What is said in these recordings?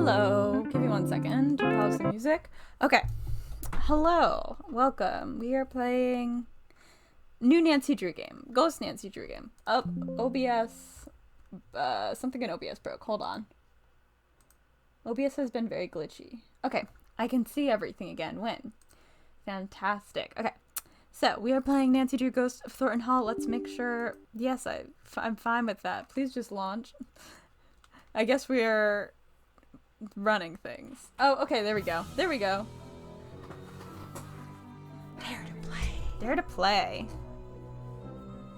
Hello. Give me 1 second to pause the music. Okay. Hello. Welcome. We are playing new Nancy Drew game. Ghost Nancy Drew game. OBS. Something in OBS broke. Hold on. OBS has been very glitchy. Okay. I can see everything again. When? Fantastic. Okay. So, we are playing Nancy Drew Ghost of Thornton Hall. Let's make sure... Yes, I'm fine with that. Please just launch. I guess we are running things. Oh, okay, there we go. There we go. Dare to play. Dare to play.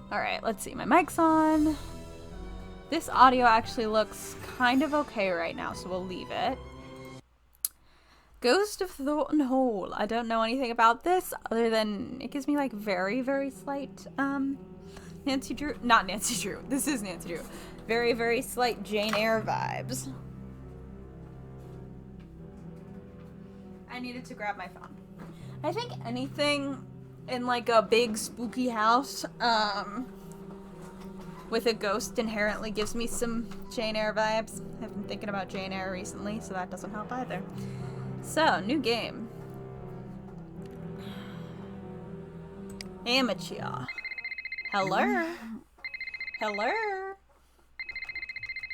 Alright, let's see. My mic's on. This audio actually looks kind of okay right now, so we'll leave it. Ghost of Thornton Hall. I don't know anything about this other than it gives me like very, very slight Nancy Drew. Not Nancy Drew. This is Nancy Drew. Very, very slight Jane Eyre vibes. I needed to grab my phone. I think anything in like a big spooky house with a ghost inherently gives me some Jane Eyre vibes. I've been thinking about Jane Eyre recently, so that doesn't help either. So, new game. Amateur. Hello. Hello.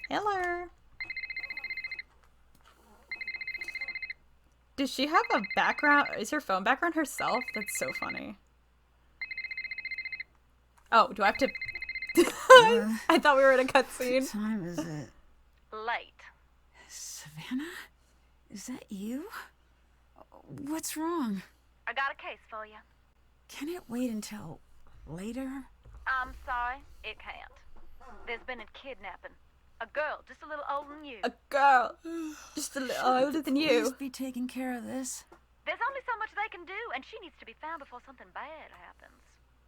Hello. Does she have a background? Is her phone background herself? That's so funny. Oh, do I have to... I thought we were in a cutscene. What time is it? Late. Savannah? Is that you? What's wrong? I got a case for you. Can it wait until later? I'm sorry, it can't. There's been a kidnapping. A girl just a little older than you. A girl. Just a little older than you. Please be taking care of this. There's only so much they can do, and she needs to be found before something bad happens.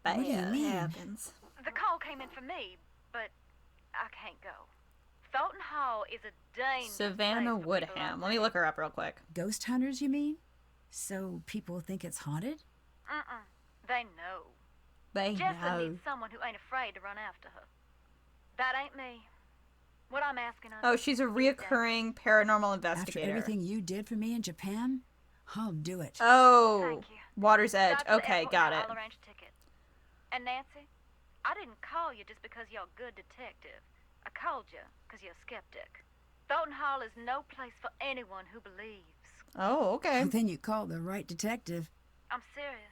Bad What do you mean? happens. The call came in for me, but I can't go. Thornton Hall is a dangerous Savannah place for people Woodham. like Let me that. look her up real quick. Ghost hunters, you mean? So people think it's haunted? They know. They Jessalyn know. needs someone who ain't afraid to run after her. That ain't me. What I'm asking of Oh, you she's a is reoccurring paranormal After investigator. everything you did for me in Japan, I'll do it. Oh, Thank you. Water's Edge. Drive to the Okay, airport got now. it. I'll arrange a ticket. And Nancy, I didn't call you just because you're a good detective. I called you because you're a skeptic. Thornton Hall is no place for anyone who believes. Oh, okay. Then you called the right detective. I'm serious.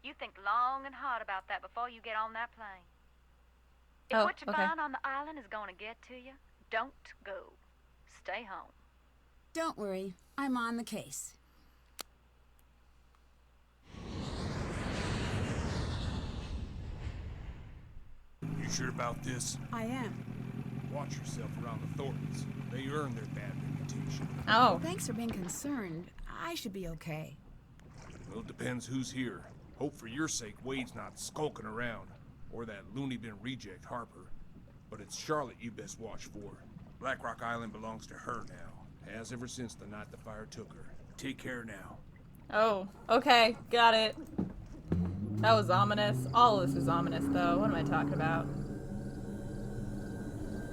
You think long and hard about that before you get on that plane. If Oh, what you okay. find on the island is going to get to you, don't go. Stay home. Don't worry, I'm on the case. You sure about this? I am. Watch yourself around the Thorntons. They earn their bad reputation. Oh, Thanks for being concerned. I should be okay. Well, it depends who's here. Hope for your sake Wade's not skulking around. Or that loony bin reject Harper. But it's Charlotte you best watch for. Black Rock Island belongs to her now. Has ever since the night the fire took her. Take care now. oh, okay, got it. That was ominous. All of this was ominous, though. What am I talking about?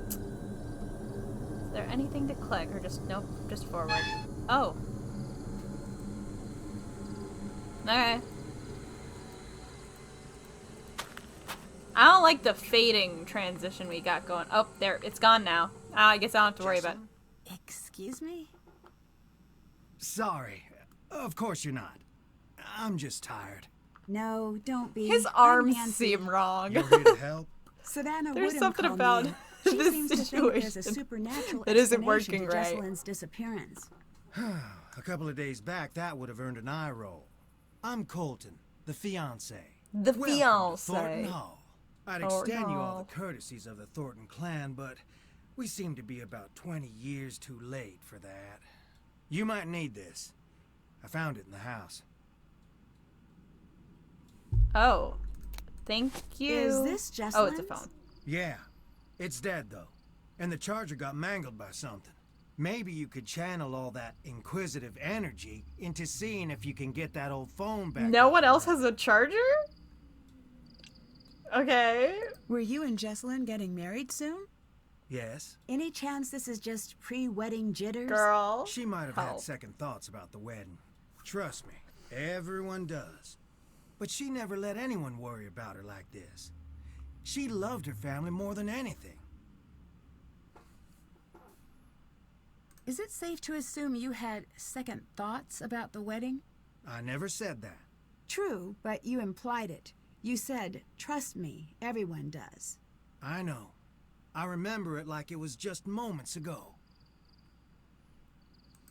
Is there anything to click, or just nope, just forward? Oh. Okay. I don't like the fading transition we got going. Oh, there, it's gone now. I guess I don't have to worry about it. Excuse me? Sorry. Of course you're not. I'm just tired. No, don't be. His I'm arms Nancy. seem wrong. You're here to help? Savannah There's Woodham something called about me in. She this seems to think there's a situation supernatural that isn't explanation working to right. Jessalyn's disappearance. A couple of days back, that would have earned an eye roll. I'm Colton, the fiancé. The Welcome to fiancé. Thornton Hall. I'd Thornton extend you all Hall. the courtesies of the Thornton clan, but we seem to be about 20 years too late for that. You might need this. I found it in the house. Oh, thank you. Is this Jessalyn's? Oh, it's a phone. Yeah, it's dead though, and the charger got mangled by something. Maybe you could channel all that inquisitive energy into seeing if you can get that old phone back. No one else has a charger? Okay. Were you and Jessalyn getting married soon? Yes? Any chance this is just pre-wedding jitters? Girl. She might have Help. had second thoughts about the wedding. Trust me, everyone does. But she never let anyone worry about her like this. She loved her family more than anything. Is it safe to assume you had second thoughts about the wedding? I never said that. True, but you implied it. You said, trust me, everyone does. I know. I remember it like it was just moments ago.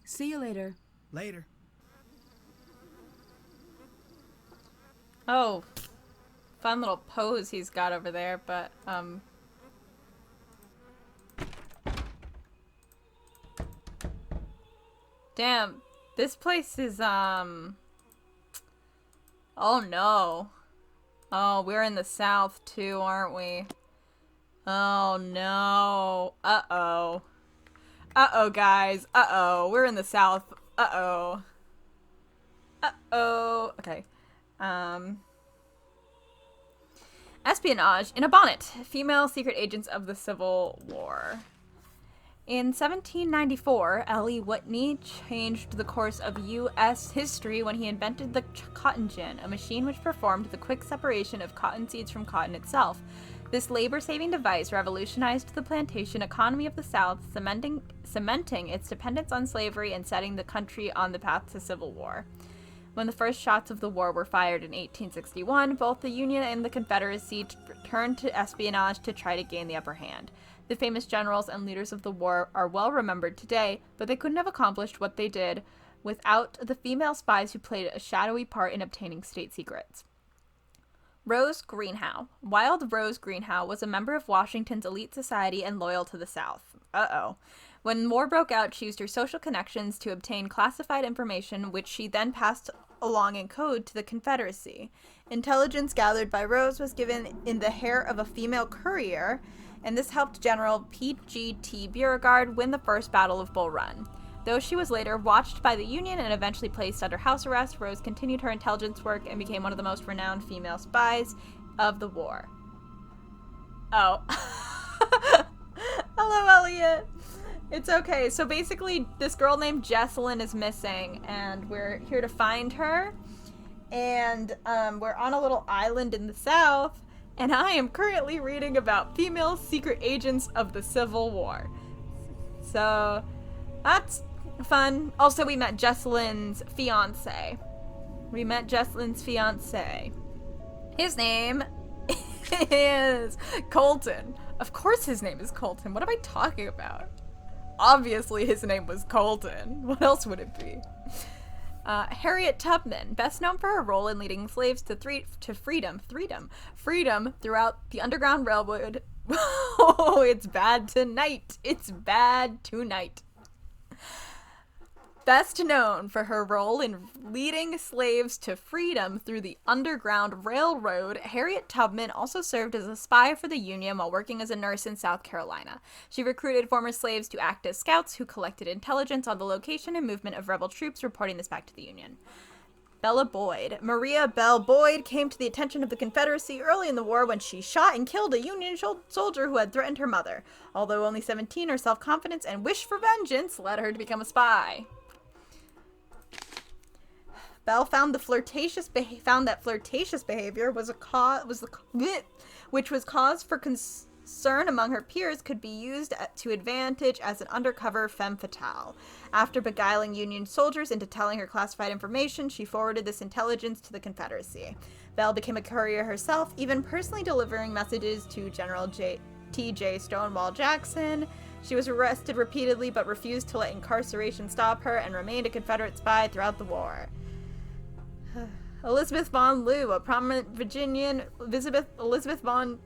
See you later. Later. Oh, fun little pose he's got over there, but, damn, this place is, oh no. Oh, we're in the south too, aren't we? Oh no. Uh-oh. Uh-oh, guys. Uh-oh. We're in the south. Uh-oh. Uh-oh. Okay. Espionage in a bonnet. Female secret agents of the Civil War. In 1794, Ellie Whitney changed the course of U.S. history when he invented the cotton gin, a machine which performed the quick separation of cotton seeds from cotton itself. This labor-saving device revolutionized the plantation economy of the South, cementing its dependence on slavery and setting the country on the path to civil war. When the first shots of the war were fired in 1861, both the Union and the Confederacy turned to espionage to try to gain the upper hand. The famous generals and leaders of the war are well remembered today, but they couldn't have accomplished what they did without the female spies who played a shadowy part in obtaining state secrets. Rose Greenhow. Wild Rose Greenhow was a member of Washington's elite society and loyal to the South. Uh-oh. When war broke out, she used her social connections to obtain classified information, which she then passed along in code to the Confederacy. Intelligence gathered by Rose was given in the hair of a female courier, and this helped General P.G.T. Beauregard win the First Battle of Bull Run. Though she was later watched by the Union and eventually placed under house arrest, Rose continued her intelligence work and became one of the most renowned female spies of the war. Oh. Hello, Elliot. It's okay. So basically, this girl named Jessalyn is missing, and we're here to find her. And we're on a little island in the south, and I am currently reading about female secret agents of the Civil War. So that's fun. Also, we met Jessalyn's fiance. His name is Colton. Of course his name is Colton. What am I talking about? Obviously his name was Colton. What else would it be? Harriet Tubman, best known for her role in leading slaves to freedom throughout the Underground Railroad. Oh, it's bad tonight. It's bad tonight. Best known for her role in leading slaves to freedom through the Underground Railroad, Harriet Tubman also served as a spy for the Union while working as a nurse in South Carolina. She recruited former slaves to act as scouts who collected intelligence on the location and movement of rebel troops, reporting this back to the Union. Bella Boyd. Maria Belle Boyd came to the attention of the Confederacy early in the war when she shot and killed a Union soldier who had threatened her mother. Although only 17, her self-confidence and wish for vengeance led her to become a spy. Bell found that flirtatious behavior which was cause for concern among her peers, could be used to advantage as an undercover femme fatale. After beguiling Union soldiers into telling her classified information, she forwarded this intelligence to the Confederacy. Bell became a courier herself, even personally delivering messages to General T.J. Stonewall Jackson. She was arrested repeatedly but refused to let incarceration stop her and remained a Confederate spy throughout the war. Elizabeth Von Lew, a prominent Virginian. Elizabeth Von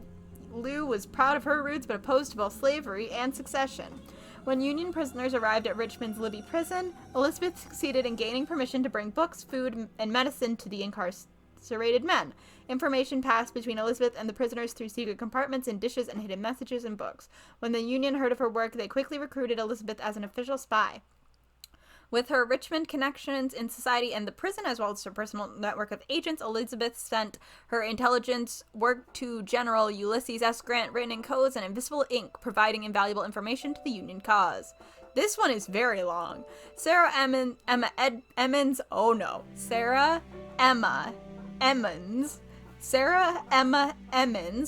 Lew was proud of her roots but opposed to both slavery and secession. When Union prisoners arrived at Richmond's Libby prison, Elizabeth succeeded in gaining permission to bring books, food, and medicine to the incarcerated men. Information passed between Elizabeth and the prisoners through secret compartments in dishes and hidden messages in books. When the Union heard of her work, they quickly recruited Elizabeth as an official spy. With her Richmond connections in society and the prison, as well as her personal network of agents, Elizabeth sent her intelligence work to General Ulysses S. Grant, written in codes and invisible ink, providing invaluable information to the Union cause. This one is very long. Sarah Emma Emmons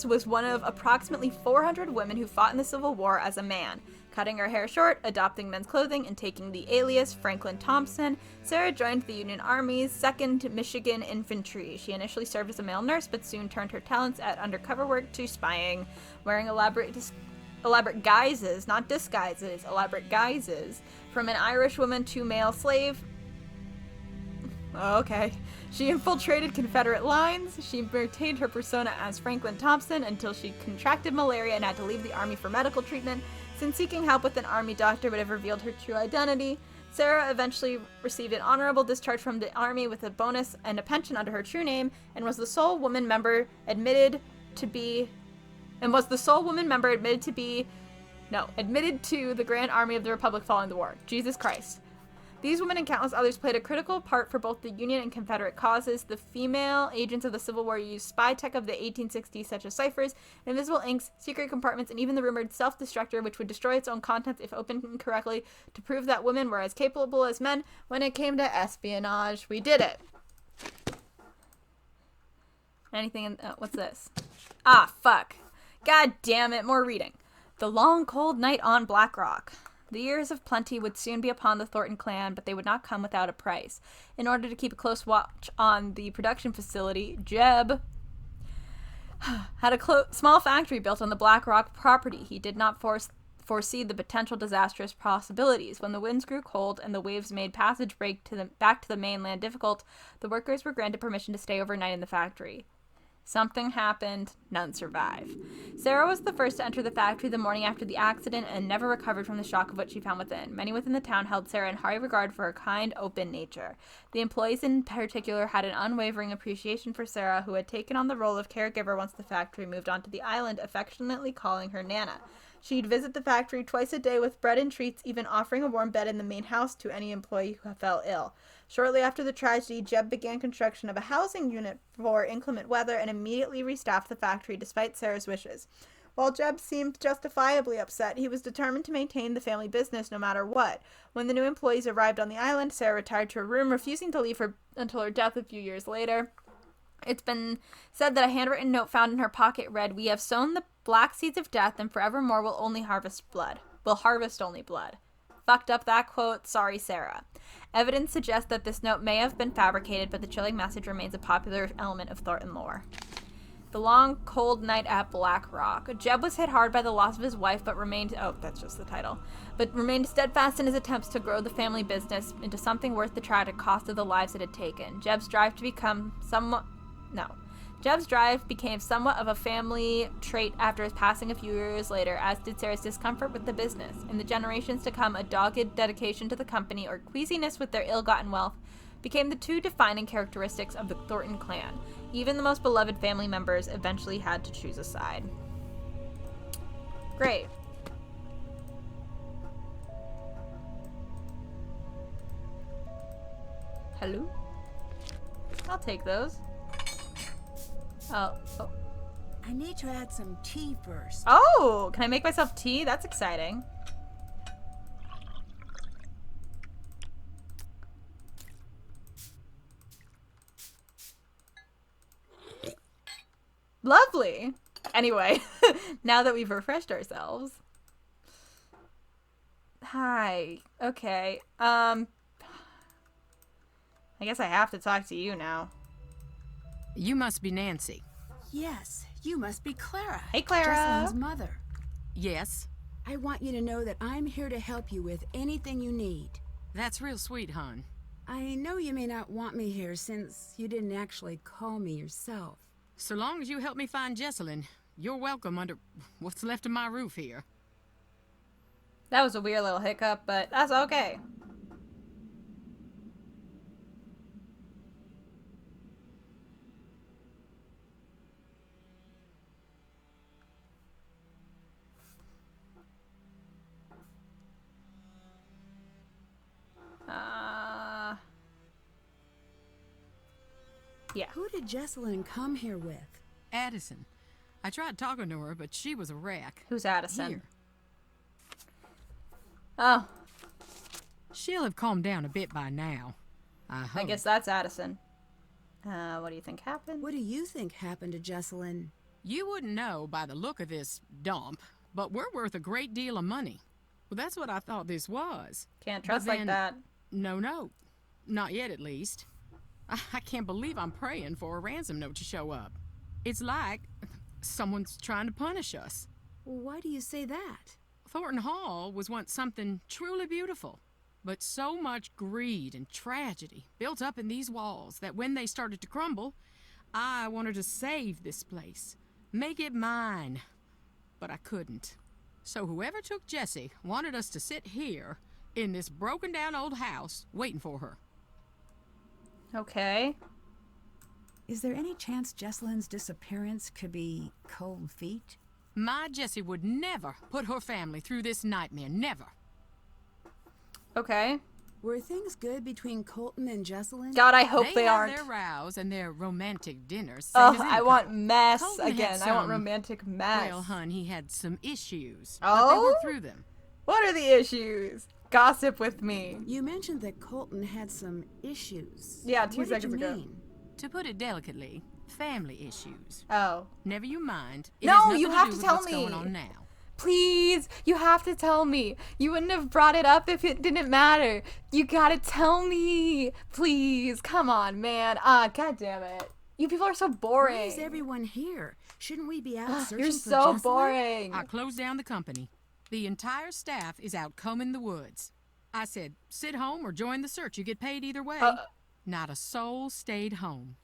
was one of approximately 400 women who fought in the Civil War as a man. Cutting her hair short, adopting men's clothing, and taking the alias Franklin Thompson, Sarah joined the Union Army's 2nd Michigan Infantry. She initially served as a male nurse, but soon turned her talents at undercover work to spying, wearing elaborate guises, not disguises, elaborate guises, from an Irish woman to male slave. Okay. She infiltrated Confederate lines. She maintained her persona as Franklin Thompson until she contracted malaria and had to leave the army for medical treatment. Since seeking help with an army doctor would have revealed her true identity, Sarah eventually received an honorable discharge from the army with a bonus and a pension under her true name, and was the sole woman member admitted to the Grand Army of the Republic following the war. Jesus Christ. These women and countless others played a critical part for both the Union and Confederate causes. The female agents of the Civil War used spy tech of the 1860s, such as ciphers, invisible inks, secret compartments, and even the rumored self-destructor, which would destroy its own contents if opened incorrectly, to prove that women were as capable as men when it came to espionage. We did it. Anything in... what's this? Ah, fuck. God damn it, more reading. The Long Cold Night on Black Rock. The years of plenty would soon be upon the Thornton clan, but they would not come without a price. In order to keep a close watch on the production facility, Jeb had a small factory built on the Black Rock property. He did not foresee the potential disastrous possibilities. When the winds grew cold and the waves made passage back to the mainland difficult, the workers were granted permission to stay overnight in the factory. Something happened. None survived. Sarah was the first to enter the factory the morning after the accident and never recovered from the shock of what she found within. Many within the town held Sarah in high regard for her kind, open nature. The employees in particular had an unwavering appreciation for Sarah, who had taken on the role of caregiver once the factory moved onto the island, affectionately calling her Nana. She'd visit the factory twice a day with bread and treats, even offering a warm bed in the main house to any employee who fell ill. Shortly after the tragedy, Jeb began construction of a housing unit for inclement weather and immediately restaffed the factory despite Sarah's wishes. While Jeb seemed justifiably upset, he was determined to maintain the family business no matter what. When the new employees arrived on the island, Sarah retired to her room, refusing to leave until her death a few years later. It's been said that a handwritten note found in her pocket read, "We have sown the black seeds of death, and forevermore will only harvest blood. Will harvest only blood." Fucked up that quote. Sorry, Sarah. Evidence suggests that this note may have been fabricated, but the chilling message remains a popular element of Thornton lore. The Long Cold Night at Black Rock. Jeb was hit hard by the loss of his wife, but remained steadfast in his attempts to grow the family business into something worth the tragic cost of the lives it had taken. Jeb's drive became somewhat of a family trait after his passing a few years later, as did Sarah's discomfort with the business. In the generations to come, a dogged dedication to the company or queasiness with their ill-gotten wealth became the two defining characteristics of the Thornton clan. Even the most beloved family members eventually had to choose a side. Great. Hello? I'll take those. Oh. I need to add some tea first. Oh, can I make myself tea? That's exciting. Lovely. Anyway, now that we've refreshed ourselves. Hi. Okay. I guess I have to talk to you now. You must be Nancy. Yes, you must be Clara. Hey, Clara. Jocelyn's mother. Yes. I want you to know that I'm here to help you with anything you need. That's real sweet, hon. I know you may not want me here since you didn't actually call me yourself. So long as you help me find Jessalyn, you're welcome under what's left of my roof here. That was a weird little hiccup, but that's okay. Yeah. Who did Jesselyn come here with? Addison. I tried talking to her, but she was a wreck. Who's Addison? Here. Oh, She'll have calmed down a bit by now. I hope. I guess that's Addison. What do you think happened? What do you think happened to Jesselyn? You wouldn't know by the look of this dump, but we're worth a great deal of money. Well, that's what I thought this was. Can't But trust like then- that. No. Not yet, at least. I can't believe I'm praying for a ransom note to show up. It's like someone's trying to punish us. Why do you say that? Thornton Hall was once something truly beautiful, but so much greed and tragedy built up in these walls that when they started to crumble, I wanted to save this place, make it mine, but I couldn't. So whoever took Jessie wanted us to sit here in this broken down old house waiting for her. Okay. Is there any chance Jesselyn's disappearance could be cold feet? My Jessie would never put her family through this nightmare, never. Okay. Were things good between Colton and Jesselyn? God, I hope they have aren't. their rows and their romantic dinners. Same Oh, as any I want couple. mess Colton had again. I want some- romantic mess. Well, hun, he had some issues, but they Oh? worked through them. What are the issues? Gossip with me. You mentioned that Colton had some issues. Yeah, 2 What seconds did you ago. mean? To put it delicately, family issues. Oh. Never you mind. It No, has nothing you have do to with tell what's me. going on now. Please, you have to tell me. You wouldn't have brought it up if it didn't matter. You gotta tell me. Please. Come on, man. God damn it. You people are so Why boring. is everyone here? Shouldn't we be out searching You're for so Jesselyn? boring. I closed down the company. The entire staff is out combing the woods. I said, sit home or join the search. You get paid either way. Not a soul stayed home.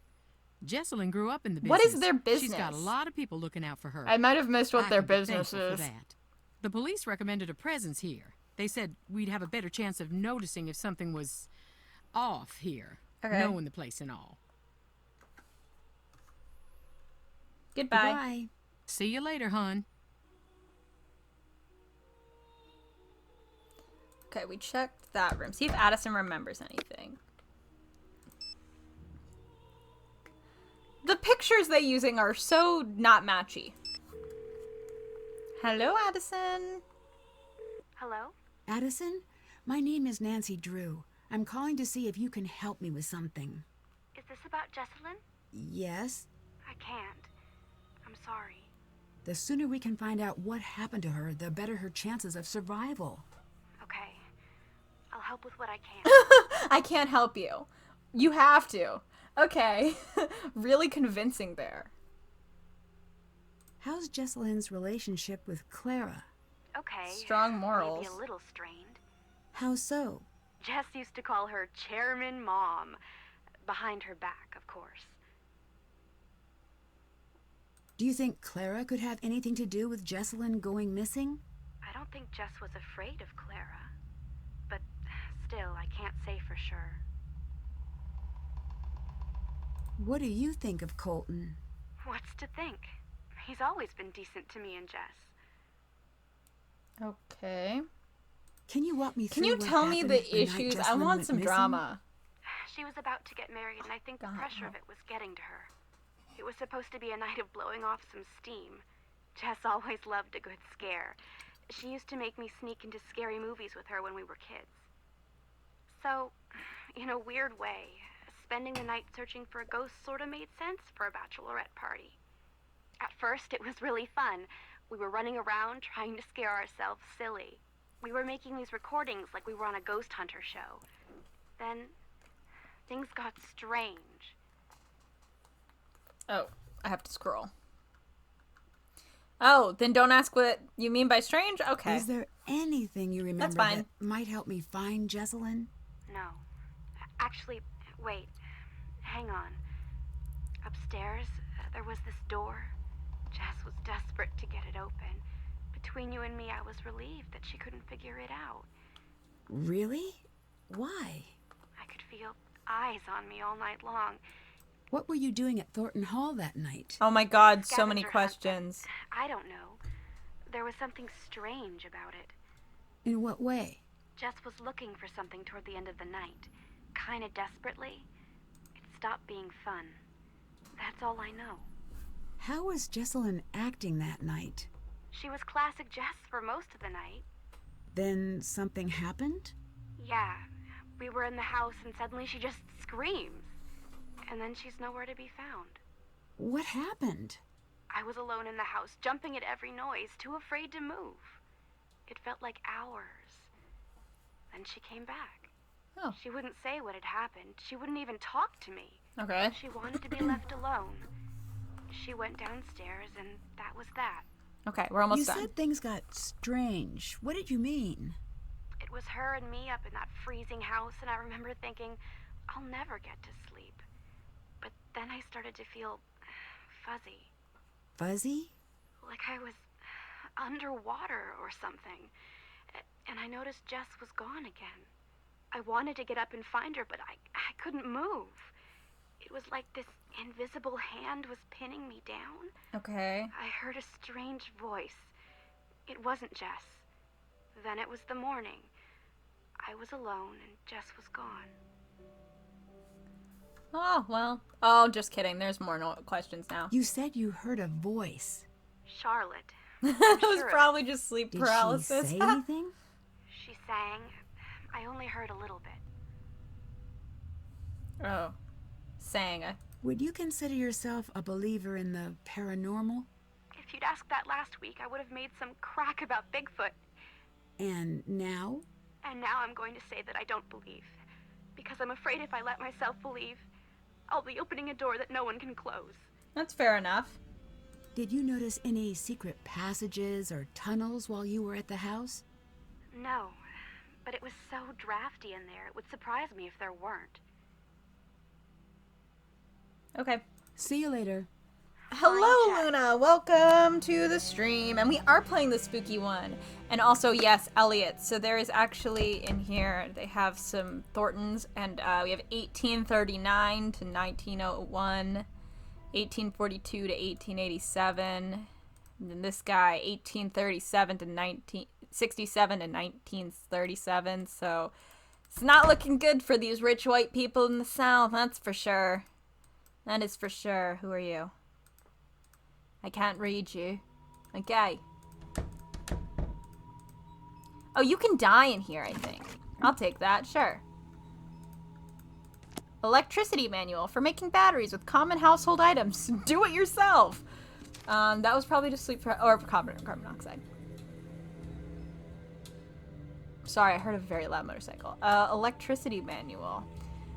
Jesselyn grew up in the business. What is their She's got a business? lot of people looking out for her. I might have missed what I their can be business thankful is. for that. The police recommended a presence here. They said we'd have a better chance of noticing if something was off here, Okay. knowing the place and all. Goodbye. Goodbye. See you later, hun. Okay, we checked that room. See if Addison remembers anything. The pictures they're using are so not matchy. Hello, Addison. Hello? Addison, my name is Nancy Drew. I'm calling to see if you can help me with something. Is this about Jesselyn? Yes? I can't. I'm sorry. The sooner we can find out what happened to her, the better her chances of survival. Okay. I'll help with what I can. I can't help you. You have to. Okay. Really convincing there. How's Jesselyn's relationship with Clara? Okay. Strong morals. Maybe a little strained. How so? Jess used to call her Chairman Mom. Behind her back, of course. Do you think Clara could have anything to do with Jesselyn going missing? I don't think Jess was afraid of Clara. But still, I can't say for sure. What do you think of Colton? What's to think? He's always been decent to me and Jess. Okay. Can you walk me through Can you what tell me happened the the night issues? I Jesselyn want went some missing? drama. She was about to get married, and I think the pressure of it was getting to her. It was supposed to be a night of blowing off some steam. Jess always loved a good scare. She used to make me sneak into scary movies with her when we were kids. So, in a weird way, spending the night searching for a ghost sort of made sense for a bachelorette party. At first, it was really fun. We were running around trying to scare ourselves silly. We were making these recordings like we were on a ghost hunter show. Then, things got strange. Oh, I have to scroll. Oh, then don't ask what you mean by strange? Okay. Is there anything you remember fine. that might help me find Jesselyn? No. Actually, wait. Hang on. Upstairs, there was this door. Jess was desperate to get it open. Between you and me, I was relieved that she couldn't figure it out. Really? Why? I could feel eyes on me all night long. What were you doing at Thornton Hall that night? Oh my god, so many Scavenger hunt, questions. but I don't know. There was something strange about it. In what way? Jess was looking for something toward the end of the night. Kinda desperately. It stopped being fun. That's all I know. How was Jesselyn acting that night? She was classic Jess for most of the night. Then something happened? Yeah, we were in the house and suddenly she just screams. And then she's nowhere to be found. What happened? I was alone in the house, jumping at every noise, too afraid to move. It felt like hours. Then she came back. Oh. She wouldn't say what had happened. She wouldn't even talk to me. Okay. She wanted to be left alone. She went downstairs and that was that. Okay, we're almost You done. said things got strange. What did you mean? It was her and me up in that freezing house, and I remember thinking, I'll never get to sleep. But then I started to feel fuzzy. Fuzzy? Like I was underwater or something. And I noticed Jess was gone again. I wanted to get up and find her, but I couldn't move. It was like this invisible hand was pinning me down. Okay. I heard a strange voice. It wasn't Jess. Then it was the morning. I was alone and Jess was gone. Oh, well. Oh, just kidding. There's more questions now. You said you heard a voice. Charlotte. It was sure. probably just sleep Did paralysis. she say anything? She sang. I only heard a little bit. Oh. Sang. Would you consider yourself a believer in the paranormal? If you'd asked that last week, I would have made some crack about Bigfoot. And now? And now I'm going to say that I don't believe. Because I'm afraid if I let myself believe, I'll be opening a door that no one can close. That's fair enough. Did you notice any secret passages or tunnels while you were at the house? No, but it was so drafty in there, it would surprise me if there weren't. Okay. See you later. Hello, Jess. Luna. Welcome to the stream. And we are playing the spooky one. And also, yes, Elliot. So there is actually in here, they have some Thorntons. And we have 1839 to 1901, 1842 to 1887. And then this guy, 1837 to 1967 to 1937. So it's not looking good for these rich white people in the South, that's for sure. That is for sure. Who are you? I can't read you. Okay. Oh, you can die in here, I think. I'll take that, sure. Electricity manual for making batteries with common household items. Do it yourself. That was probably just sleep or carbon monoxide. Sorry, I heard a very loud motorcycle. Electricity manual.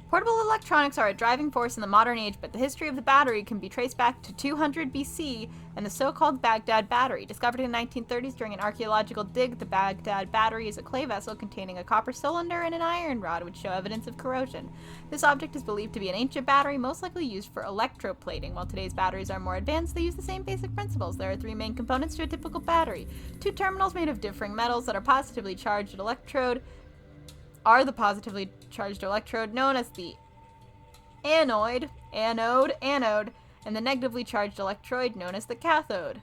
Portable electronics are a driving force in the modern age, but the history of the battery can be traced back to 200 BC and the so-called Baghdad battery. Discovered in the 1930s during an archaeological dig, the Baghdad battery is a clay vessel containing a copper cylinder and an iron rod, which show evidence of corrosion. This object is believed to be an ancient battery, most likely used for electroplating. While today's batteries are more advanced, they use the same basic principles. There are three main components to a typical battery. Two terminals made of differing metals that are positively charged electrode the positively charged electrode known as the anode, and the negatively charged electrode known as the cathode.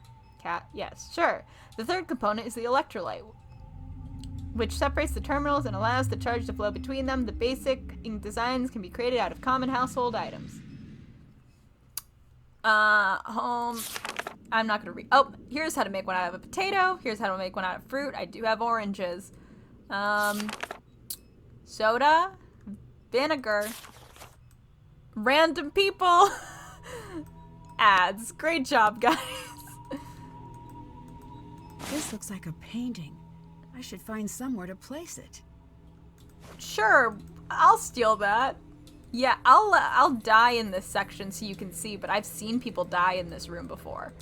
Yes, sure. The third component is the electrolyte, which separates the terminals and allows the charge to flow between them. The basic designs can be created out of common household items. Home. I'm not gonna read. Oh, here's how to make one out of a potato. Here's how to make one out of fruit. I do have oranges. Soda, vinegar, random people, ads. Great job, guys. This looks like a painting. I should find somewhere to place it. Sure, I'll steal that. Yeah, I'll die in this section so you can see, but I've seen people die in this room before.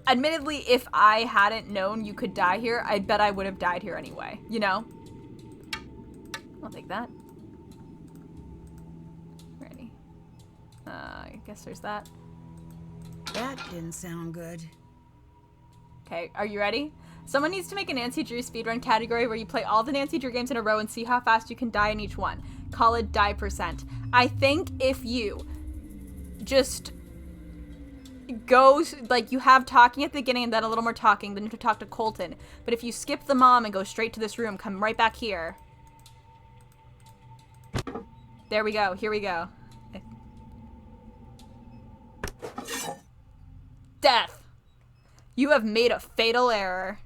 Admittedly, if I hadn't known you could die here, I bet I would have died here anyway, you know? I'll take that. Ready. I guess there's that. That didn't sound good. Okay, are you ready? Someone needs to make a Nancy Drew speedrun category where you play all the Nancy Drew games in a row and see how fast you can die in each one. Call it die %. I think if you just go, like, you have talking at the beginning and then a little more talking, then you have to talk to Colton. But if you skip the mom and go straight to this room, come right back here. There we go. Here we go. Death! You have made a fatal error.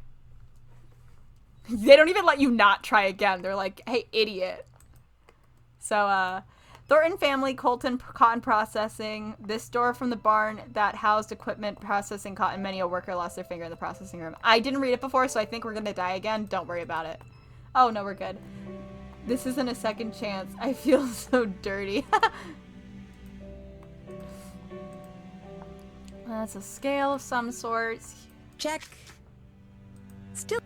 They don't even let you not try again. They're like, hey, idiot. So, Thornton family, Colton cotton processing. This door from the barn that housed equipment processing cotton. Many a worker lost their finger in the processing room. I didn't read it before, so I think we're gonna die again. Don't worry about it. Oh, no, we're good. This isn't a second chance. I feel so dirty. That's a scale of some sorts. Check.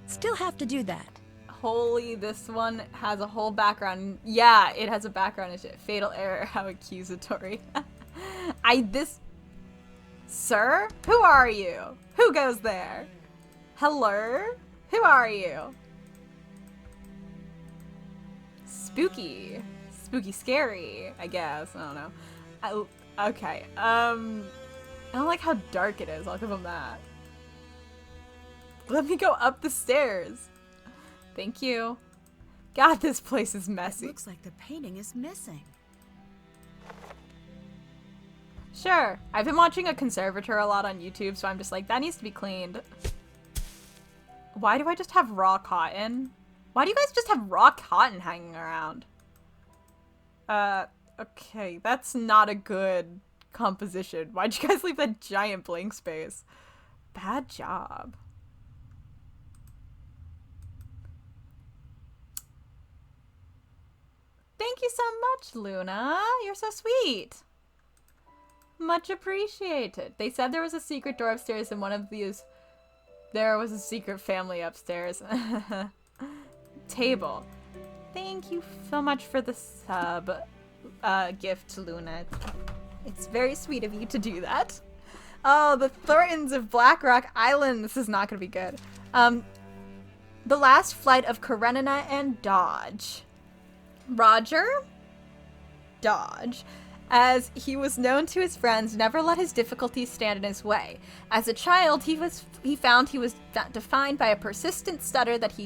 Still have to do that. Holy, this one has a whole background. Yeah, it has a background and shit. Fatal error, how accusatory. Sir? Who are you? Who goes there? Hello? Who are you? Spooky. Spooky scary, I guess. I don't know. Okay. I don't like how dark it is. I'll give him that. Let me go up the stairs. Thank you. God, this place is messy. It looks like the painting is missing. Sure. I've been watching a conservator a lot on YouTube, so I'm just like, that needs to be cleaned. Why do I just have raw cotton? Why do you guys just have raw cotton hanging around? Okay, that's not a good composition. Why'd you guys leave that giant blank space? Bad job. Thank you so much, Luna. You're so sweet. Much appreciated. They said there was a secret door upstairs and one of these... There was a secret family upstairs. Table. Thank you so much for the sub gift, Luna. It's very sweet of you to do that. Oh, the Thorntons of Black Rock Island. This is not going to be good. The Last Flight of Karenina and Dodge. Roger Dodge, as he was known to his friends, never let his difficulties stand in his way. As a child, he found he was defined by a persistent stutter that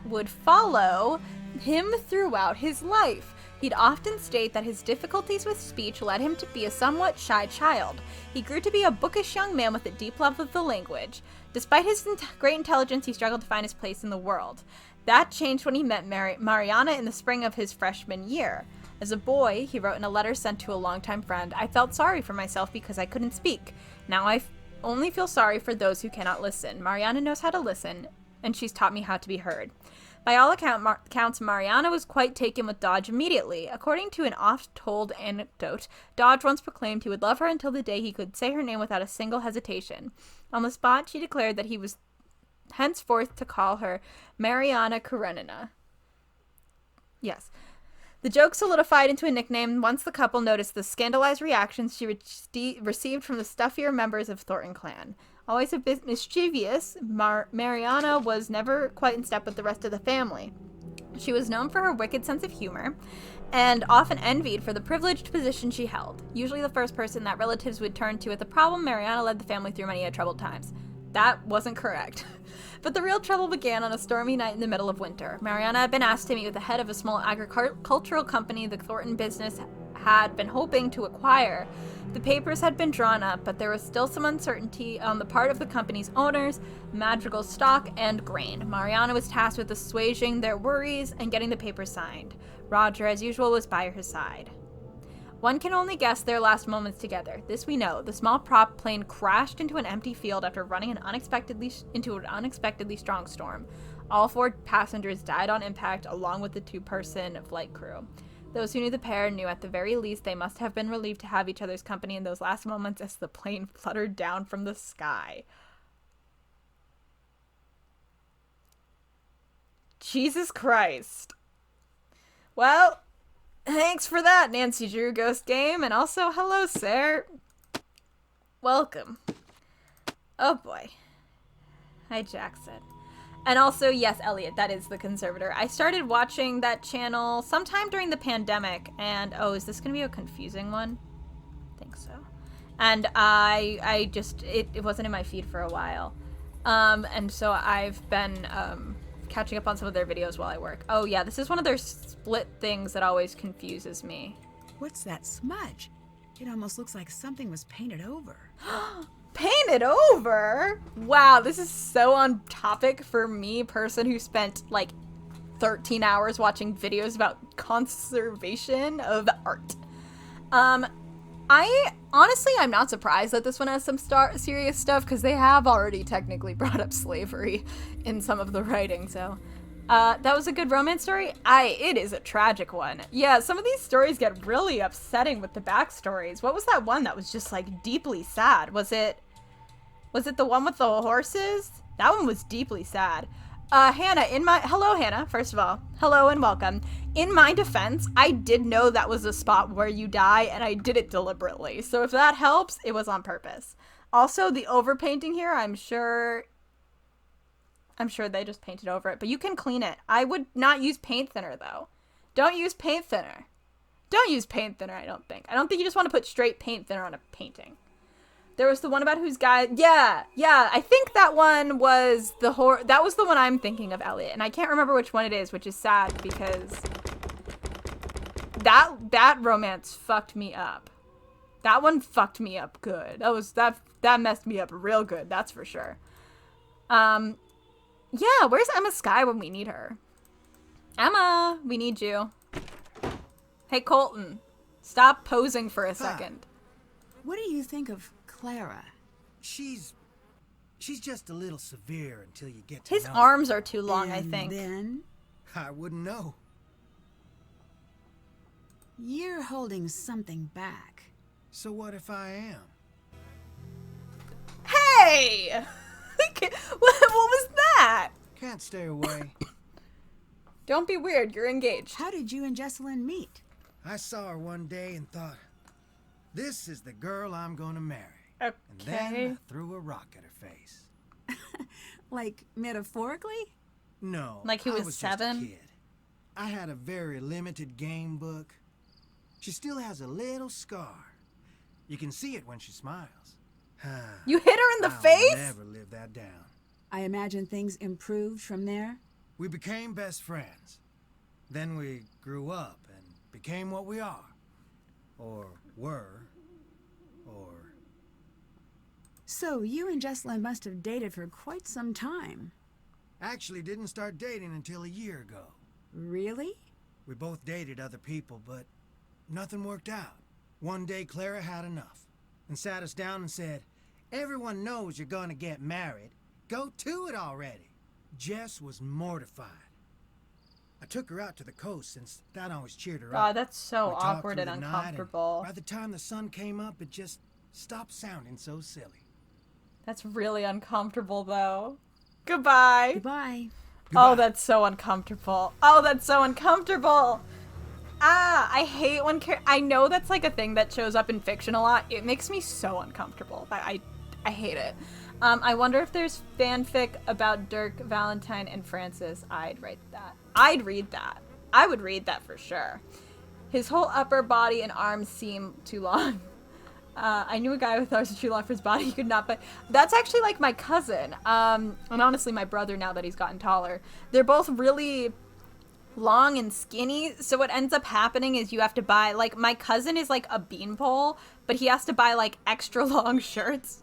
would follow him throughout his life. He'd often state that his difficulties with speech led him to be a somewhat shy child. He grew to be a bookish young man with a deep love of the language. Despite his great intelligence, he struggled to find his place in the world. That changed when he met Mariana in the spring of his freshman year. As a boy, he wrote in a letter sent to a longtime friend, "I felt sorry for myself because I couldn't speak. Now I only feel sorry for those who cannot listen. Mariana knows how to listen, and she's taught me how to be heard." By all accounts, Mariana was quite taken with Dodge immediately. According to an oft-told anecdote, Dodge once proclaimed he would love her until the day he could say her name without a single hesitation. On the spot, she declared that he was henceforth to call her Mariana Karenina. Yes. The joke solidified into a nickname once the couple noticed the scandalized reactions she received from the stuffier members of Thornton clan. Always a bit mischievous, Mariana was never quite in step with the rest of the family. She was known for her wicked sense of humor, and often envied for the privileged position she held. Usually the first person that relatives would turn to with a problem, Mariana led the family through many troubled times. That wasn't correct. But the real trouble began on a stormy night in the middle of winter. Mariana had been asked to meet with the head of a small agricultural company the Thornton business had been hoping to acquire. The papers had been drawn up, but there was still some uncertainty on the part of the company's owners, Madrigal stock, and grain. Mariana was tasked with assuaging their worries and getting the papers signed. Roger, as usual, was by her side. One can only guess their last moments together. This we know. The small prop plane crashed into an empty field after running into an unexpectedly strong storm. All 4 passengers died on impact, along with the 2-person flight crew. Those who knew the pair knew at the very least they must have been relieved to have each other's company in those last moments as the plane fluttered down from the sky. Jesus Christ. Well, thanks for that, Nancy Drew Ghost Game, and also hello, sir. Welcome. Oh boy. Hi, Jackson. And also, yes, Elliot, that is the conservator. I started watching that channel sometime during the pandemic, and oh, is this gonna be a confusing one? I think so. And I just, it wasn't in my feed for a while. And so I've been catching up on some of their videos while I work. Oh yeah, this is one of their split things that always confuses me. What's that smudge? It almost looks like something was painted over. Painted over? Wow, this is so on topic for me, person who spent like 13 hours watching videos about conservation of art. I'm not surprised that this one has some serious stuff, because they have already technically brought up slavery in some of the writing, so. That was a good romance story. It is a tragic one. Yeah, some of these stories get really upsetting with the backstories. What was that one that was just like deeply sad? Was it the one with the horses? That one was deeply sad. Hannah, hello Hannah, first of all. Hello and welcome. In my defense, I did know that was a spot where you die, and I did it deliberately. So if that helps, it was on purpose. Also, the overpainting here, I'm sure they just painted over it, but you can clean it. I would not use paint thinner, though. Don't use paint thinner. Don't use paint thinner, I don't think. I don't think you just want to put straight paint thinner on a painting. There was the one about whose guy... Yeah, I think that one was that was the one I'm thinking of, Elliot, and I can't remember which one it is, which is sad, because that romance fucked me up. That one fucked me up good. That messed me up real good, that's for sure. Yeah, where's Emma Skye when we need her? Emma, we need you. Hey, Colton, stop posing for a second. What do you think of Clara? She's just a little severe until you get to His know. arms are too long, I And think. then I wouldn't know. you're holding something back. So what if I am? Hey! What was that? Can't stay away. Don't be weird, you're engaged. How did you and Jesselyn meet? I saw her one day and thought, this is the girl I'm gonna marry. Okay. And then I threw a rock at her face. Like, metaphorically? No, Like he I was just a 7? kid. I had a very limited game book. She still has a little scar. You can see it when she smiles. You hit her in the I'll face? never live that down. I imagine things improved from there. We became best friends. Then we grew up and became what we are. Or were. Or... So you and Jesselyn must have dated for quite some time. Actually didn't start dating until a year ago. Really? We both dated other people, but nothing worked out. One day Clara had enough and sat us down and said, everyone knows you're gonna get married. Go to it already. Jess was mortified. I took her out to the coast since that always cheered her up. God, that's so We talked awkward through and the night, uncomfortable. by the time the sun came up, it just stopped sounding so silly. That's really uncomfortable, though. Goodbye. Goodbye. Oh, that's so uncomfortable. Oh, that's so uncomfortable. I hate when I know that's like a thing that shows up in fiction a lot. It makes me so uncomfortable. I hate it. I wonder if there's fanfic about Dirk, Valentine, and Francis. I'd write that. I'd read that. I would read that for sure. His whole upper body and arms seem too long. I knew a guy with arms too long for his body. He could not, but that's actually like my cousin. And honestly, my brother, now that he's gotten taller. They're both really long and skinny. So what ends up happening is you have to buy, like, my cousin is like a beanpole, but he has to buy like extra long shirts.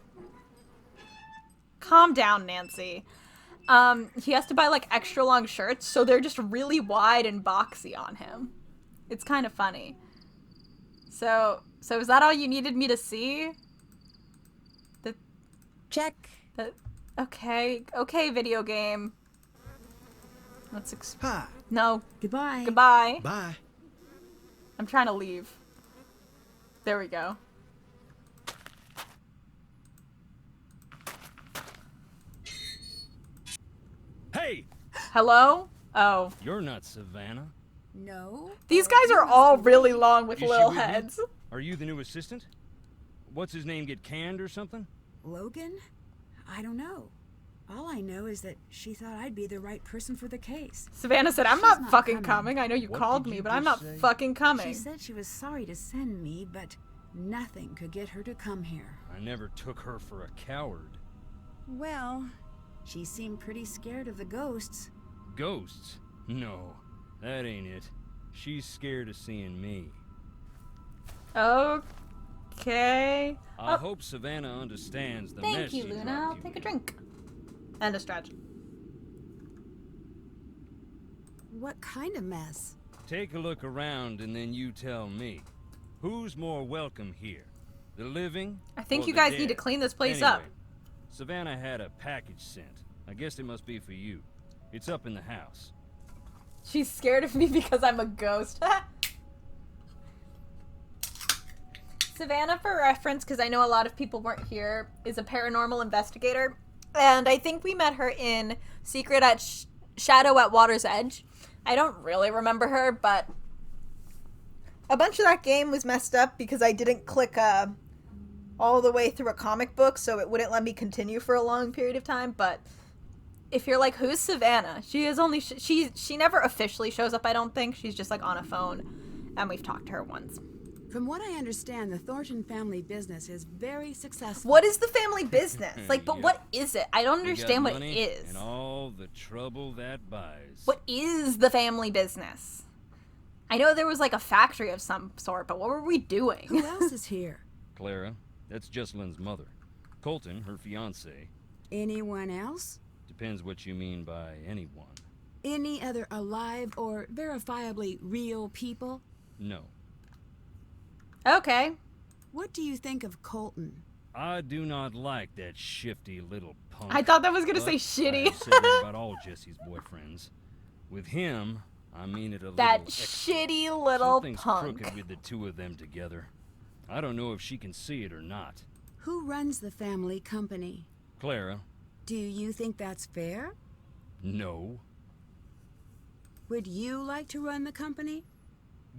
Calm down, Nancy. He has to buy like extra long shirts, so they're just really wide and boxy on him. It's kind of funny. So is that all you needed me to see? Check. Okay, video game. Let's Hi. No. Goodbye. Goodbye. Bye. I'm trying to leave. There we go. Hey! Hello? Oh. You're not Savannah. No. These guys are all really long with Is she little with you? heads. Are you the new assistant? What's his name, get canned or something? Logan? I don't know. All I know is that she thought I'd be the right person for the case. Savannah said, I'm She's not not fucking coming. coming. I know you What called did me, you but I'm just not say? fucking coming. She said she was sorry to send me, but nothing could get her to come here. I never took her for a coward. Well, she seemed pretty scared of the ghosts. Ghosts? No, that ain't it. She's scared of seeing me. Oh. Okay. I hope Savannah understands the mess Thank you, she Luna. dropped I'll you take a in. drink. And a stretch. What kind of mess? Take a look around and then you tell me. Who's more welcome here? The living? I think or you the guys need to dead? clean this place Anyway, up. Savannah had a package sent. I guess it must be for you. It's up in the house. She's scared of me because I'm a ghost. Savannah, for reference, because I know a lot of people weren't here, is a paranormal investigator. And I think we met her in Secret at Shadow at Water's Edge. I don't really remember her, but a bunch of that game was messed up because I didn't click all the way through a comic book, so it wouldn't let me continue for a long period of time. But if you're like, who's Savannah? She is only she never officially shows up. I don't think. She's just like on a phone, and we've talked to her once. From what I understand, the Thornton family business is very successful. What is the family business? Like, but Yeah. what is it? I don't We got understand what it money is. and all the trouble that buys. What is the family business? I know there was like a factory of some sort, but what were we doing? Who else is here? Clara, that's Jesselyn's mother. Colton, her fiance. Anyone else? Depends what you mean by anyone. Any other alive or verifiably real people? No. Okay. What do you think of Colton? I do not like that shifty little punk. I thought that was gonna but say I shitty. have said that about all Jesse's boyfriends. With him, I mean it a That little extra. shitty little Something's punk. crooked with the two of them together. I don't know if she can see it or not. Who runs the family company? Clara, Do you think that's fair? no. Would you like to run the company?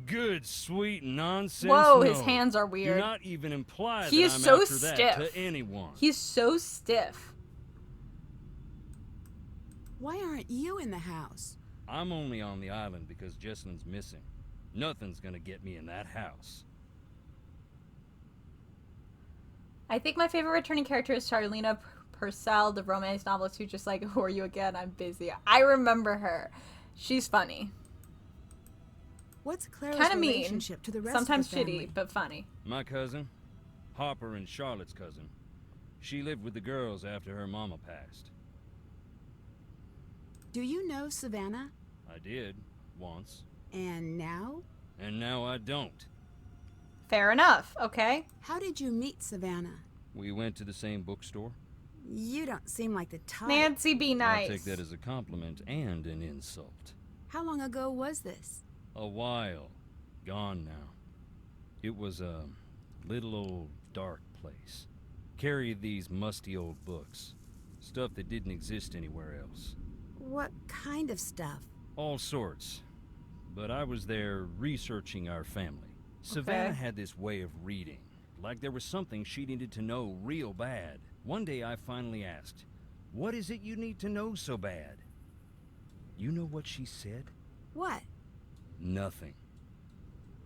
Good, sweet nonsense. Whoa, no. his hands are weird. Do not even imply He that is I'm so after that stiff. to anyone. He's so stiff. Why aren't you in the house? I'm only on the island because Jesselyn's missing. Nothing's gonna get me in that house. I think my favorite returning character is Charlena Purcell, the romance novelist who's just like, who are you again? I'm busy. I remember her. She's funny. What's Clara's Kind of mean. relationship to the rest Sometimes of the family? shitty, but funny. My cousin, Harper and Charlotte's cousin. She lived with the girls after her mama passed. Do you know Savannah? I did, once. And now? And now I don't. Fair enough. Okay. How did you meet Savannah? We went to the same bookstore. You don't seem like the type. Nancy, be nice. I'll take that as a compliment and an insult. How long ago was this? A while. Gone now. It was a little old dark place. Carried these musty old books. Stuff that didn't exist anywhere else. What kind of stuff? All sorts. But I was there researching our family. Savannah had this way of reading. Like there was something she needed to know real bad. One day I finally asked, "What is it you need to know so bad?" You know what she said? What? Nothing.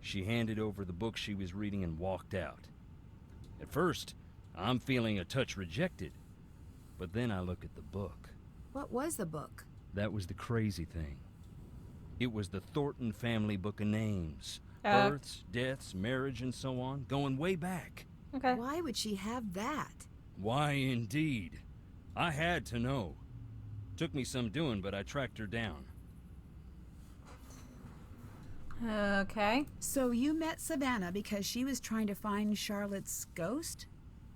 She handed over the book she was reading and walked out. At first, I'm feeling a touch rejected. But then I look at the book. What was the book? That was the crazy thing. It was the Thornton family book of names. Uh. Births, deaths, marriage, and so on, going way back. Okay. Why would she have that? Why, indeed. I had to know. Took me some doing, but I tracked her down. Okay. So you met Savannah because she was trying to find Charlotte's ghost?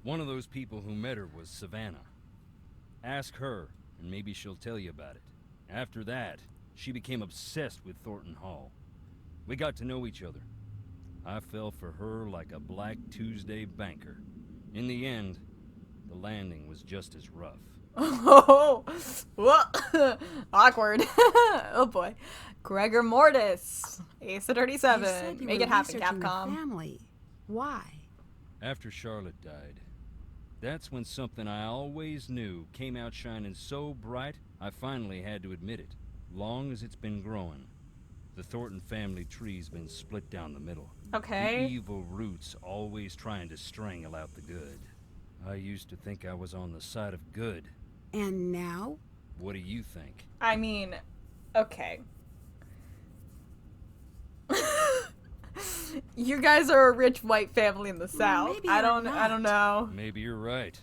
One of those people who met her was Savannah. Ask her, and maybe she'll tell you about it. After that, she became obsessed with Thornton Hall. We got to know each other. I fell for her like a Black Tuesday banker. In the end, the landing was just as rough. Oh, whoa. Awkward. Oh boy. Gregor Mortis, Ace of You said 37. you Make were it happen, researching the Capcom. family. Why? After Charlotte died, that's when something I always knew came out shining so bright, I finally had to admit it. Long as it's been growing, the Thornton family tree's been split down the middle. Okay. The evil roots always trying to strangle out the good. I used to think I was on the side of good. And now? What do you think? I mean, okay. You guys are a rich white family in the South. maybe I you're don't know. Maybe you're right.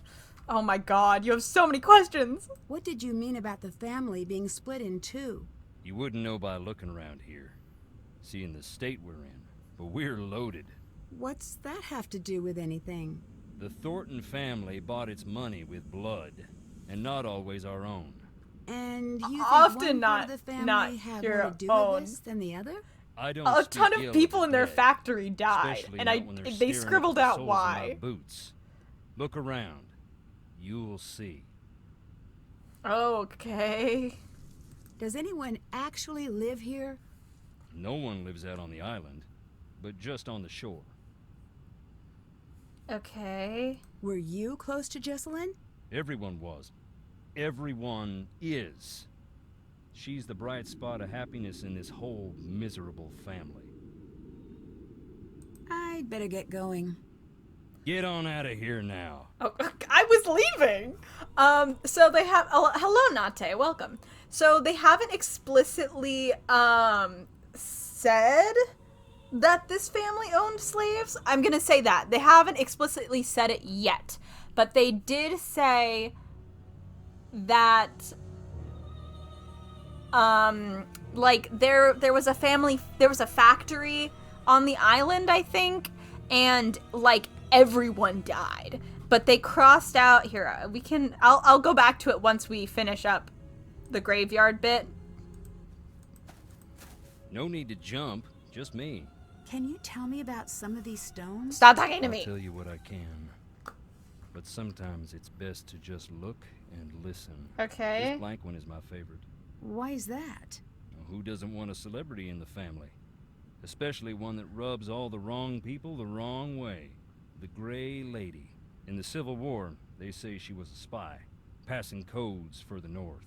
Oh my god, you have so many questions. What did you mean about the family being split in two? You wouldn't know by looking around here, seeing the state we're in, but we're loaded. What's that have to do with anything? The Thornton family bought its money with blood, and not always our own. And you think Often one part not- of the family not had your more to do own. with this than the other? I don't A speak ton ill of people the in their dead, factory died, especially and not when they're they staring at scribbled the out soles of my why. boots. Look around. You'll see. Okay. Does anyone actually live here? No one lives out on the island, but just on the shore. Okay. Were you close to Jesselyn? Everyone was. Everyone is. She's the bright spot of happiness in this whole miserable family. I'd better get going. Get on out of here now. Oh, I was leaving. So they have. Oh, hello, Nate. Welcome. So they haven't explicitly said that this family owned slaves. I'm gonna say that they haven't explicitly said it yet, but they did say that like there was a family, there was a factory on the island, I think, and like everyone died, but they crossed out here. I'll go back to it once we finish up the graveyard bit. No need to jump, just me. Can you tell me about some of these stones? Stop talking to I'll me. tell you what I can. But sometimes it's best to just look and listen. Okay. This blank one is my favorite. Why is that? Who doesn't want a celebrity in the family? Especially one that rubs all the wrong people the wrong way. The Gray Lady. In the Civil War, they say she was a spy, passing codes for the North.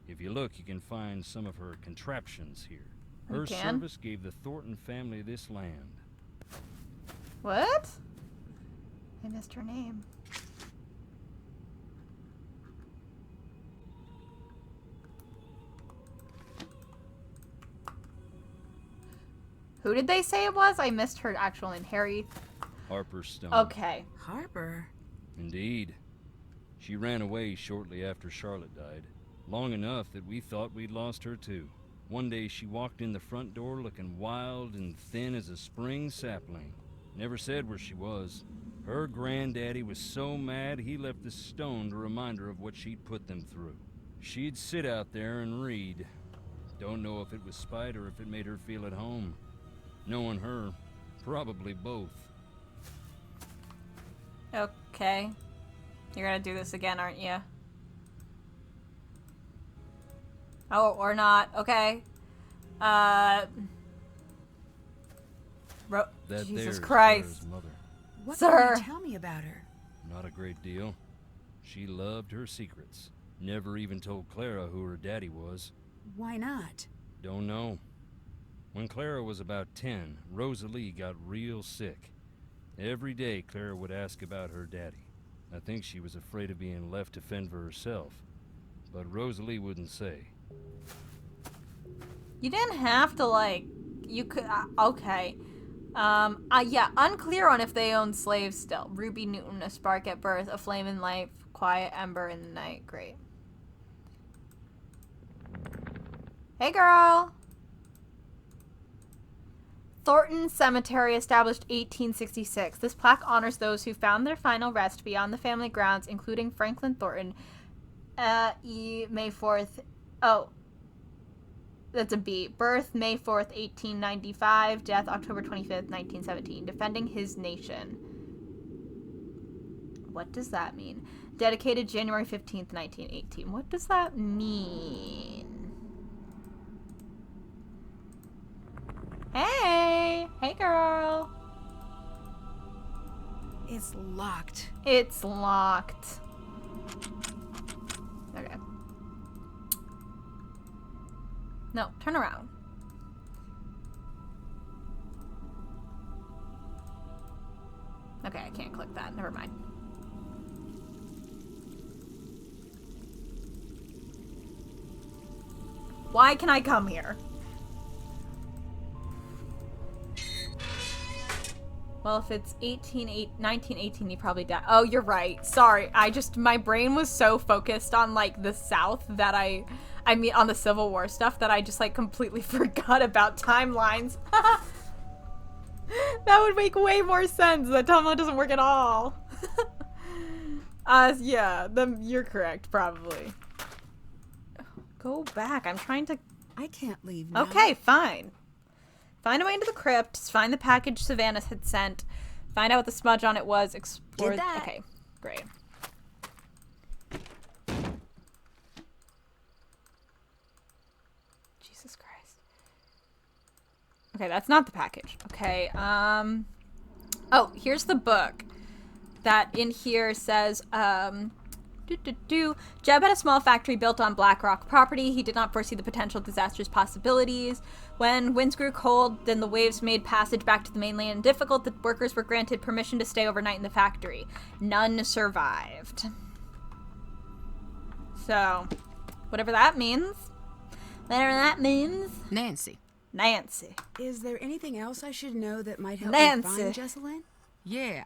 If you look, you can find some of her contraptions here. Her service gave the Thornton family this land. What? I missed her name. Who did they say it was? I missed her actual name. Harry. Harper Stone. Okay. Harper? Indeed. She ran away shortly after Charlotte died. Long enough that we thought we'd lost her too. One day she walked in the front door looking wild and thin as a spring sapling. Never said where she was. Her granddaddy was so mad he left the stone to remind her of what she'd put them through. She'd sit out there and read. Don't know if it was spite or if it made her feel at home. Knowing her, probably both. Okay. You're gonna do this again, aren't you? Oh, or not. Okay. Jesus Christ. Clara's mother. What Sir. can you tell me about her? Not a great deal. She loved her secrets. Never even told Clara who her daddy was. Why not? Don't know. When Clara was about 10, Rosalie got real sick. Every day Clara would ask about her daddy. I think she was afraid of being left to fend for herself. But Rosalie wouldn't say. You didn't have to, like, you could, okay. Yeah, unclear on if they own slaves still. Ruby Newton, a spark at birth, a flame in life, quiet ember in the night. Great. Hey, girl! Thornton Cemetery, established 1866. This plaque honors those who found their final rest beyond the family grounds, including Franklin Thornton, May 4th. Oh, that's a B. Birth, May 4th, 1895. Death, October 25th, 1917. Defending his nation. What does that mean? Dedicated January 15th, 1918. What does that mean? Hey! Hey, girl! It's locked. It's locked. Okay. No, turn around. Okay, I can't click that. Never mind. Why can I come here? Well, if it's 1918, he probably died. Oh, you're right. Sorry. My brain was so focused on, like, the South that I mean, on the Civil War stuff that I just, like, completely forgot about timelines. That would make way more sense. That timeline doesn't work at all. Yeah, you're correct, probably. Go back. I'm trying to... I can't leave now. Okay, fine. Find a way into the crypt, find the package Savannah had sent, find out what the smudge on it was, explore... Did that. Okay, great. Jesus Christ. Okay, that's not the package. Okay, oh, here's the book. That in here says, Jeb had a small factory built on Black Rock property. He did not foresee the potential disastrous possibilities. When winds grew cold, then the waves made passage back to the mainland difficult. The workers were granted permission to stay overnight in the factory. None survived. So, whatever that means. Whatever that means. Nancy. Nancy. Is there anything else I should know that might help Nancy. me find Jesselyn? Yeah.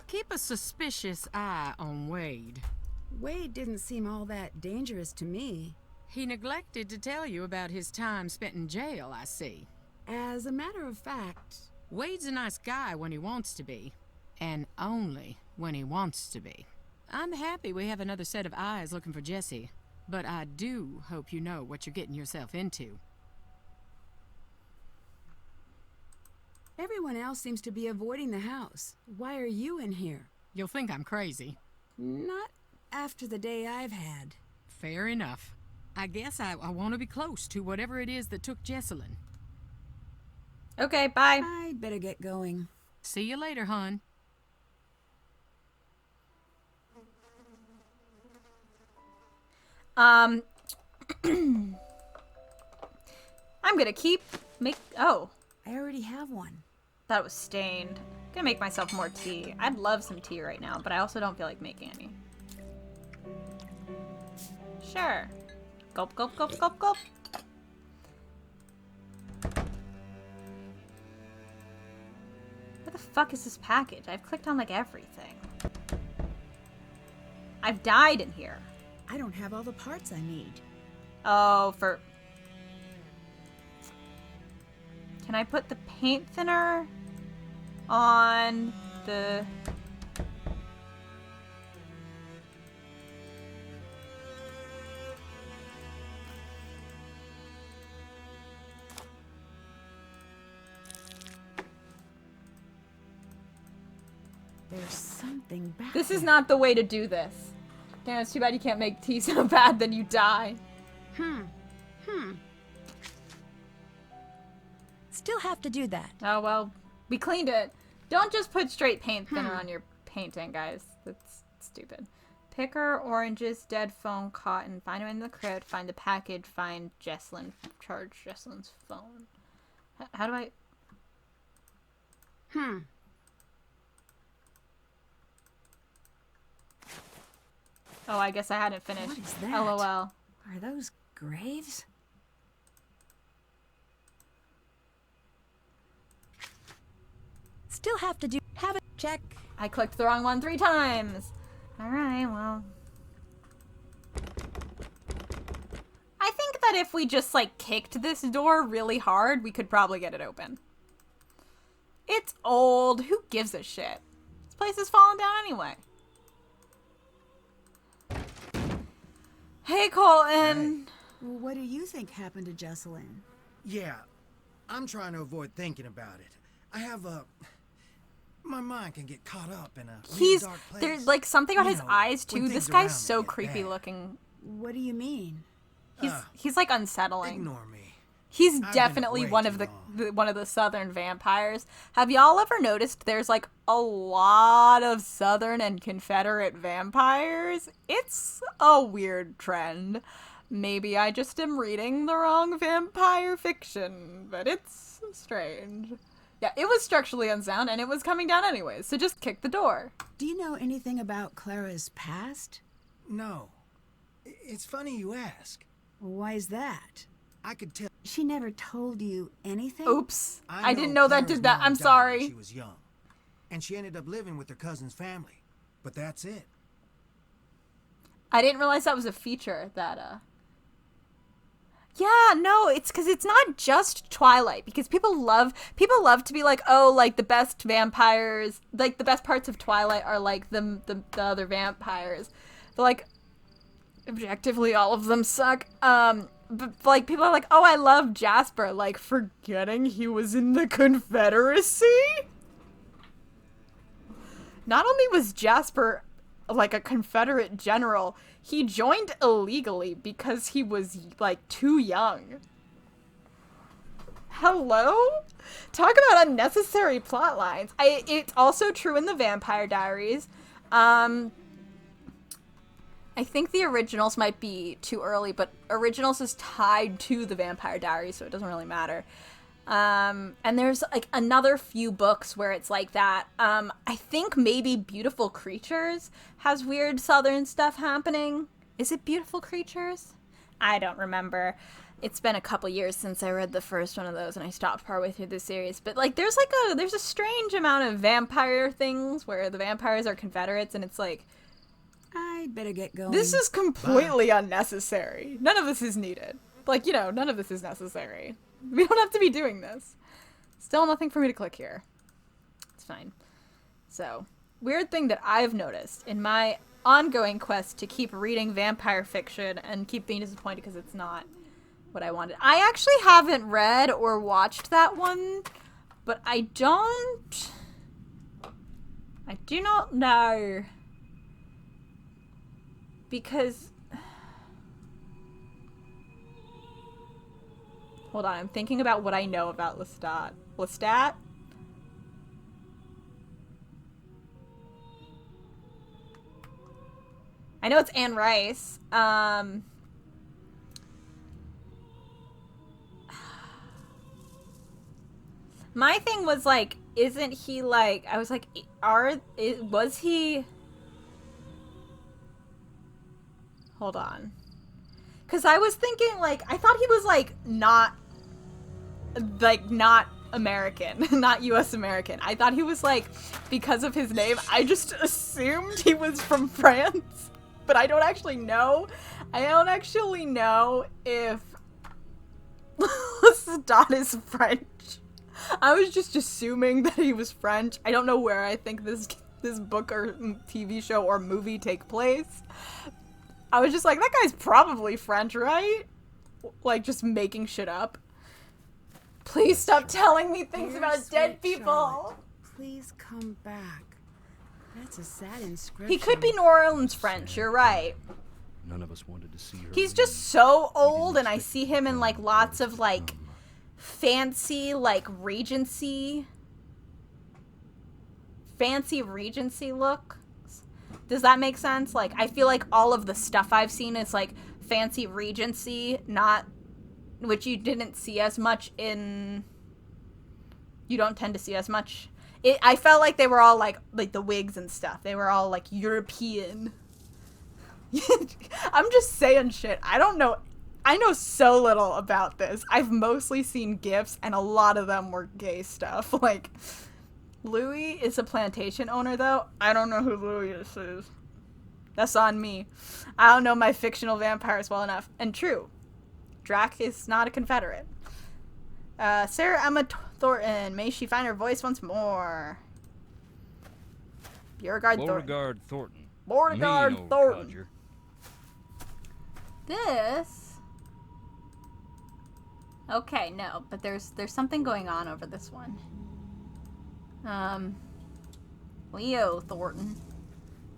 Keep a suspicious eye on Wade. Wade didn't seem all that dangerous to me. He neglected to tell you about his time spent in jail, I see. As a matter of fact... Wade's a nice guy when he wants to be. And only when he wants to be. I'm happy we have another set of eyes looking for Jesse. But I do hope you know what you're getting yourself into. Everyone else seems to be avoiding the house. Why are you in here? You'll think I'm crazy. Not after the day I've had. Fair enough. I guess I want to be close to whatever it is that took Jesselyn. Okay, bye. I better get going. See you later, hon. I'm gonna oh. I already have one. That was stained. I'm gonna make myself more tea. I'd love some tea right now, but I also don't feel like making any. Sure. Gulp, gulp, gulp, gulp, gulp. Where the fuck is this package? I've clicked on like everything. I've died in here. I don't have all the parts I need. Oh, Can I put the paint thinner on the... There's something back This is there. not the way to do this. Damn, it's too bad you can't make tea so bad then you die. Still have to do that. Oh, well, we cleaned it. Don't just put straight paint thinner on your painting, guys. That's stupid. Picker, oranges, dead phone, cotton. Find it in the crypt. Find the package. Find Jesselyn. Charge Jesselyn's phone. How do I... Oh, I guess I hadn't finished. What is that? LOL. Are those graves? Still have to do... Have it check. I clicked the wrong one 3 times. Alright, well. I think that if we just, like, kicked this door really hard, we could probably get it open. It's old. Who gives a shit? This place is falling down anyway. Hey, Colton. Well, what do you think happened to Jesselyn? Yeah, I'm trying to avoid thinking about it. I have a... My mind can get caught up in a real dark place. There's, like, something about You his know, eyes, when too. This things around guy's me so get creepy bad. looking. What do you mean? He's like, unsettling. Ignore me. He's been definitely way one too of long. one of the southern vampires. Have y'all ever noticed there's like a lot of southern and Confederate vampires? It's a weird trend. Maybe I just am reading the wrong vampire fiction, but it's strange. Yeah, it was structurally unsound and it was coming down anyways, so just kick the door. Do you know anything about Clara's past? No. It's funny you ask. Why is that? I could tell... She never told you anything? Oops. I didn't know that Clara's did that. mom I'm died when sorry. She was young. and she ended up living with her cousin's family. But that's it. I didn't realize that was a feature that, Yeah, no, it's because it's not just Twilight, because people love to be like, oh, like, the best vampires, like, the best parts of Twilight are, like, the other vampires. But, like, objectively, all of them suck. But, like, people are like, oh, I love Jasper, like, forgetting he was in the Confederacy? Not only was Jasper, like, a Confederate general, he joined illegally because he was, like, too young. Hello? Talk about unnecessary plot lines. It's also true in the Vampire Diaries. I think the originals might be too early, but originals is tied to the Vampire Diaries, so it doesn't really matter. And there's, like, another few books where it's like that. I think maybe Beautiful Creatures has weird southern stuff happening. Is it Beautiful Creatures? I don't remember. It's been a couple years since I read the first one of those, and I stopped partway through the series. But, like, there's a strange amount of vampire things where the vampires are Confederates, and it's like, I'd better get going. this is completely unnecessary. None of this is needed. Like, you know, none of this is necessary. We don't have to be doing this. Still nothing for me to click here. It's fine. So, weird thing that I've noticed in my ongoing quest to keep reading vampire fiction and keep being disappointed because it's not what I wanted. I actually haven't read or watched that one, but I do not know. Because... Hold on, I'm thinking about what I know about Lestat. Lestat? I know it's Anne Rice. My thing was, like, isn't he, like... I was like, was he... Hold on. Because I was thinking, like, I thought he was, like, not American. Not U.S. American. I thought he was, like, because of his name, I just assumed he was from France. But I don't actually know. I don't actually know if Lestat is French. I was just assuming that he was French. I don't know where I think this book or TV show or movie take place. I was just like, that guy's probably French, right? Like, just making shit up. Please stop telling me things about dead people. Charlotte, please come back. That's a sad inscription. He could be New Orleans French, you're right. None of us wanted to see her. He's just so old, and I see him in, like, lots of, like, fancy Regency look. Does that make sense? Like, I feel like all of the stuff I've seen is, like, fancy Regency, not... Which you didn't see as much in... You don't tend to see as much. I felt like they were all, like the wigs and stuff. They were all, like, European. I'm just saying shit. I don't know... I know so little about this. I've mostly seen GIFs, and a lot of them were gay stuff. Like... Louis is a plantation owner, though. I don't know who Louis is. That's on me. I don't know my fictional vampires well enough. And true, Drac is not a Confederate. Sarah Emma Thornton. May she find her voice once more. Beauregard Thornton. Beauregard Thornton. Beauregard Mean old Thornton. codger. This... Okay, no, but there's something going on over this one. Leo Thornton.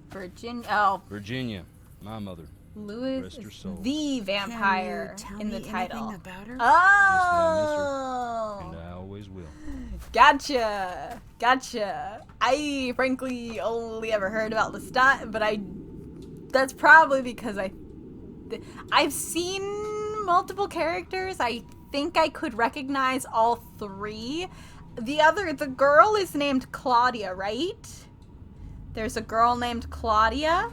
Virginia. Oh. Virginia, my mother. Louis Rest her is soul. the vampire Can you tell in the me title. anything about her? Oh. And I always will. Gotcha. I frankly only ever heard about Lestat, but that's probably because I've seen multiple characters. I think I could recognize all three. The girl is named Claudia, right? There's a girl named Claudia.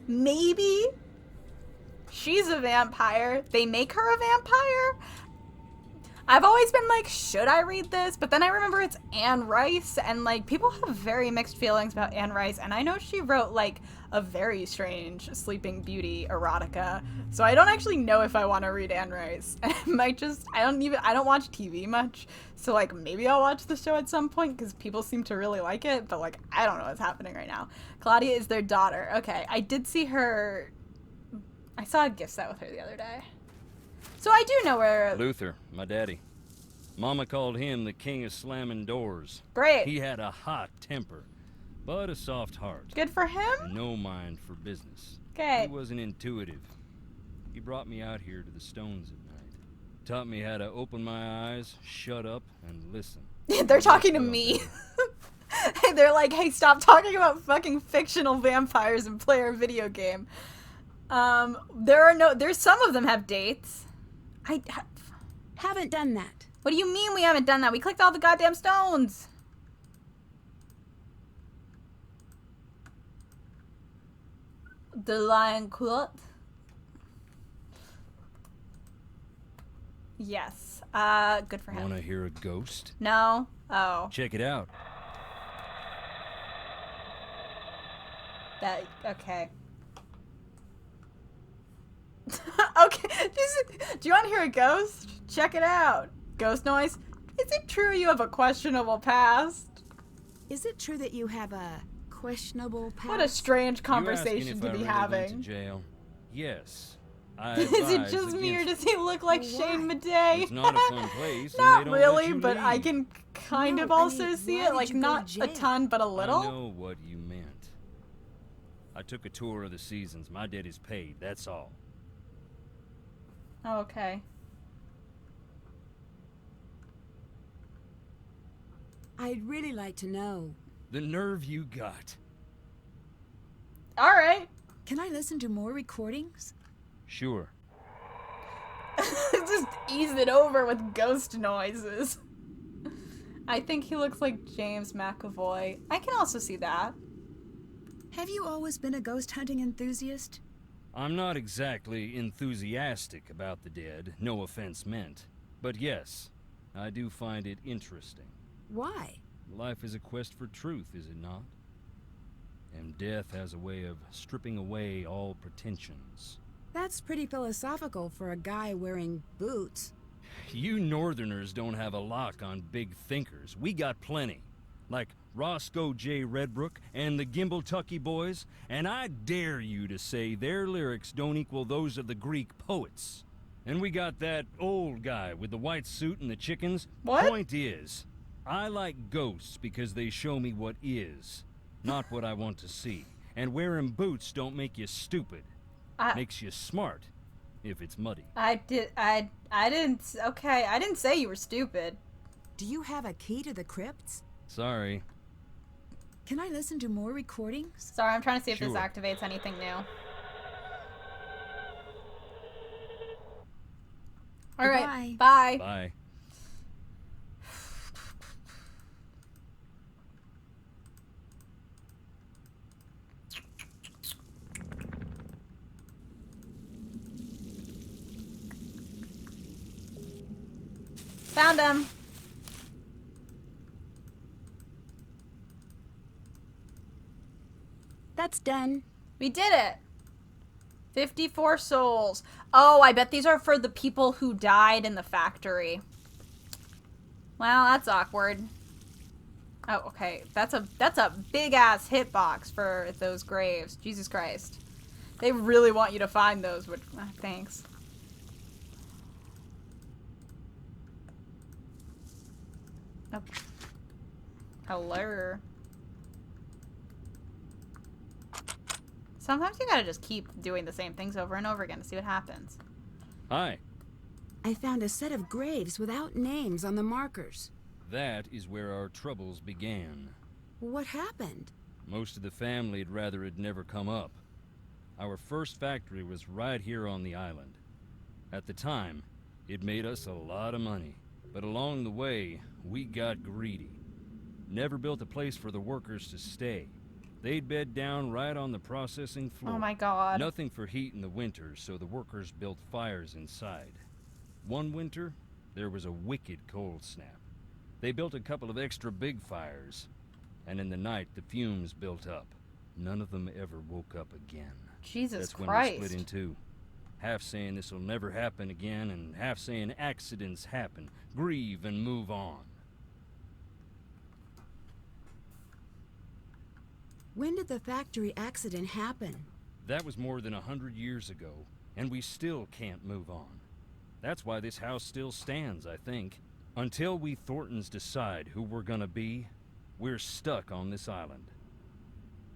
Maybe she's a vampire. They make her a vampire? I've always been like, should I read this? But then I remember it's Anne Rice, and like people have very mixed feelings about Anne Rice, and I know she wrote like a very strange Sleeping Beauty erotica. So I don't actually know if I want to read Anne Rice. I might just I don't watch TV much. So like maybe I'll watch the show at some point because people seem to really like it, but like I don't know what's happening right now. Claudia is their daughter. Okay, I did see her. I saw a gift set with her the other day. So I do know where... Luther, my daddy. Mama called him the king of slamming doors. Great. He had a hot temper, but a soft heart. Good for him. And no mind for business. Okay. He wasn't intuitive. He brought me out here to the stones at night. Taught me how to open my eyes, shut up, and listen. They're talking to me. They're like, hey, stop talking about fucking fictional vampires and play our video game. There's some of them have dates. Haven't done that. What do you mean we haven't done that? We clicked all the goddamn stones. The Lion Court. Yes. Good for him. Wanna hear a ghost? No. Oh. Check it out. Okay. Okay. Do you want to hear a ghost? Check it out. Ghost noise. Is it true you have a questionable past? Is it true that you have a questionable past? What a strange You asking conversation if to I be really having. Went to jail? Yes. I Is it advise just me or against does he look like Shane Madej? It's not a fun place. and Not they don't really, let you but I leave. can kind of No, I also mean, see why it. did Like, you go to not a jail? ton, but a I little. know what you meant. I took a tour of the seasons. My debt is paid. That's all. Oh, okay. I'd really like to know. The nerve you got. Alright. Can I listen to more recordings? Sure. Just ease it over with ghost noises. I think he looks like James McAvoy. I can also see that. Have you always been a ghost hunting enthusiast? I'm not exactly enthusiastic about the dead, no offense meant. But yes, I do find it interesting. Why? Life is a quest for truth, is it not? And death has a way of stripping away all pretensions. That's pretty philosophical for a guy wearing boots. You Northerners don't have a lock on big thinkers. We got plenty. Like Roscoe J. Redbrook and the Gimbaltucky Boys, and I dare you to say their lyrics don't equal those of the Greek poets. And we got that old guy with the white suit and the chickens. What? Point is, I like ghosts because they show me what is, not what I want to see. And wearing boots don't make you stupid. Makes you smart, if it's muddy. I didn't say you were stupid. Do you have a key to the crypts? Sorry. Can I listen to more recordings? Sorry, I'm trying to see if this Sure. activates anything new. Alright, bye. Bye. Found him. That's done. We did it. 54 souls. Oh, I bet these are for the people who died in the factory. Well, that's awkward. Oh, okay. That's a big ass hitbox for those graves. Jesus Christ. They really want you to find those, which thanks. Oh. Hello. Sometimes you gotta just keep doing the same things over and over again to see what happens. Hi. I found a set of graves without names on the markers. That is where our troubles began. What happened? Most of the family'd rather it never come up. Our first factory was right here on the island. At the time, it made us a lot of money. But along the way, we got greedy. Never built a place for the workers to stay. They'd bed down right on the processing floor. Oh my god. Nothing for heat in the winter, so the workers built fires inside. One winter, there was a wicked cold snap. They built a couple of extra big fires, and in the night the fumes built up. None of them ever woke up again. Jesus That's Christ. when we split in two. Half saying this'll never happen again, and half saying accidents happen. Grieve and move on. When did the factory accident happen? That was more than 100 years ago, and we still can't move on. That's why this house still stands, I think. Until we Thorntons decide who we're gonna be, we're stuck on this island.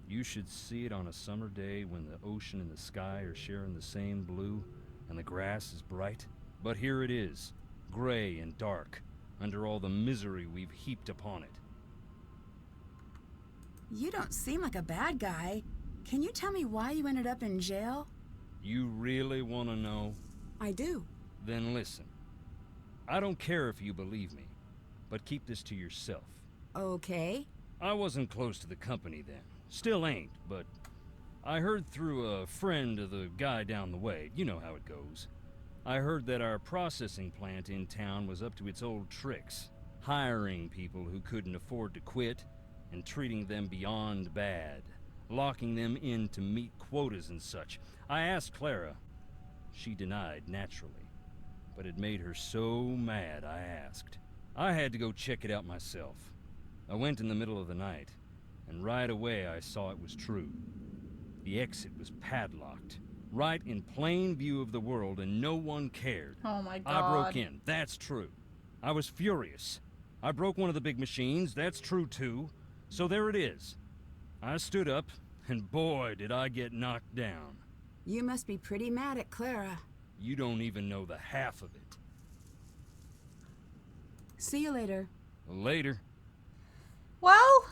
You should see it on a summer day when the ocean and the sky are sharing the same blue and the grass is bright. But here it is, gray and dark, under all the misery we've heaped upon it. You don't seem like a bad guy. Can you tell me why you ended up in jail? You really want to know? I do. Then listen. I don't care if you believe me, but keep this to yourself. Okay. I wasn't close to the company then. Still ain't, but I heard through a friend of the guy down the way. You know how it goes. I heard that our processing plant in town was up to its old tricks, hiring people who couldn't afford to quit and treating them beyond bad, locking them in to meet quotas and such. I asked Clara. She denied, naturally, but it made her so mad I asked. I had to go check it out myself. I went in the middle of the night, and right away I saw it was true. The exit was padlocked, right in plain view of the world, and no one cared. Oh my God. I broke in, that's true. I was furious. I broke one of the big machines, that's true too. So there it is. I stood up, and boy, did I get knocked down. You must be pretty mad at Clara. You don't even know the half of it. See you later. Later. Well,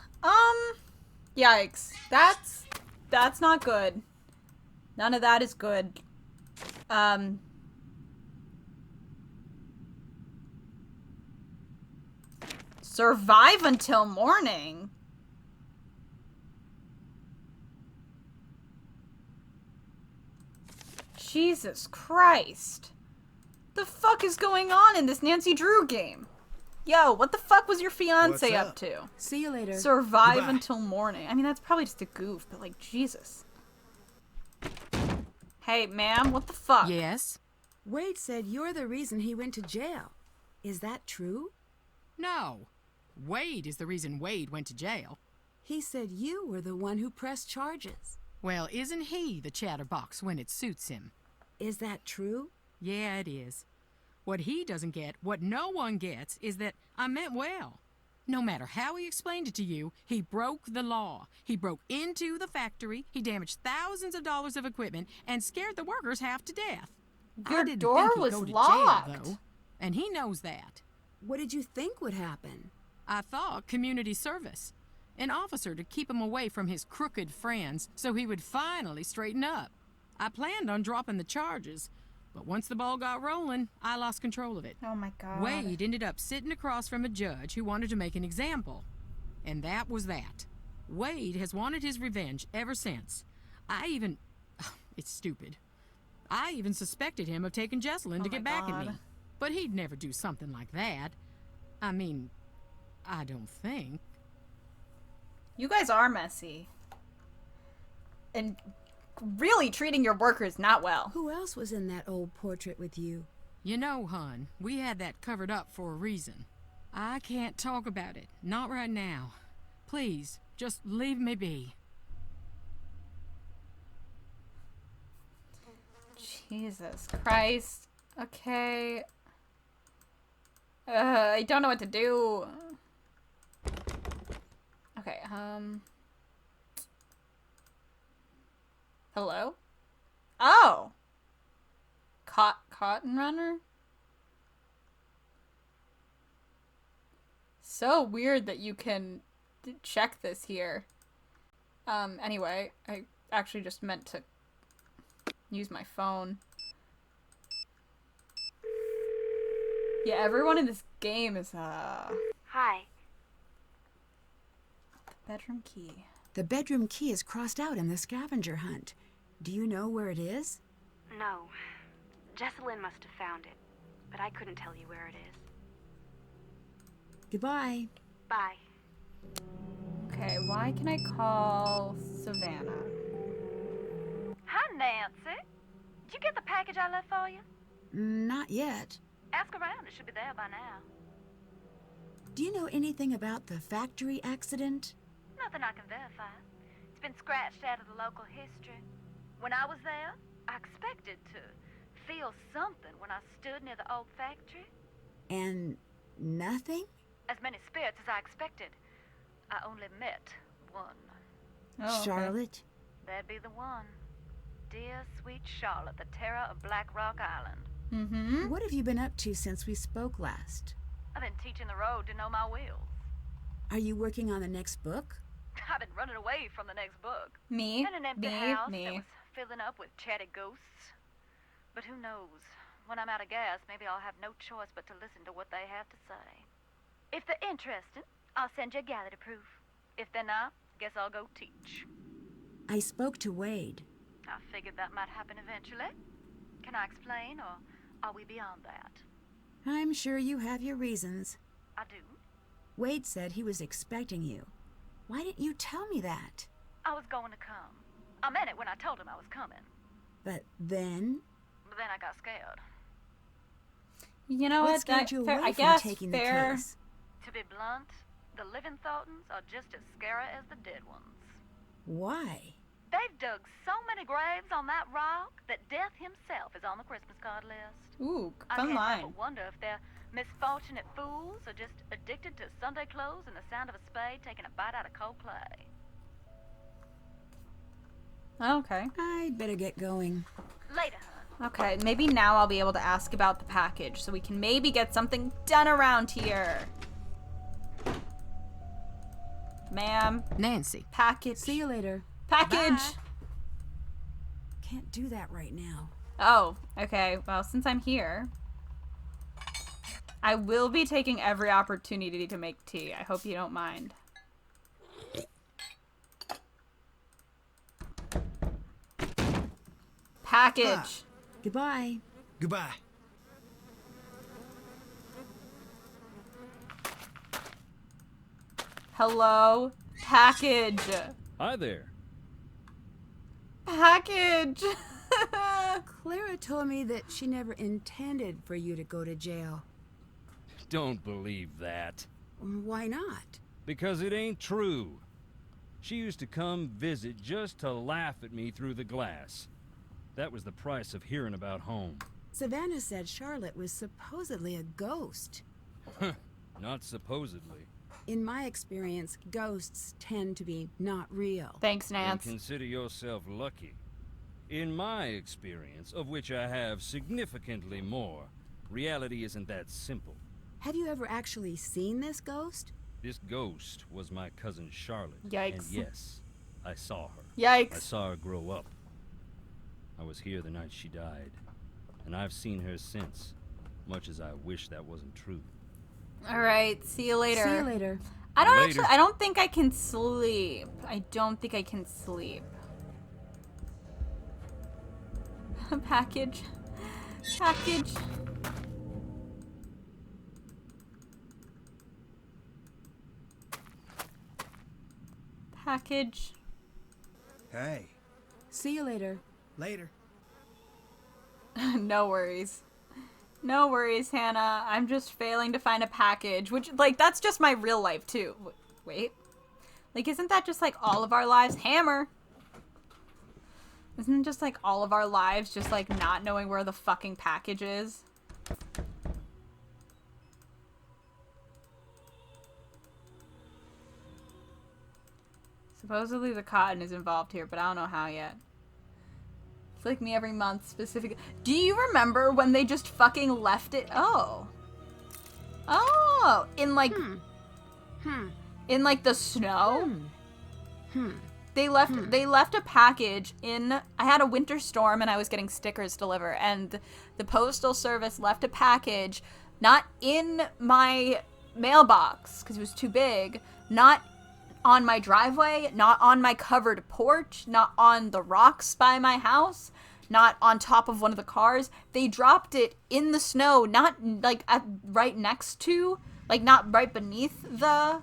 yikes. That's not good. None of that is good. Survive until morning. Jesus Christ. The fuck is going on in this Nancy Drew game? Yo, what the fuck was your fiance What's up up? to? See you later. Survive Goodbye. until morning. I mean, that's probably just a goof, but like, Jesus. Hey, ma'am, what the fuck? Yes? Wade said you're the reason he went to jail. Is that true? No. Wade is the reason Wade went to jail. He said you were the one who pressed charges. Well, isn't he the chatterbox when it suits him? Is that true? Yeah, it is. What he doesn't get, what no one gets, is that I meant well. No matter how he explained it to you, he broke the law. He broke into the factory, he damaged thousands of dollars of equipment, and scared the workers half to death. Your I didn't door think he'd was go to locked. jail, though. And he knows that. What did you think would happen? I thought community service. An officer to keep him away from his crooked friends so he would finally straighten up. I planned on dropping the charges, but once the ball got rolling, I lost control of it. Oh my God. Wade ended up sitting across from a judge who wanted to make an example. And that was that. Wade has wanted his revenge ever since. It's stupid. I even suspected him of taking Jesselyn to my get back at me. God. But he'd never do something like that. I mean, I don't think. You guys are messy. And really treating your workers not well. Who else was in that old portrait with you? You know, hon, we had that covered up for a reason. I can't talk about it. Not right now. Please, just leave me be. Jesus Christ. Okay. I don't know what to do. Okay, hello? Oh! Cotton Runner? So weird that you can check this here. Anyway, I actually just meant to use my phone. Yeah, everyone in this game is, Hi. bedroom key. The bedroom key is crossed out in the scavenger hunt. Do you know where it is? No. Jesselyn must have found it. but I couldn't tell you where it is. Goodbye. Bye. Okay, why can I call Savannah? Hi, Nancy. Did you get the package I left for you? Not yet. Ask around. It should be there by now. Do you know anything about the factory accident? Nothing I can verify. It's been scratched out of the local history. When I was there, I expected to feel something when I stood near the old factory. And nothing? As many spirits as I expected. I only met one. Oh, okay. Charlotte? That'd be the one. Dear, sweet Charlotte, the terror of Black Rock Island. Mm-hmm. What have you been up to since we spoke last? I've been teaching the road to know my wheels. Are you working on the next book? I've been running away from the next book. Me, In an empty house that me. was filling up with chatty ghosts. But who knows? When I'm out of gas, maybe I'll have no choice but to listen to what they have to say. If they're interested, I'll send you a gallery proof. If they're not, guess I'll go teach. I spoke to Wade. I figured that might happen eventually. Can I explain, or are we beyond that? I'm sure you have your reasons. I do. Wade said he was expecting you. Why didn't you tell me that? I was going to come. I meant it when I told him I was coming. But then? But then I got scared. You know What what? scared you fair, away I from guess taking fair. the case? To be blunt, the living Thorntons are just as scary as the dead ones. Why? They've dug so many graves on that rock that Death himself is on the Christmas card list. Ooh, I fun can't line. help but wonder if they're misfortunate fools or just addicted to Sunday clothes and the sound of a spade taking a bite out of cold clay. Okay. I'd better get going. Later, hun. Okay, maybe now I'll be able to ask about the package so we can maybe get something done around here. Ma'am, Nancy. package. See you later. Package! Bye. Can't do that right now. Oh, okay. Well, since I'm here, I will be taking every opportunity to make tea. I hope you don't mind. Package. Goodbye. Goodbye. Hello? Package. Hi there. Package. Clara told me that she never intended for you to go to jail. Don't believe that. Why not? Because it ain't true. She used to come visit just to laugh at me through the glass. That was the price of hearing about home. Savannah said Charlotte was supposedly a ghost. Not supposedly. In my experience, ghosts tend to be not real. Thanks, Then Nance. consider yourself lucky. In my experience, of which I have significantly more, reality isn't that simple. Have you ever actually seen this ghost? This ghost was my cousin Charlotte. Yikes. And yes, I saw her. Yikes. I saw her grow up. I was here the night she died, and I've seen her since, much as I wish that wasn't true. All right. See you later. See you later. I don't Later. actually. I don't think I can sleep. I don't think I can sleep. Package. Package. Package. Hey, See you later. later. No worries. No worries, Hannah. I'm just failing to find a package, which, like, that's just my real life, too. Wait. Like, isn't that just, like, all of our lives? Hammer! Isn't just, like, all of our lives just, like, not knowing where the fucking package is? Supposedly the cotton is involved here, but I don't know how yet. It's like me every month, specifically. Do you remember when they just fucking left it? Oh. Oh. In like... In like the snow? They left a package in... I had a winter storm and I was getting stickers delivered. And the postal service left a package not in my mailbox because it was too big. Not on my driveway, not on my covered porch, not on the rocks by my house, not on top of one of the cars. They dropped it in the snow, not like right next to, like not right beneath the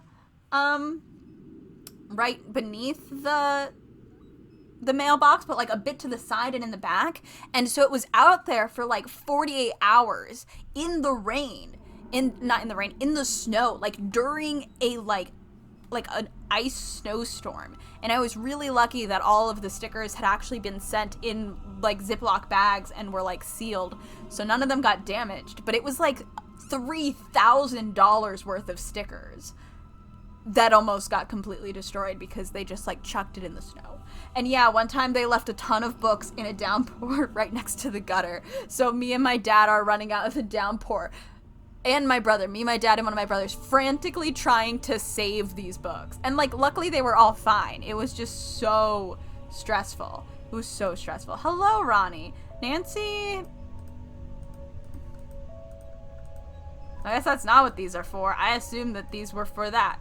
mailbox, but like a bit to the side and in the back. And so it was out there for like 48 hours in the rain, in the snow, like during a like an ice snowstorm. And I was really lucky that all of the stickers had actually been sent in like Ziploc bags and were like sealed, so none of them got damaged. But it was like $3,000 worth of stickers that almost got completely destroyed because they just like chucked it in the snow. And yeah, one time they left a ton of books in a downpour right next to the gutter. So me and my dad are running out of the downpour. And my brother, me, my dad, and one of my brothers frantically trying to save these books. And like, luckily they were all fine. It was just so stressful. It was so stressful. Hello, Ronnie. Nancy? I guess that's not what these are for. I assumed that these were for that.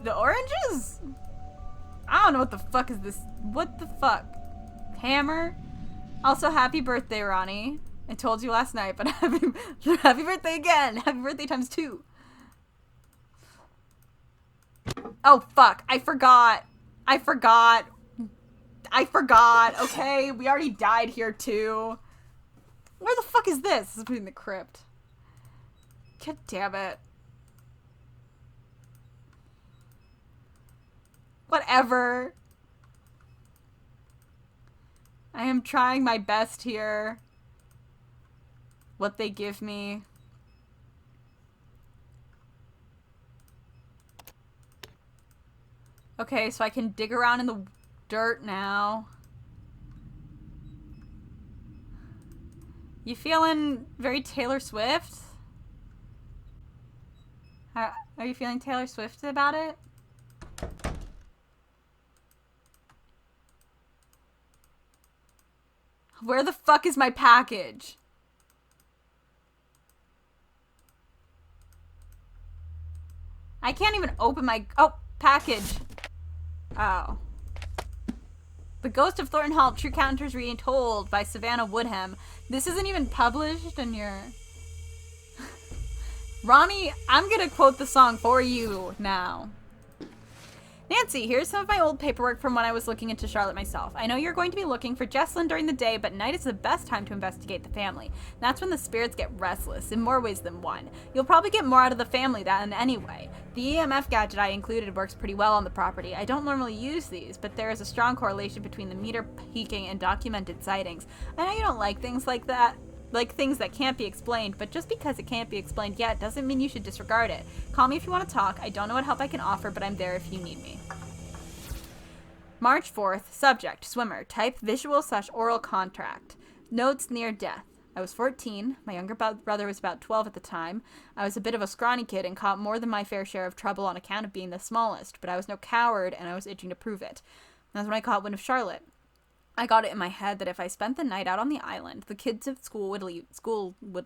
The oranges? I don't know what the fuck is this. What the fuck? Hammer? Also, happy birthday, Ronnie. I told you last night, but happy birthday again. Happy birthday times 2. Oh, fuck. I forgot. Okay, we already died here, too. Where the fuck is this? This is in the crypt. God damn it. Whatever. I am trying my best here. What they give me. Okay, so I can dig around in the dirt now. You feeling very Taylor Swift? Are you feeling Taylor Swift about it? Where the fuck is my package? I can't even open my... Oh, package. Oh. The Ghost of Thornton Hall, True Encounters Retold by Savannah Woodham. This isn't even published and you're... Ronnie, I'm gonna quote the song for you now. Nancy, here's some of my old paperwork from when I was looking into Charlotte myself. I know you're going to be looking for Jesslyn during the day, but night is the best time to investigate the family. That's when the spirits get restless, in more ways than one. You'll probably get more out of the family than anyway. The EMF gadget I included works pretty well on the property. I don't normally use these, but there is a strong correlation between the meter peaking and documented sightings. I know you don't like things like that. Like things that can't be explained, but just because it can't be explained yet doesn't mean you should disregard it. Call me if you want to talk. I don't know what help I can offer, but I'm there if you need me. March 4th, subject, swimmer, type visual/oral contract. Notes near death. I was 14. My younger brother was about 12 at the time. I was a bit of a scrawny kid and caught more than my fair share of trouble on account of being the smallest, but I was no coward and I was itching to prove it. That's when I caught wind of Charlotte. I got it in my head that if I spent the night out on the island, the kids at school would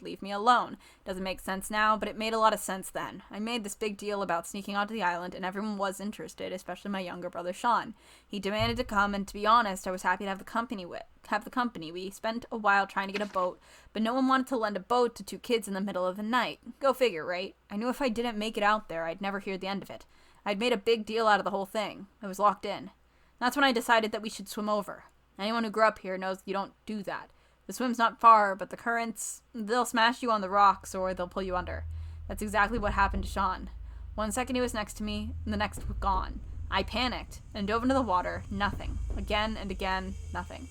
leave me alone. Doesn't make sense now, but it made a lot of sense then. I made this big deal about sneaking onto the island, and everyone was interested, especially my younger brother Sean. He demanded to come, and to be honest, I was happy to have the company. We spent a while trying to get a boat, but no one wanted to lend a boat to 2 kids in the middle of the night. Go figure, right? I knew if I didn't make it out there, I'd never hear the end of it. I'd made a big deal out of the whole thing. I was locked in. That's when I decided that we should swim over. Anyone who grew up here knows you don't do that. The swim's not far, but the currents, they'll smash you on the rocks or they'll pull you under. That's exactly what happened to Sean. 1 second he was next to me, and the next gone. I panicked and dove into the water. Nothing. Again and again, nothing.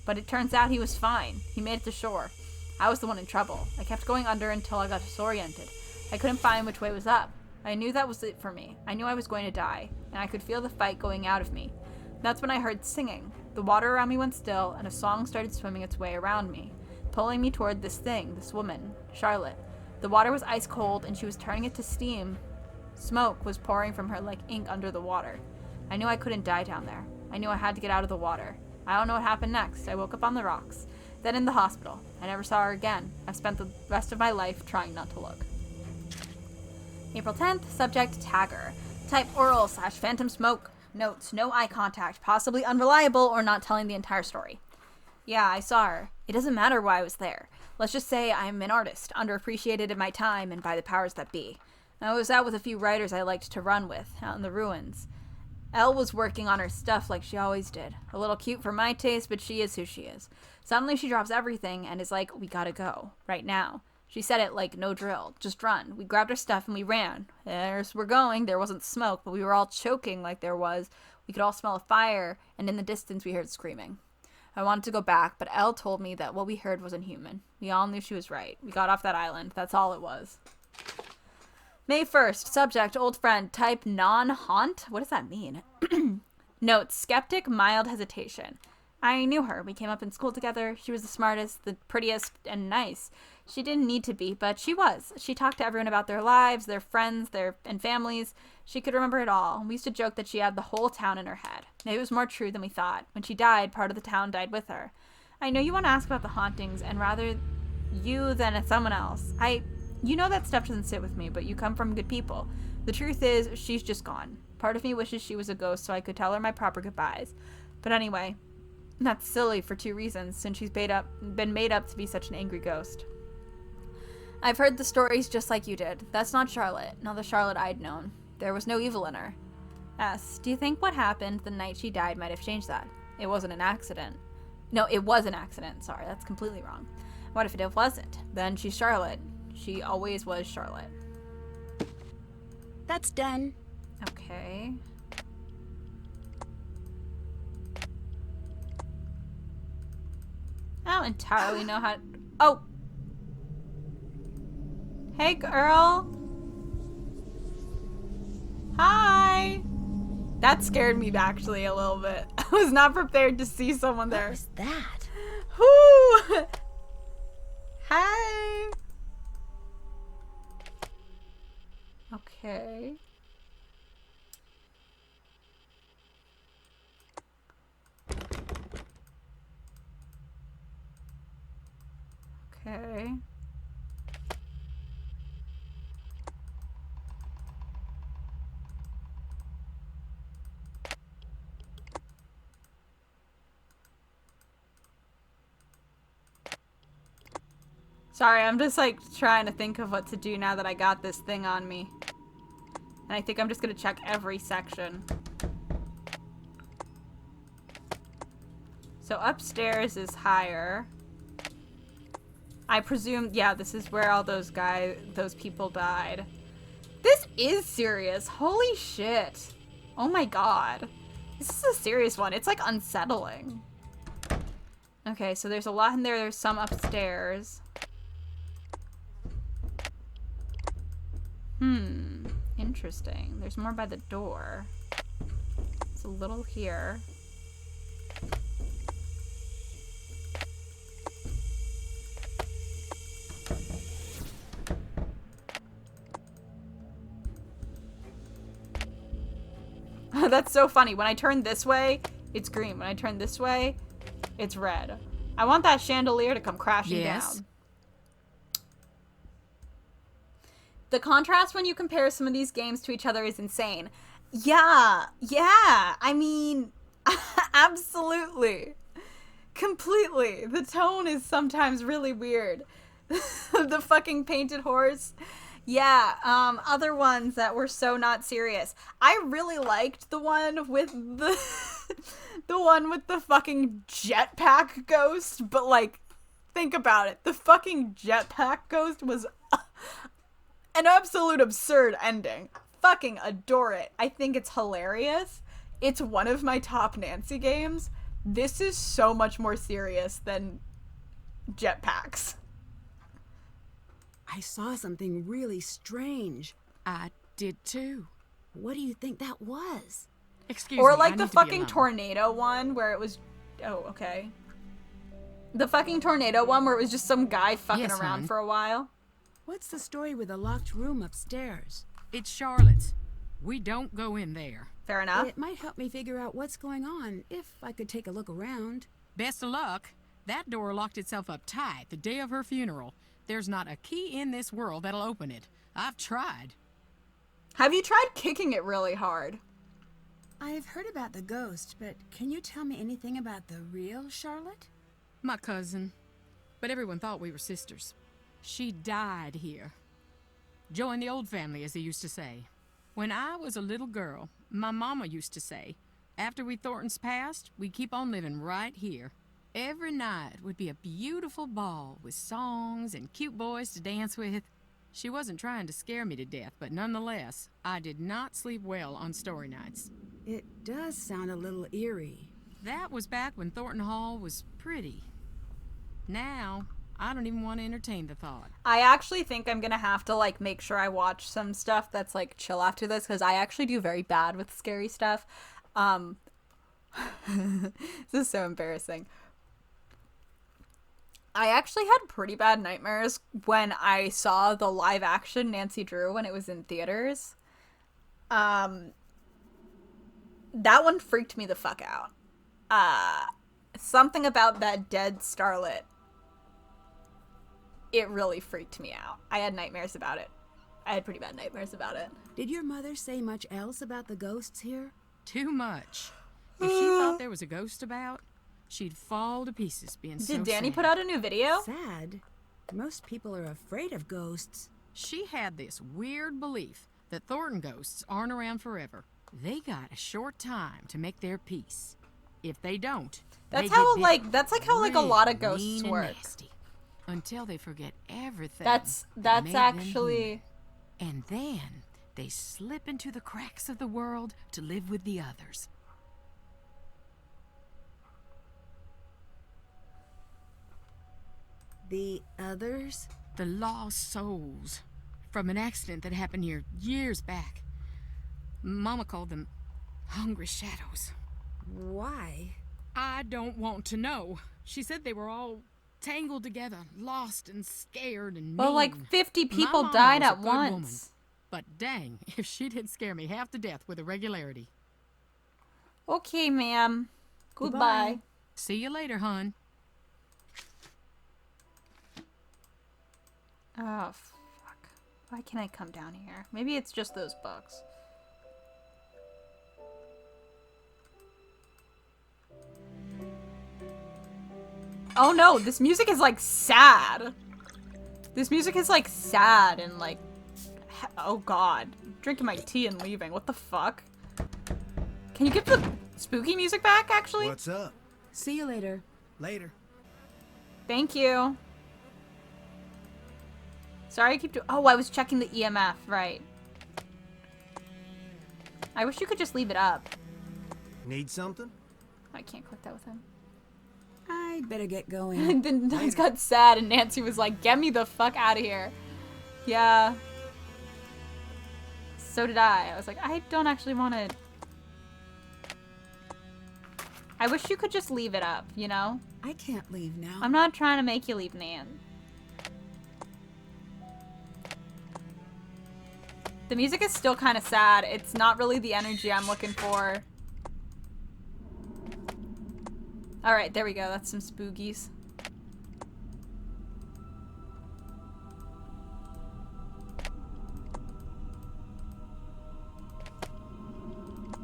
But it turns out he was fine. He made it to shore. I was the one in trouble. I kept going under until I got disoriented. I couldn't find which way was up. I knew that was it for me. I knew I was going to die, and I could feel the fight going out of me. That's when I heard singing. The water around me went still, and a song started swimming its way around me, pulling me toward this thing, this woman, Charlotte. The water was ice cold, and she was turning it to steam. Smoke was pouring from her like ink under the water. I knew I couldn't die down there. I knew I had to get out of the water. I don't know what happened next. I woke up on the rocks. Then in the hospital. I never saw her again. I've spent the rest of my life trying not to look. April 10th, subject, tagger. Type oral/phantom smoke. Notes, no eye contact, possibly unreliable or not telling the entire story. Yeah, I saw her. It doesn't matter why I was there. Let's just say I'm an artist, underappreciated in my time and by the powers that be. I was out with a few writers I liked to run with, out in the ruins. Elle was working on her stuff like she always did. A little cute for my taste, but she is who she is. Suddenly she drops everything and is like, we gotta go. Right now. She said it like no drill. Just run. We grabbed our stuff and we ran. There's we're going. There wasn't smoke, but we were all choking like there was. We could all smell a fire, and in the distance we heard screaming. I wanted to go back, but Elle told me that what we heard wasn't human. We all knew she was right. We got off that island. That's all it was. May 1st. Subject, old friend. Type, non-haunt? What does that mean? Note, skeptic, mild hesitation. I knew her. We came up in school together. She was the smartest, the prettiest, and nice. She didn't need to be, but she was. She talked to everyone about their lives, their friends, and families. She could remember it all. We used to joke that she had the whole town in her head. Maybe it was more true than we thought. When she died, part of the town died with her. I know you want to ask about the hauntings, and rather you than someone else. You know that stuff doesn't sit with me, but you come from good people. The truth is, she's just gone. Part of me wishes she was a ghost so I could tell her my proper goodbyes. But anyway, that's silly for 2 reasons, since she's been made up to be such an angry ghost. I've heard the stories just like you did. That's not Charlotte, not the Charlotte I'd known. There was no evil in her. S, do you think what happened the night she died might have changed that? It wasn't an accident. No, it was an accident. Sorry, that's completely wrong. What if it wasn't? Then she's Charlotte. She always was Charlotte. That's done. Okay. I don't entirely know how... Oh! Hey, girl! Hi! That scared me, actually, a little bit. I was not prepared to see someone there. What was that? Whoo! Hi! Okay. Okay. Sorry, I'm just like trying to think of what to do now that I got this thing on me. And I think I'm just gonna check every section. So upstairs is higher. I presume, yeah, this is where all those people died. This is serious. Holy shit. Oh my god. This is a serious one. It's like unsettling. Okay, so there's a lot in there. There's some upstairs. Interesting. There's more by the door. It's a little here. That's so funny. When I turn this way, it's green. When I turn this way, it's red. I want that chandelier to come crashing down. The contrast when you compare some of these games to each other is insane. Yeah. I mean, absolutely. Completely. The tone is sometimes really weird. The fucking painted horse. Yeah, other ones that were so not serious. I really liked the one with the the fucking jetpack ghost, but like, think about it. The fucking jetpack ghost was an absolute absurd ending. Fucking adore it. I think it's hilarious. It's one of my top Nancy games. This is so much more serious than jetpacks. I saw something really strange. I did too. What do you think that was? Excuse me. Or I like need the to be fucking alone. tornado one where it was... Oh, okay. The fucking tornado one where it was just some guy fucking Yes, around hon. for a while. What's the story with the locked room upstairs? It's Charlotte's. We don't go in there. Fair enough. It might help me figure out what's going on if I could take a look around. Best of luck. That door locked itself up tight the day of her funeral. There's not a key in this world that'll open it. I've tried. Have you tried kicking it really hard? I've heard about the ghost, but can you tell me anything about the real Charlotte? My cousin. But everyone thought we were sisters. She died here. Joined the old family, as they used to say. When I was a little girl, my mama used to say, after we Thorntons passed, we'd keep on living right here. Every night would be a beautiful ball with songs and cute boys to dance with. She wasn't trying to scare me to death, but nonetheless, I did not sleep well on story nights. It does sound a little eerie. That was back when Thornton Hall was pretty. Now, I don't even want to entertain the thought. I actually think I'm gonna have to, like, make sure I watch some stuff that's, like, chill after this, because I actually do very bad with scary stuff. This is so embarrassing. I actually had pretty bad nightmares when I saw the live action Nancy Drew when it was in theaters. That one freaked me the fuck out. Something about that dead starlet, it really freaked me out. I had nightmares about it. I had pretty bad nightmares about it. Did your mother say much else about the ghosts here? Too much. If she thought there was a ghost about, she'd fall to pieces being so Did Danny sad. put out a new video? Sad? Most people are afraid of ghosts. She had this weird belief that Thornton ghosts aren't around forever. They got a short time to make their peace. If they don't, That's they how, get like, bitter, that's like how, like, a lot of real ghosts mean and work. nasty, until they forget everything. That's that made them actually... human. And then they slip into the cracks of the world to live with the others. The others? The lost souls from an accident that happened here years back. Mama called them hungry shadows. Why? I don't want to know. She said they were all tangled together, lost and scared and Well, mean. like, 50 My people mama died was a at good woman, once. but dang, if she didn't scare me half to death with irregularity. Okay, ma'am. Goodbye. Goodbye. See you later, hon. Oh, fuck. Why can't I come down here? Maybe it's just those books. Oh no, this music is, like, sad. This music is, like, sad and, like... Oh god. Drinking my tea and leaving. What the fuck? Can you get the spooky music back, actually? What's up? See you later. Later. Thank you. Sorry I keep doing... Oh, I was checking the EMF. Right. I wish you could just leave it up. Need something? I can't click that with him. I'd better get going. And then things got sad and Nancy was like, get me the fuck out of here. Yeah. So did I. I was like, I don't actually want to... I wish you could just leave it up, you know? I can't leave now. I'm not trying to make you leave, Nan. The music is still kind of sad. It's not really the energy I'm looking for. Alright, there we go. That's some spookies.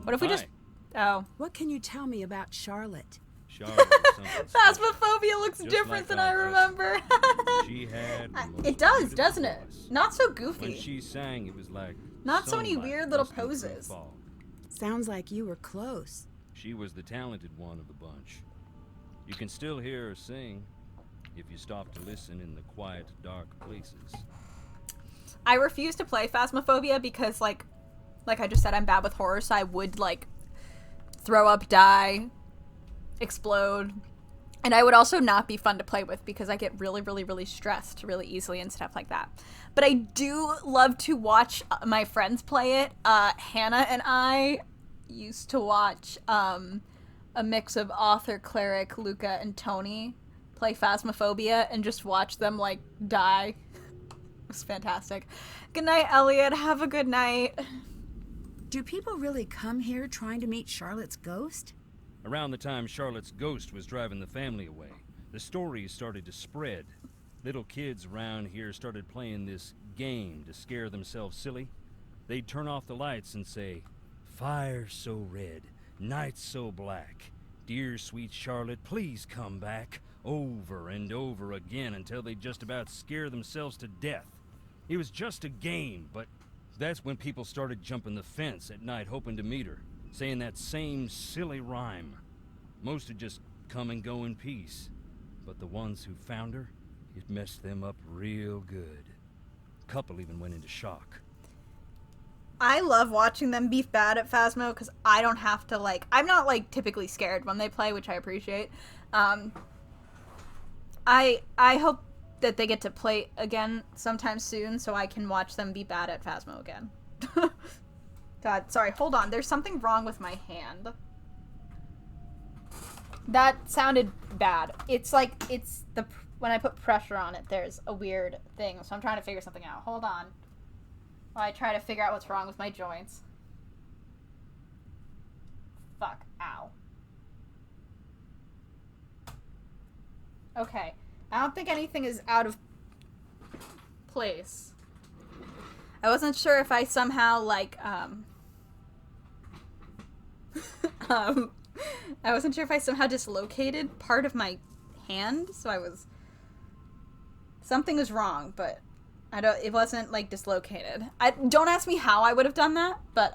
What if we just... Oh. What can you tell me about Charlotte? Charlotte was something special. Phasmophobia looks Just different like than I our remember. She had the most It does, beautiful doesn't it? voice. Not so When goofy. she sang, it was like Not so many sunlight weird little dusting through poses. fog. Sounds like you were close. She was the talented one of the bunch. You can still hear her sing if you stop to listen in the quiet, dark places. I refuse to play Phasmophobia because, like I just said, I'm bad with horror, so I would, like, throw up, die, explode. And I would also not be fun to play with because I get really, really, really stressed really easily and stuff like that. But I do love to watch my friends play it. Hannah and I used to watch a mix of author, cleric, Luca, and Tony play Phasmophobia and just watch them, like, die. It was fantastic. Good night, Elliot. Have a good night. Do people really come here trying to meet Charlotte's ghost? Around the time Charlotte's ghost was driving the family away, the stories started to spread. Little kids around here started playing this game to scare themselves silly. They'd turn off the lights and say, "Fire so red, night so black. Dear sweet Charlotte, please come back. over and over again until they just about scare themselves to death. It was just a game, but that's when people started jumping the fence at night hoping to meet her, saying that same silly rhyme. Most would just come and go in peace, but the ones who found her, it messed them up real good. A couple even went into shock. I love watching them be bad at Phasmo because I don't have to, like, I'm not, like, typically scared when they play, which I appreciate. I hope that they get to play again sometime soon so I can watch them be bad at Phasmo again. God, sorry, hold on. There's something wrong with my hand. That sounded bad. It's like, when I put pressure on it, there's a weird thing. So I'm trying to figure something out. Hold on. While I try to figure out what's wrong with my joints. Fuck. Ow. Okay. I don't think anything is out of place. I wasn't sure if I somehow, like, I wasn't sure if I somehow dislocated part of my hand, so something was wrong, but it wasn't, like, dislocated. Don't ask me how I would have done that, but,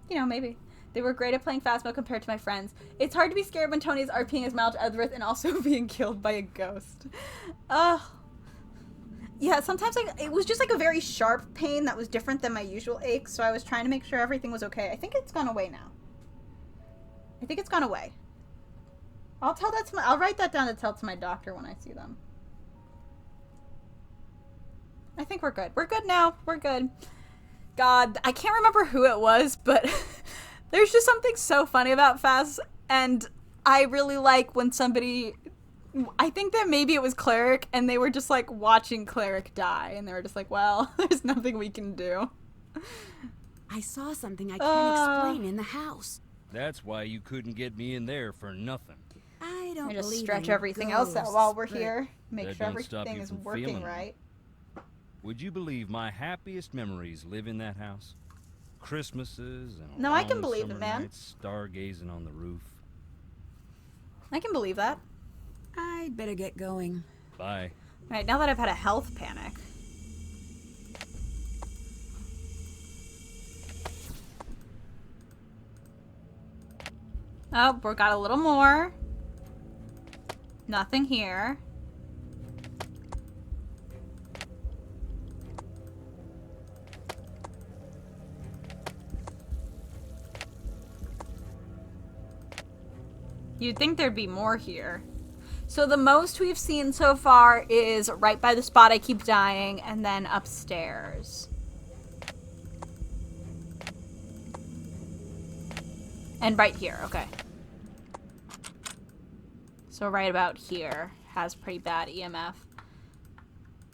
you know, maybe. They were great at playing Phasmo compared to my friends. It's hard to be scared when Tony is RPing as Miles Edgeworth and also being killed by a ghost. Yeah, sometimes, like, it was just, like, a very sharp pain that was different than my usual aches, so I was trying to make sure everything was okay. I think it's gone away now. I think it's gone away. I'll write that down to tell to my doctor when I see them. I think we're good. We're good now. We're good. God, I can't remember who it was, but there's just something so funny about Phas, and I really like when somebody... I think that maybe it was Cleric, and they were just, like, watching Cleric die, and they were just like, well, there's nothing we can do. I saw something I can't explain in the house. That's why you couldn't get me in there for nothing. I don't just believe stretch in everything else out ghosts, while we're but here. Make that sure don't stop everything you is from working feeling right. Would you believe my happiest memories live in that house? Christmases and No, I can long believe it, summer man. nights stargazing on the roof. I can believe that. I'd better get going. Bye. Right, now that I've had a health panic. Oh, we got a little more. Nothing here. You'd think there'd be more here. So the most we've seen so far is right by the spot I keep dying, and then upstairs. And right here, okay. So right about here has pretty bad EMF.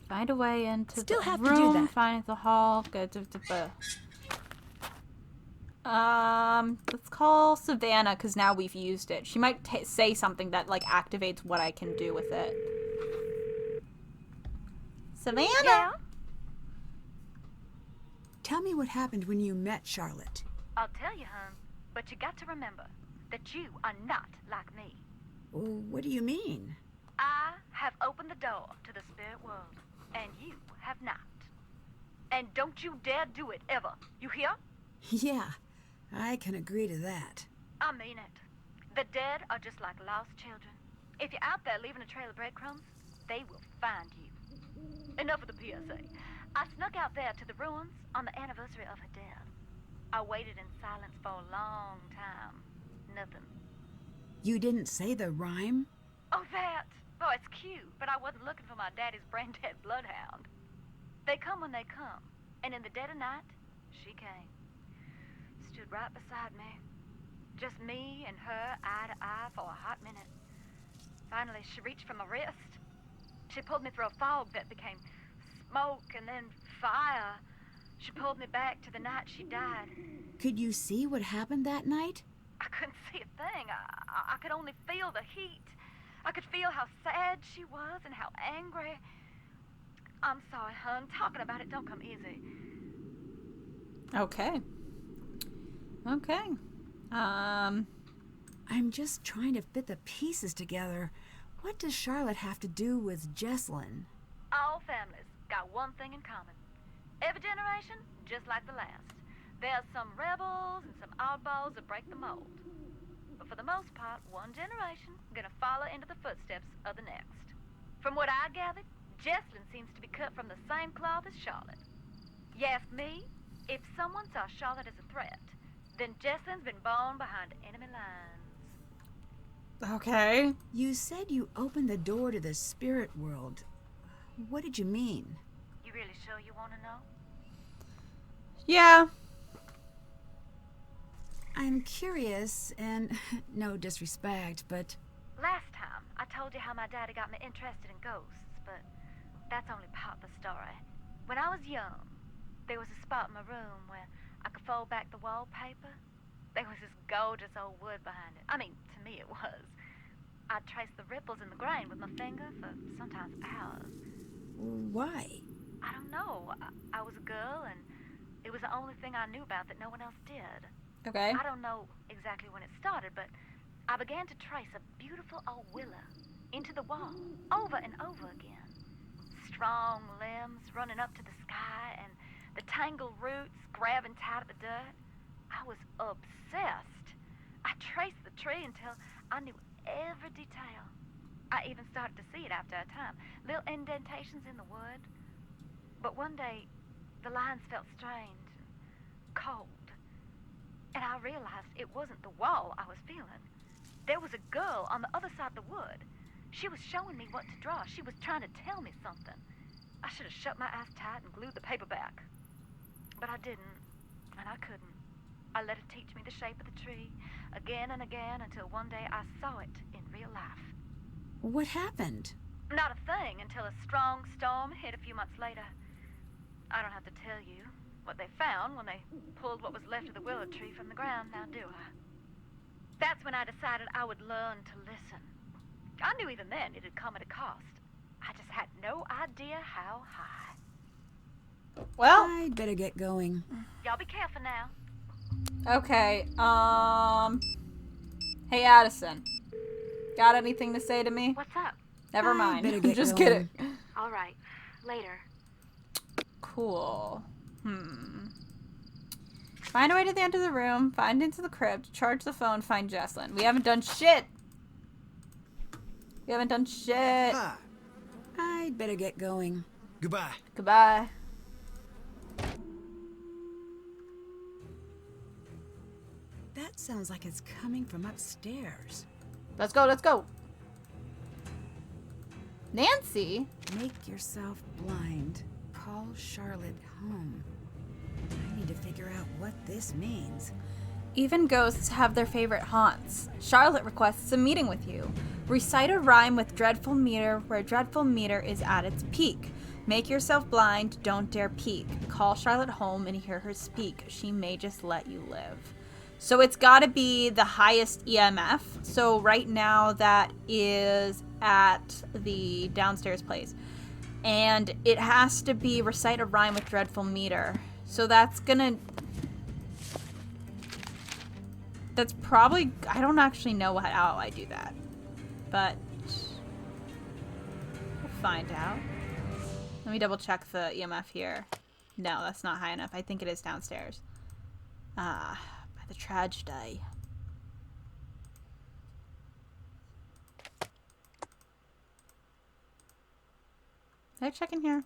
Find a way into Still the have room, to do that. find the hall, go to let's call Savannah, because now we've used it. She might say something that, like, activates what I can do with it. Savannah! Yeah? Tell me what happened when you met Charlotte. I'll tell you, hon. But you got to remember that you are not like me. Oh, what do you mean? I have opened the door to the spirit world, and you have not. And don't you dare do it, ever. You hear? Yeah, I can agree to that. I mean it. The dead are just like lost children. If you're out there leaving a trail of breadcrumbs, they will find you. Enough of the PSA. I snuck out there to the ruins on the anniversary of her death. I waited in silence for a long time. Nothing. You didn't say the rhyme? Oh, that. Oh, it's cute, but I wasn't looking for my daddy's brain-dead bloodhound. They come when they come, and in the dead of night, she came. Stood right beside me. Just me and her, eye to eye, for a hot minute. Finally, she reached for my wrist. She pulled me through a fog that became smoke and then fire. She pulled me back to the night she died. Could you see what happened that night? I couldn't see a thing. I could only feel the heat. I could feel how sad she was and how angry. I'm sorry, hon. Talking about it don't come easy. Okay. Okay. I'm just trying to fit the pieces together. What does Charlotte have to do with Jesslyn? All families got one thing in common. Every generation, just like the last. There's some rebels and some oddballs that break the mold. But for the most part, one generation gonna follow into the footsteps of the next. From what I gathered, Jesslyn seems to be cut from the same cloth as Charlotte. You ask me, if someone saw Charlotte as a threat, then Jesslyn's been born behind enemy lines. Okay. You said you opened the door to the spirit world. What did you mean? You really sure you want to know? Yeah. I'm curious, and no disrespect, but Last time, I told you how my daddy got me interested in ghosts, but that's only part of the story. When I was young, there was a spot in my room where I could fold back the wallpaper. There was this gorgeous old wood behind it. I mean, to me it was. I'd trace the ripples in the grain with my finger for sometimes hours. why? I don't know. I was a girl, and it was the only thing I knew about that no one else did. Okay. I don't know exactly when it started, but I began to trace a beautiful old willow into the wall, over and over again. Strong limbs running up to the sky, and the tangled roots grabbing tight at the dirt. I was obsessed. I traced the tree until I knew every detail. I even started to see it after a time. Little indentations in the wood. But one day, the lines felt strange and cold. And I realized it wasn't the wall I was feeling. There was a girl on the other side of the wood. She was showing me what to draw. She was trying to tell me something. I should have shut my eyes tight and glued the paper back. But I didn't, and I couldn't. I let it teach me the shape of the tree, again and again, until one day I saw it in real life. What happened? Not a thing until a strong storm hit a few months later. I don't have to tell you what they found when they pulled what was left of the willow tree from the ground, now do I? That's when I decided I would learn to listen. I knew even then it had come at a cost. I just had no idea how high. Well, I'd better get going. Y'all be careful now. okay. Hey, Addison. Got anything to say to me? What's up? Never I mind. better I'm get just going. kidding. All right. Later. Cool. Find a way to the end of the room, find into the crypt, charge the phone, find Jesslyn. We haven't done shit! We haven't done shit! Hi. I'd better get going. Goodbye. Goodbye. That sounds like it's coming from upstairs. Let's go, let's go! Nancy? Make yourself blind. Call Charlotte home. I need to figure out what this means. Even ghosts have their favorite haunts. Charlotte requests a meeting with you. Recite a rhyme with dreadful meter where dreadful meter is at its peak. Make yourself blind, don't dare peek. Call Charlotte home and hear her speak. She may just let you live. So it's gotta be the highest EMF. So right now that is at the downstairs place. And it has to be recite a rhyme with dreadful meter. So that's gonna... That's probably... I don't actually know how I do that. But... we'll find out. Let me double check the EMF here. No, that's not high enough. I think it is downstairs. By the tragedy. Did I check in here?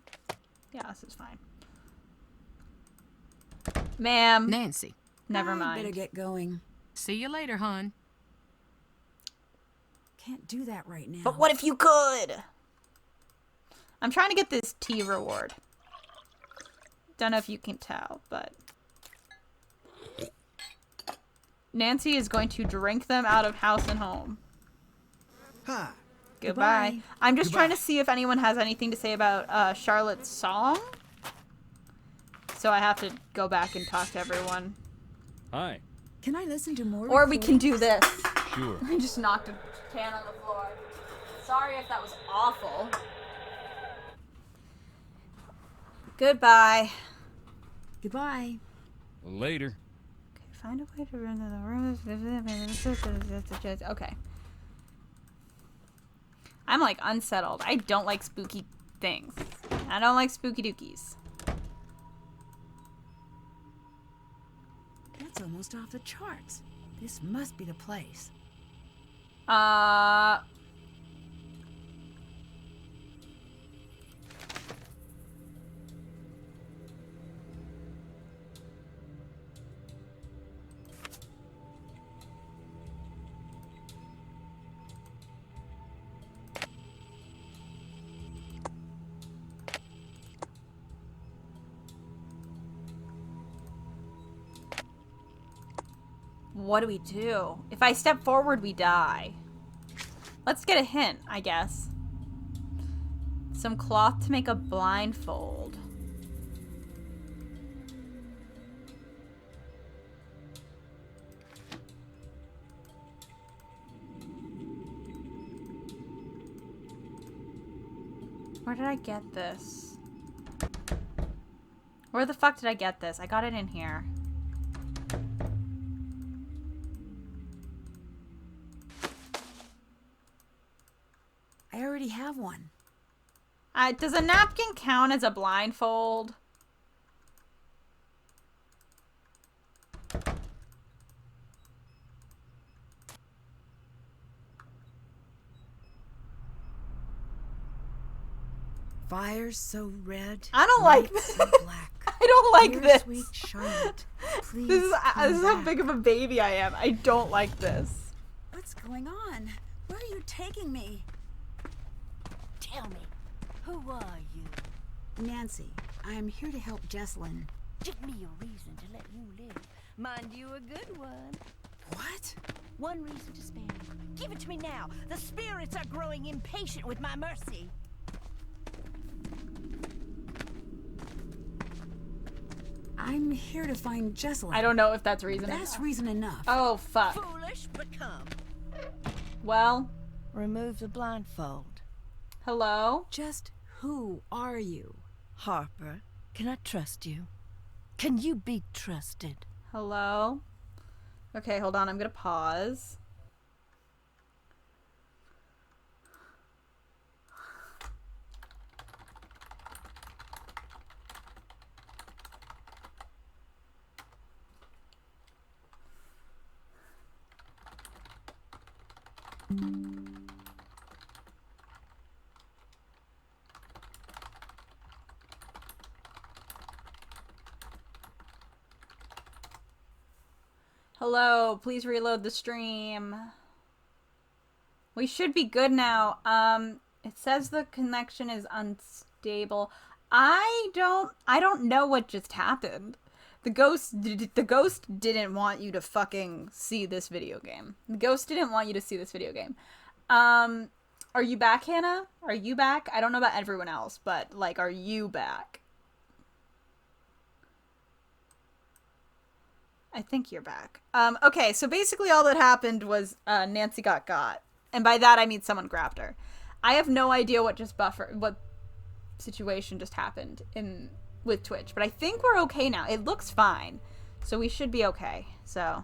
Yeah, this is fine. Ma'am. Nancy, Never I'd better mind. get going. see you later, hon. Can't do that right now. But what if you could? I'm trying to get this tea reward. Don't know if you can tell, but... Nancy is going to drink them out of house and home. Hi. Goodbye. Goodbye. I'm just trying to Goodbye. see if anyone has anything to say about Charlotte's song. So I have to go back and talk to everyone. Hi. Can I listen to more? Or we can do this. Sure. I just knocked a can on the floor. Sorry if that was awful. Goodbye. Goodbye. Later. Find a way to run to the room. Okay. I'm like unsettled. I don't like spooky things. I don't like spooky dookies. That's almost off the charts. This must be the place. What do we do? If I step forward, we die. Let's get a hint, I guess. Some cloth to make a blindfold. Where did I get this? Where the fuck did I get this? I got it in here. I already have one. Does a napkin count as a blindfold? Fire so red. I don't like night this. so black. I don't like Dear this. Sweet Charlotte, please This is come how back. big of a baby I am. I don't like this. What's going on? Where are you taking me? Tell me, who are you? Nancy, I am here to help Jesslyn. Give me a reason to let you live. Mind you, a good one. What? One reason to spare you. Give it to me now. The spirits are growing impatient with my mercy. I'm here to find Jesslyn. I don't know if that's reason That's enough. reason enough. Oh, fuck. Foolish, but come. Well, Remove the blindfold. hello? Just who are you? Harper, can I trust you? Can you be trusted? Hello? Okay, hold on. I'm gonna pause. Hello, please reload the stream. We should be good now. It says the connection is unstable. I don't know what just happened. The ghost didn't want you to fucking see this video game. The ghost didn't want you to see this video game. Are you back, Hannah? Are you back? I don't know about everyone else, but like, are you back? I think you're back. Okay, so basically all that happened was Nancy got. And by that I mean someone grabbed her. I have no idea what situation just happened with Twitch, but I think we're okay now. It looks fine. So we should be okay. So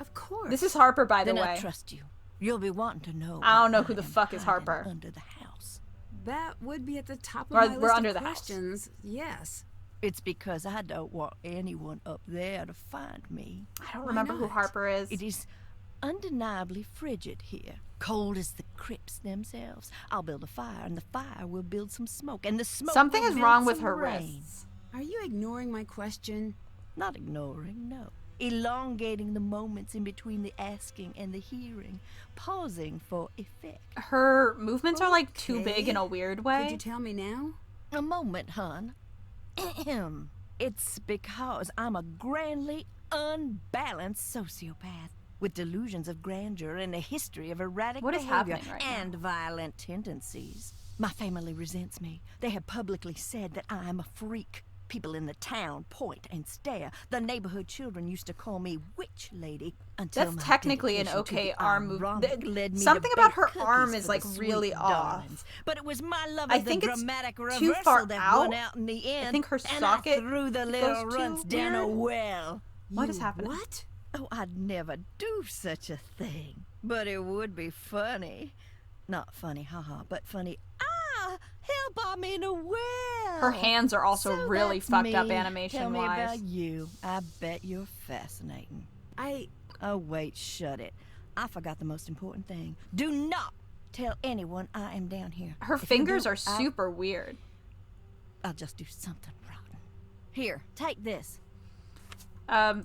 Of course. this is Harper, by the Then way. I trust you. You'll be wanting to know. I don't know what who the I am fuck is hiding Harper. Under the house. That would be at the top of We're- my we're list under of the house. questions. Yes. It's because I don't want anyone up there to find me. I don't remember who not? Harper is. It is undeniably frigid here. Cold as the crypts themselves. I'll build a fire, and the fire will build some smoke, and the smoke Something will is build wrong with some her rain. wrists. Are you ignoring my question? Not ignoring, no. Elongating the moments in between the asking and the hearing. Pausing for effect. Her movements are like too big Okay. in a weird Could way. you tell me now? A moment, hon. Ahem. It's because I'm a grandly unbalanced sociopath with delusions of grandeur and a history of erratic What is behavior happening right now? and violent tendencies. My family resents me. They have publicly said that I'm a freak. People in the town point and stare. The neighborhood children used to call me witch lady until That's my technically an dedication to okay the arm move. ironic led me to Something about bake her cookies arm for is the like sweet really off. darlings. But it was my love I of the think it's dramatic too reversal far that out. won out in the end. think her and socket I threw the goes little too runts down a weird. well. What is happening? What? Oh, I'd never do such a thing. But it would be funny. Not funny, haha, but funny. Ah! Help, I'm in a well! Her hands are also So really that's fucked up me. animation Tell me wise. about you. I bet you're fascinating. Oh, wait, shut it. I forgot the most important thing. Do not tell anyone I am down here. Her If you fingers do, are super weird. I'll just do something rotten. Here, take this. Go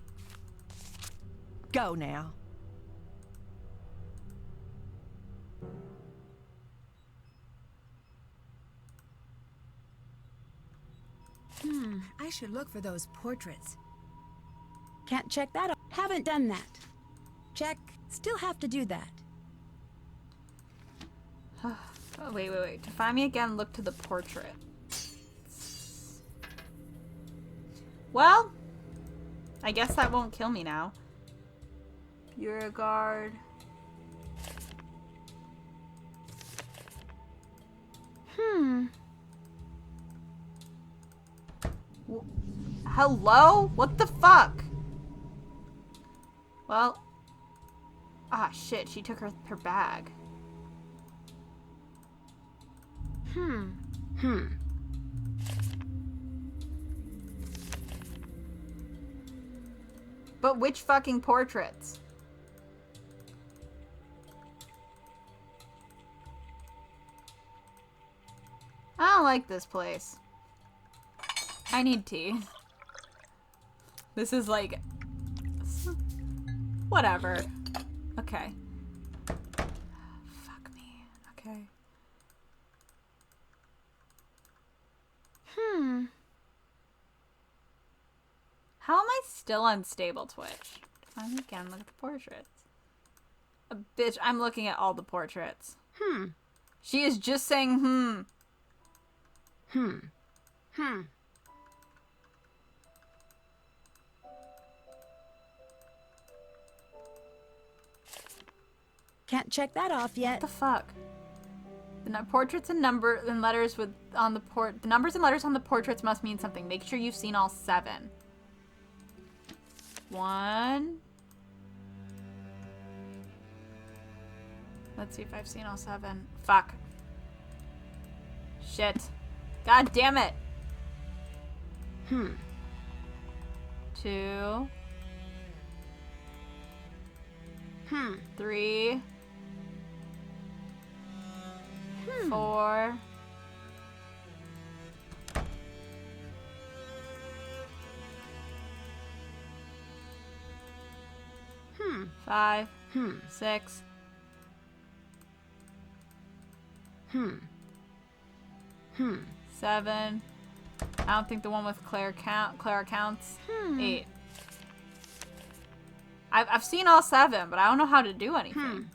now. I should look for those portraits. Can't check that off. Haven't done that. Check. Still have to do that. Oh, wait. To find me again, look to the portrait. Well, I guess that won't kill me now. Beauregard. Hello? What the fuck? Well. Ah, shit. She took her bag. But which fucking portraits? I don't like this place. I need tea. This is like... Whatever. Okay. Fuck me. Okay. How am I still unstable, Twitch? Find me again, look at the portraits. Bitch, I'm looking at all the portraits. She is just saying, Can't check that off yet. What the fuck? The portraits and number and letters with on the the numbers and letters on the portraits must mean something. Make sure you've seen all 7. 1. Let's see if I've seen all 7. Fuck. Shit. God damn it. 2. 3. 4. 5. 6. 7. I don't think the one with Clara counts. 8. I've seen all 7, but I don't know how to do anything.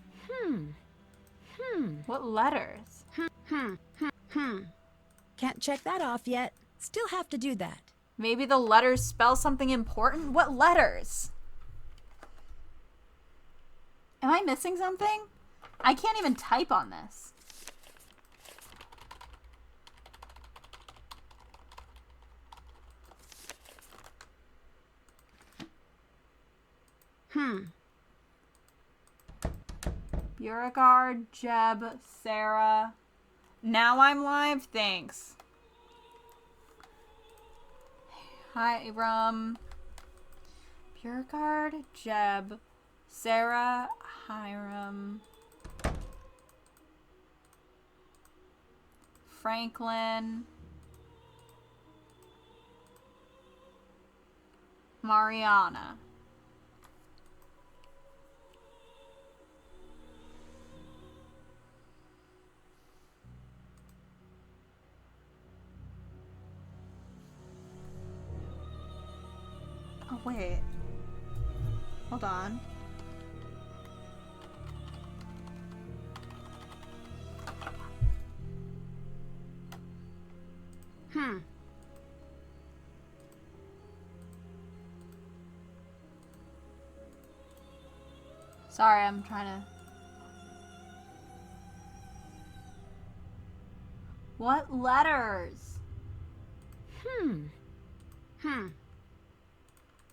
What letters? Can't check that off yet. Still have to do that. Maybe the letters spell something important? What letters? Am I missing something? I can't even type on this. Beauregard, Jeb, Sarah. Now I'm live? Thanks. Hiram. Beauregard, Jeb, Sarah, Hiram. Franklin. Mariana. Oh, wait. Hold on. Sorry, I'm trying to... What letters?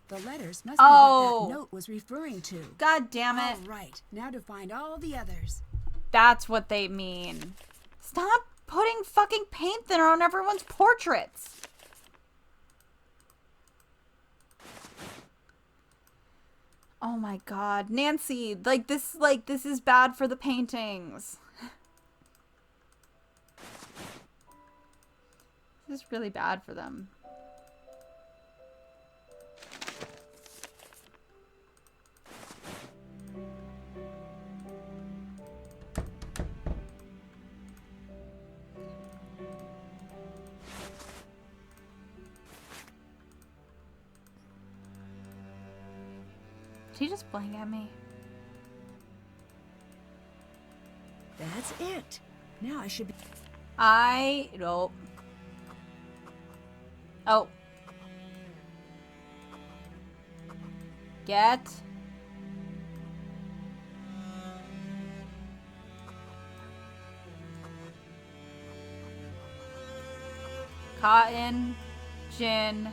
The letters must Oh. be what that note was referring to. God damn it. All right, now to find all the others. That's what they mean. Stop putting fucking paint thinner on everyone's portraits. Oh my god. Nancy, this is bad for the paintings. This is really bad for them. Did he just blink at me? That's it. Now I should be... Nope. Oh. Get. Cotton. Gin.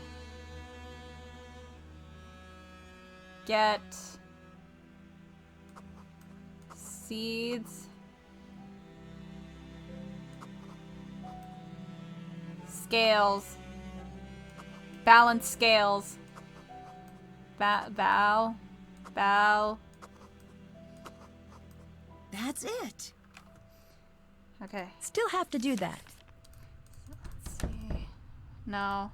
Get. Seeds. Scales. Balance scales. Bow. That's it. Okay. Still have to do that. Let's see. No.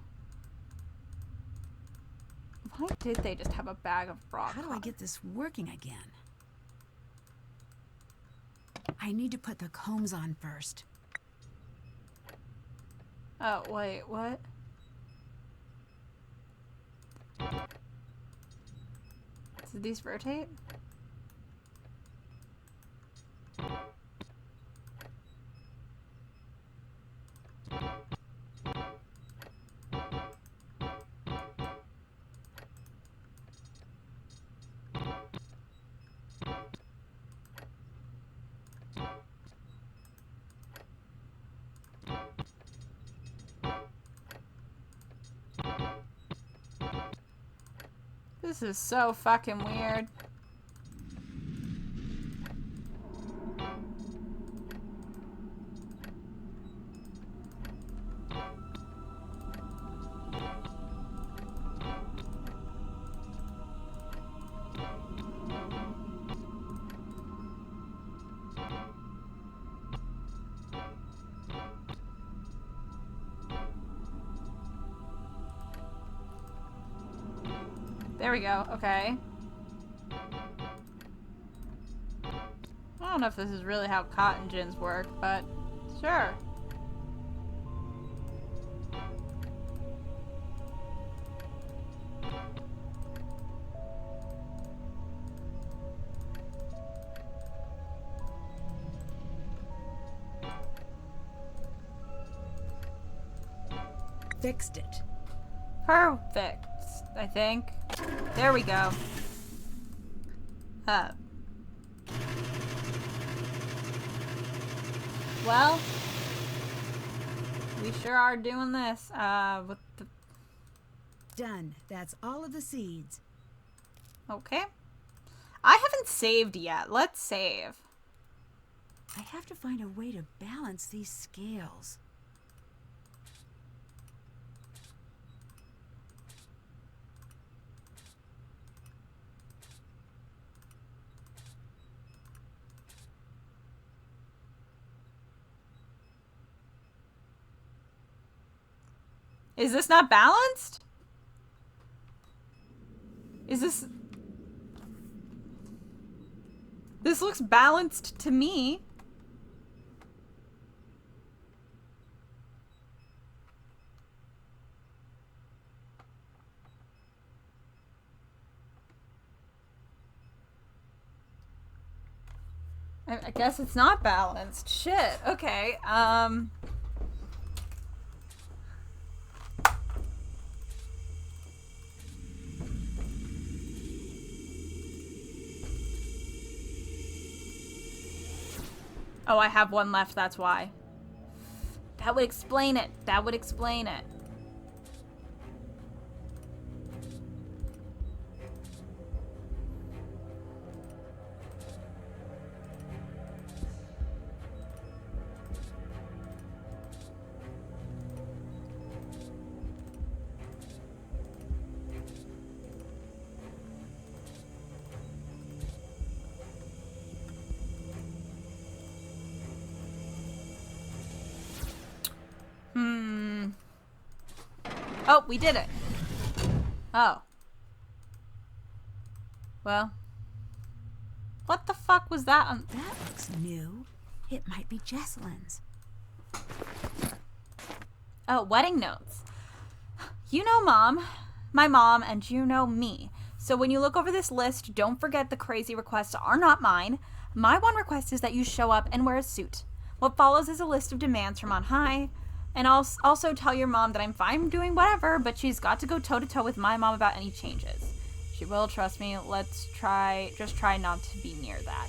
Why did they just have a bag of rock? How do I get this working again? I need to put the combs on first. Oh, wait, what? Did these rotate? This is so fucking weird. There we go, okay. I don't know if this is really how cotton gins work, but sure. Fixed it. Perfect, I think. There we go. Well, we sure are doing this. With the... Done. That's all of the seeds. Okay. I haven't saved yet. Let's save. I have to find a way to balance these scales. Is this not balanced? Is this... This looks balanced to me. I guess it's not balanced. Shit. Okay. Oh, I have one left, that's why. That would explain it. That would explain it. Oh, we did it. Oh. Well. What the fuck was that? That looks new. It might be Jesselyn's. Oh, wedding notes. You know Mom, my mom, and you know me. So when you look over this list, don't forget the crazy requests are not mine. My one request is that you show up and wear a suit. What follows is a list of demands from on high. And I'll also tell your mom that I'm fine doing whatever, but she's got to go toe-to-toe with my mom about any changes. She will, trust me. Just try not to be near that.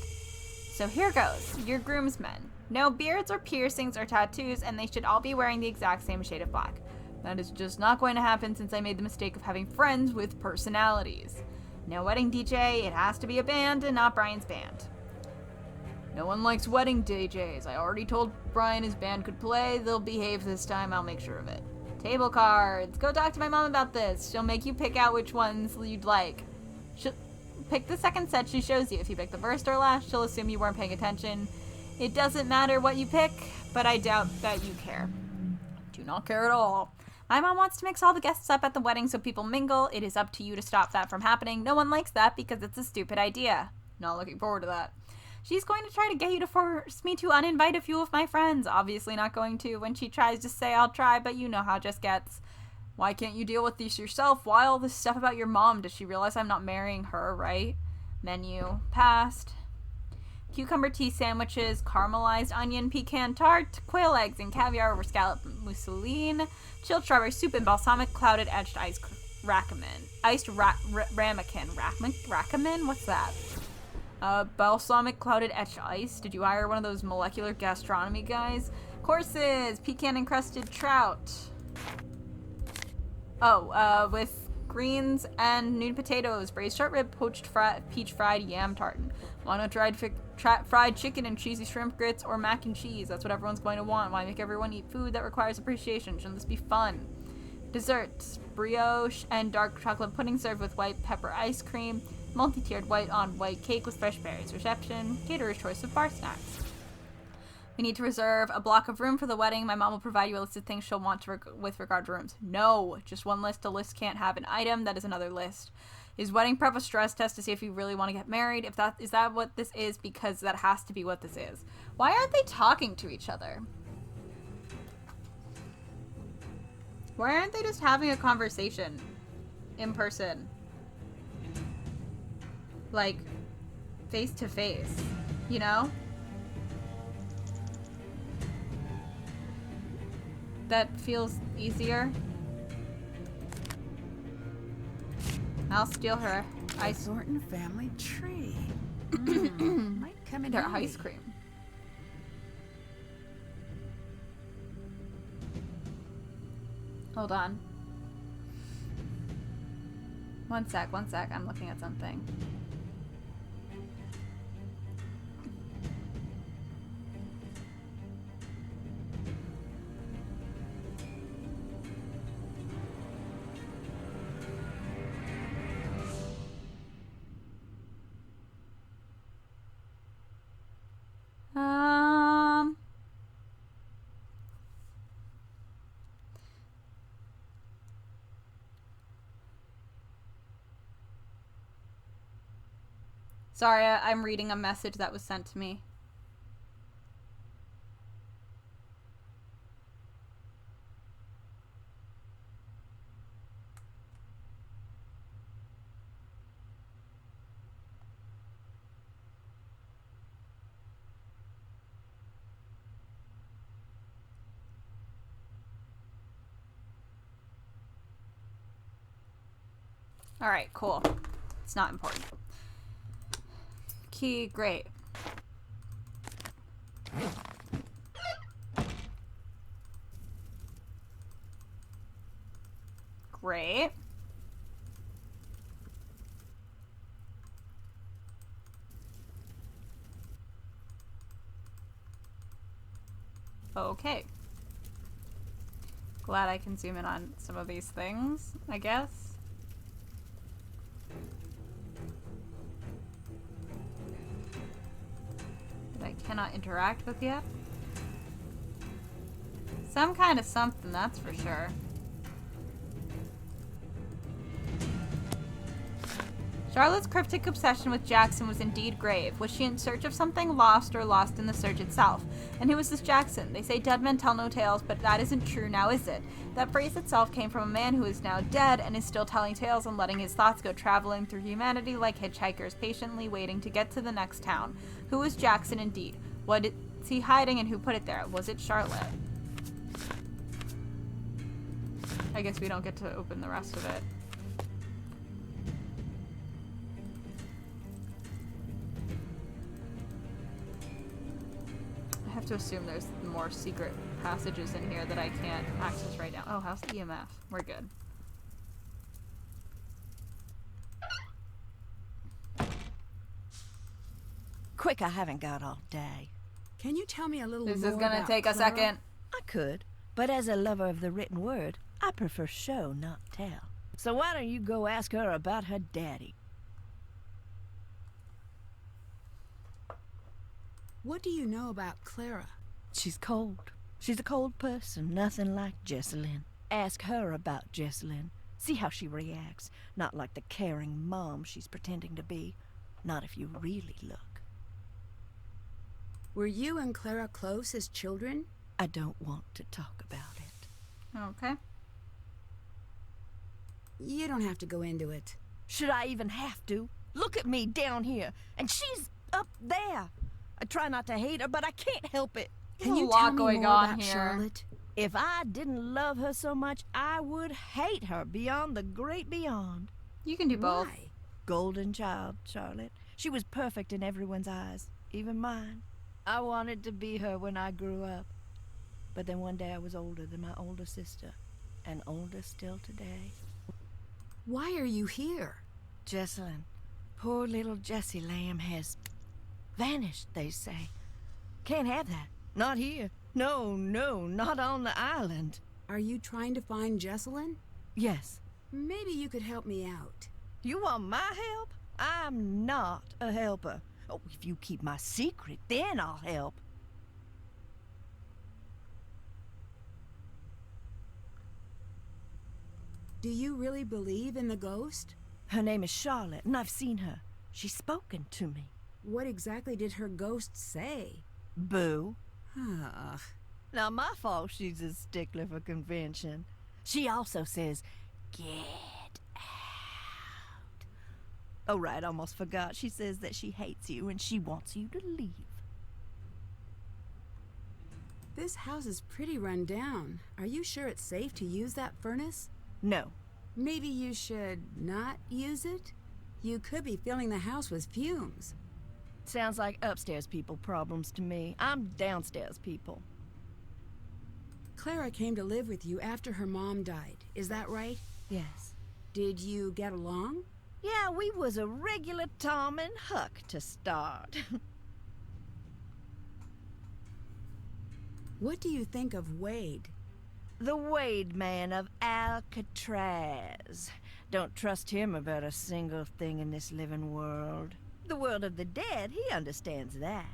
So here goes. Your groomsmen. No beards or piercings or tattoos, and they should all be wearing the exact same shade of black. That is just not going to happen since I made the mistake of having friends with personalities. No wedding DJ, it has to be a band and not Brian's band. No one likes wedding DJs. I already told Brian his band could play. They'll behave this time, I'll make sure of it. Table cards. Go talk to my mom about this. She'll make you pick out which ones you'd like. She'll pick the second set she shows you. If you pick the first or last, she'll assume you weren't paying attention. It doesn't matter what you pick, but I doubt that you care. Do not care at all. My mom wants to mix all the guests up at the wedding so people mingle. It is up to you to stop that from happening. No one likes that because it's a stupid idea. Not looking forward to that. She's going to try to get you to force me to uninvite a few of my friends. Obviously not going to. When she tries to say I'll try, but you know how it just gets. Why can't you deal with this yourself? Why all this stuff about your mom? Does she realize I'm not marrying her, right? Menu. Passed. Cucumber tea sandwiches, caramelized onion pecan tart, quail eggs and caviar over scallop mousseline, chilled strawberry soup, and balsamic clouded edged iced ramen. Ramen? What's that? Balsamic clouded etched ice. Did you hire one of those molecular gastronomy guys? Courses, pecan encrusted trout. Oh, with greens and nude potatoes, braised short rib, poached peach fried yam tartan. Why not fried chicken and cheesy shrimp grits or mac and cheese? That's what everyone's going to want. Why make everyone eat food that requires appreciation? Shouldn't this be fun? Desserts, brioche and dark chocolate pudding served with white pepper ice cream, multi-tiered white on white cake with fresh berries. Reception, caterer's choice of bar snacks. We need to reserve a block of room for the wedding. My mom will provide you a list of things she'll want with regard to rooms. No, just one list. A list can't have an item. That is another list. Is wedding prep a stress test to see if you really want to get married? Is that what this is? Because that has to be what this is. Why aren't they talking to each other? Why aren't they just having a conversation in person? Like, face to face, you know? That feels easier. I'll steal her ice. Thornton family tree. Might come in their handy. ice cream. Hold on. One sec. I'm looking at something. Sorry, I'm reading a message that was sent to me. Alright, cool. It's not important. Key, great. Great. Okay. Glad I can zoom in on some of these things, I guess. That I cannot interact with yet. Some kind of something, that's for sure. Charlotte's cryptic obsession with Jackson was indeed grave. Was she in search of something lost or lost in the search itself? And who was this Jackson? They say dead men tell no tales, but that isn't true now, is it? That phrase itself came from a man who is now dead and is still telling tales and letting his thoughts go traveling through humanity like hitchhikers patiently waiting to get to the next town. Who was Jackson indeed? What is he hiding and who put it there? Was it Charlotte? I guess we don't get to open the rest of it. I have to assume there's more secret passages in here that I can't access right now. Oh, how's the EMF? We're good. Quick, I haven't got all day. Can you tell me a little This more is gonna about take a Clara? second. I could, but as a lover of the written word, I prefer show, not tell. So why don't you go ask her about her daddy? What do you know about Clara? She's cold. She's a cold person, nothing like Jessalyn. Ask her about Jessalyn. See how she reacts. Not like the caring mom she's pretending to be. Not if you really look. Were you and Clara close as children? I don't want to talk about it. Okay. You don't have to go into it. Should I even have to? Look at me down here, and she's up there. I try not to hate her, but I can't help it. Can There's a you lot tell me going more on about here. Charlotte? If I didn't love her so much, I would hate her beyond the great beyond. You can do both. Why? Golden child, Charlotte. She was perfect in everyone's eyes, even mine. I wanted to be her when I grew up. But then one day I was older than my older sister, and older still today. Why are you here? Jessalyn, poor little Jessie Lamb has vanished, they say. Can't have that. Not here. No, not on the island. Are you trying to find Jessalyn? Yes. Maybe you could help me out. You want my help? I'm not a helper. Oh, if you keep my secret, then I'll help. Do you really believe in the ghost? Her name is Charlotte, and I've seen her. She's spoken to me. What exactly did her ghost say? Boo. Ugh. Not my fault she's a stickler for convention. She also says, get out. Oh, right, almost forgot. She says that she hates you and she wants you to leave. This house is pretty run down. Are you sure it's safe to use that furnace? No. Maybe you should not use it? You could be filling the house with fumes. Sounds like upstairs people problems to me. I'm downstairs people. Clara came to live with you after her mom died. Is that right? Yes. Did you get along? Yeah, we was a regular Tom and Huck to start. What do you think of Wade? The Wade man of Alcatraz. Don't trust him about a single thing in this living world. The world of the dead, he understands that.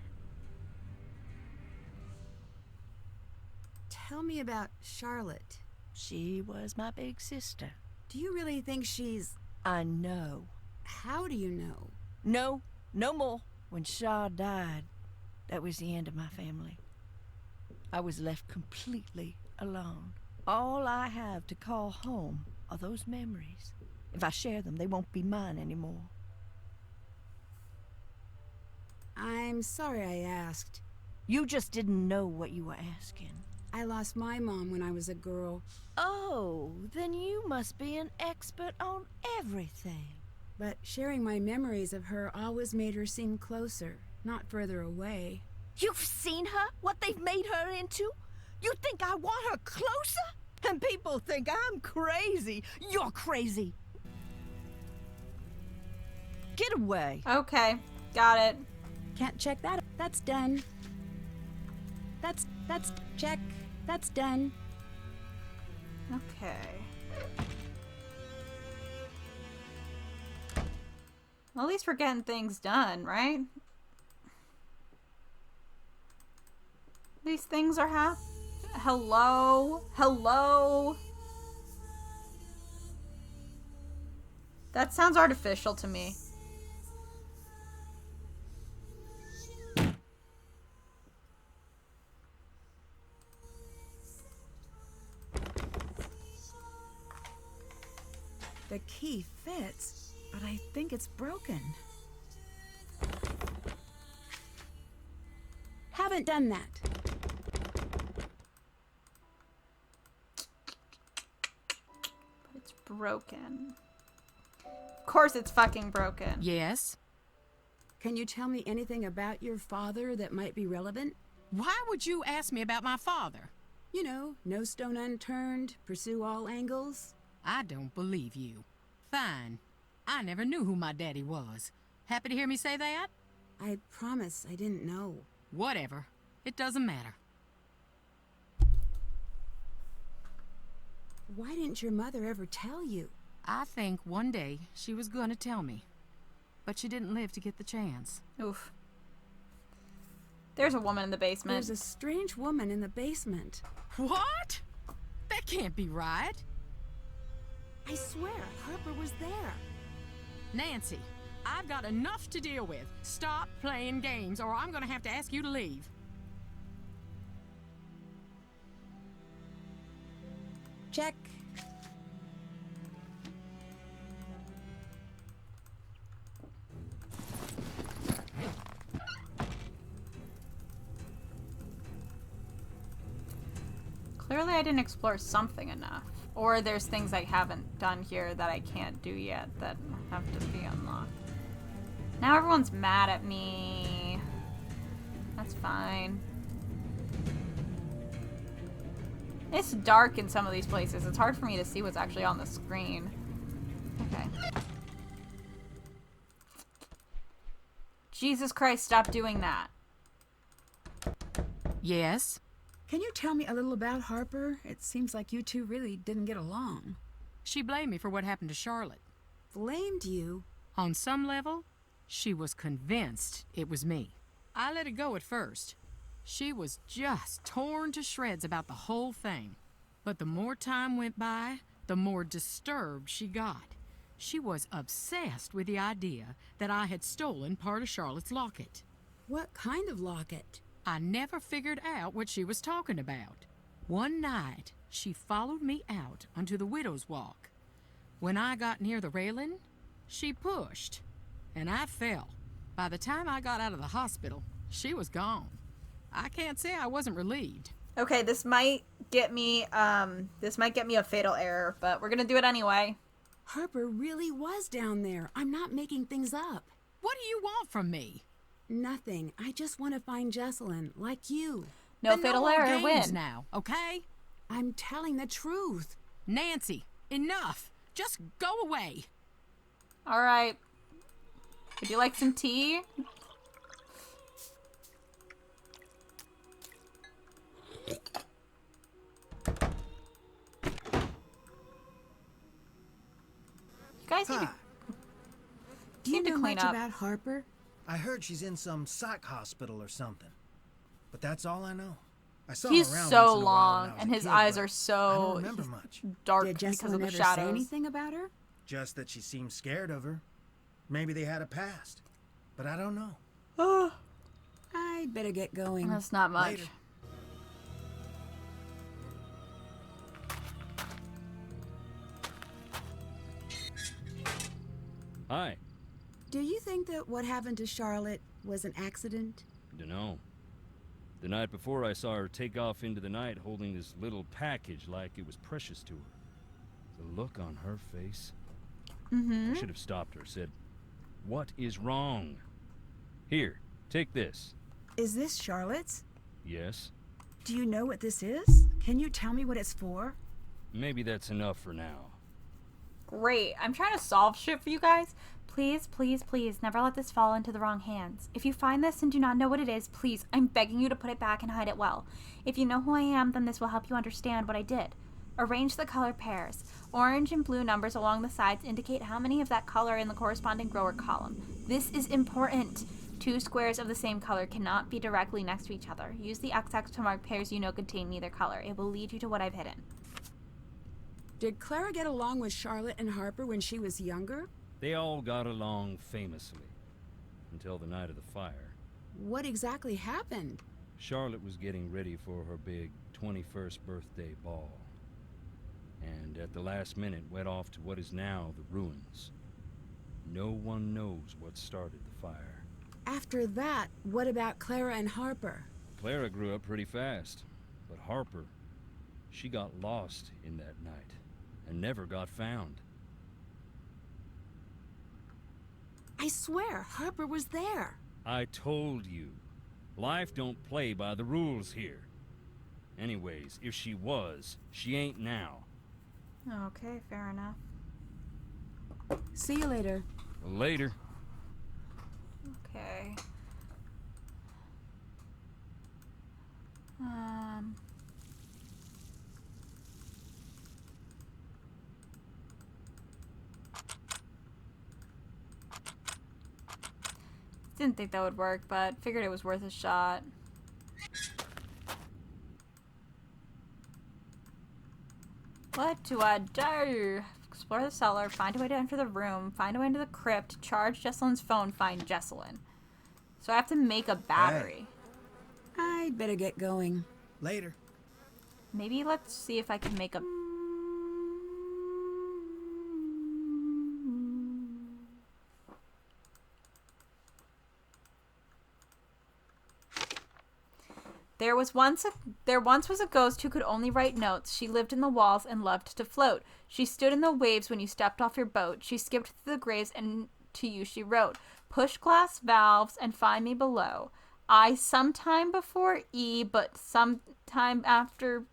Tell me about Charlotte. She was my big sister. Do you really think she's... I know. How do you know? No more. When Shaw died, that was the end of my family. I was left completely alone. All I have to call home are those memories. If I share them, they won't be mine anymore. I'm sorry I asked. You just didn't know what you were asking. I lost my mom when I was a girl. Oh, then you must be an expert on everything. But sharing my memories of her always made her seem closer, not further away. You've seen her? What they've made her into? You think I want her closer? And people think I'm crazy. You're crazy. Get away. Okay, got it. Can't check that. That's done. That's check. That's done. Okay. Well, at least we're getting things done, right? These things are Hello? Hello? That sounds artificial to me. The key fits, but I think it's broken. Haven't done that. It's broken. Of course it's fucking broken. Yes? Can you tell me anything about your father that might be relevant? Why would you ask me about my father? You know, no stone unturned, pursue all angles. I don't believe you. Fine. I never knew who my daddy was. Happy to hear me say that? I promise I didn't know. Whatever. It doesn't matter. Why didn't your mother ever tell you? I think one day she was gonna tell me. But she didn't live to get the chance. Oof. There's a woman in the basement. There's a strange woman in the basement. What? That can't be right. I swear, Harper was there. Nancy, I've got enough to deal with. Stop playing games or I'm gonna have to ask you to leave. Check. Clearly I didn't explore something enough. Or there's things I haven't done here that I can't do yet that have to be unlocked. Now everyone's mad at me. That's fine. It's dark in some of these places. It's hard for me to see what's actually on the screen. Okay. Jesus Christ, stop doing that. Yes? Can you tell me a little about Harper? It seems like you two really didn't get along. She blamed me for what happened to Charlotte. Blamed you? On some level, she was convinced it was me. I let it go at first. She was just torn to shreds about the whole thing. But the more time went by, the more disturbed she got. She was obsessed with the idea that I had stolen part of Charlotte's locket. What kind of locket? I never figured out what she was talking about. One night, she followed me out onto the widow's walk. When I got near the railing, she pushed, and I fell. By the time I got out of the hospital, she was gone. I can't say I wasn't relieved. Okay, this might get me a fatal error, but we're gonna do it anyway. Harper really was down there. I'm not making things up. What do you want from me? Nothing. I just want to find Jesselyn, like you. No Then fatal more error, games win. now, okay? I'm telling the truth. Nancy, enough. Just go away. All right. Would you like some tea? You guys need to, Do you need to know clean much up. about Harper? I heard she's in some psych hospital or something. But that's all I know. I saw He's her around so once in a while when long, I was and a his kid, eyes but are I so don't remember much. dark Did because Jesselyn of the ever shadows. say anything about her? Just that she seemed scared of her. Maybe they had a past. But I don't know. Oh, I'd better get going. that's not much. Later. Hi. Do you think that what happened to Charlotte was an accident? Dunno. The night before I saw her take off into the night holding this little package like it was precious to her. The look on her face. I should have stopped her, said, "What is wrong?" "Here, take this." Is this Charlotte's? "Yes." Do you know what this is? Can you tell me what it's for? "Maybe that's enough for now." Great. I'm trying to solve shit for you guys. Please, please, please, never let this fall into the wrong hands. If you find this and do not know what it is, please, I'm begging you to put it back and hide it well. If you know who I am, then this will help you understand what I did. Arrange the color pairs. Orange and blue numbers along the sides indicate how many of that color in the corresponding row or column. This is important. Two squares of the same color cannot be directly next to each other. Use the XX to mark pairs you know contain neither color. It will lead you to what I've hidden. Did Clara get along with Charlotte and Harper when she was younger? They all got along famously. Until the night of the fire. What exactly happened? Charlotte was getting ready for her big 21st birthday ball. and at the last minute went off to what is now the ruins. No one knows what started the fire. After that, what about Clara and Harper? Clara grew up pretty fast, but Harper, she got lost in that night and never got found. I swear, Harper was there. I told you, life don't play by the rules here. Anyways, if she was, she ain't now. Okay, fair enough. See you later. Later. Okay. Didn't think that would work, but figured it was worth a shot. What do I do? Explore the cellar, find a way to enter the room, find a way into the crypt, charge Jesselyn's phone, find Jesselyn. So I have to make a battery. I'd better get going. Later. Maybe let's see if I can make a... There once was a ghost who could only write notes. She lived in the walls and loved to float. She stood in the waves when you stepped off your boat. She skipped through the graves and to you she wrote, push glass valves and find me below. I sometime before E, but sometime after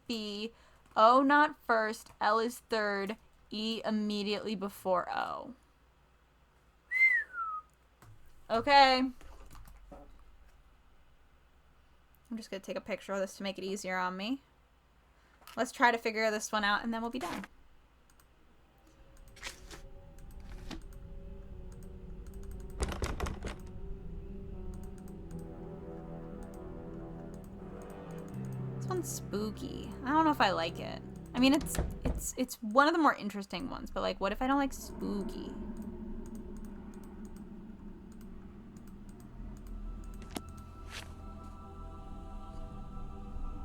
B. O not first, L is third, E immediately before O. Okay. I'm just going to take a picture of this to make it easier on me. Let's try to figure this one out and then we'll be done. This one's spooky. I don't know if I like it. I mean, it's one of the more interesting ones, but like, what if I don't like spooky?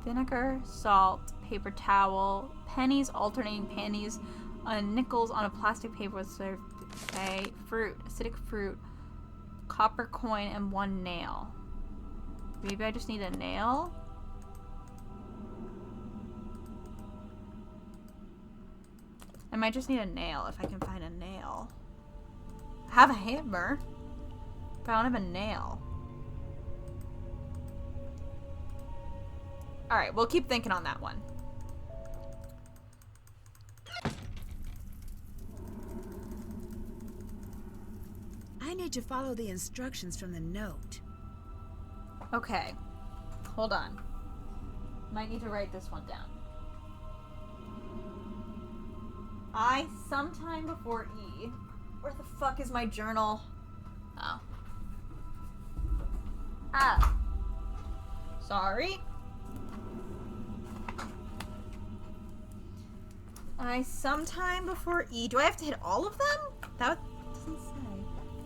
Vinegar, salt, paper towel, pennies, alternating pennies, nickels on a plastic paper with served, okay, fruit, acidic fruit, copper coin, and one nail. Maybe I just need a nail? I might just need a nail if I can find a nail. I have a hammer, but I don't have a nail. Alright, we'll keep thinking on that one. I need to follow the instructions from the note. Okay. Hold on. Might need to write this one down. I, sometime before E. Where the fuck is my journal? Oh. Ah. Sorry. I sometime before E. Do I have to hit all of them? That doesn't say.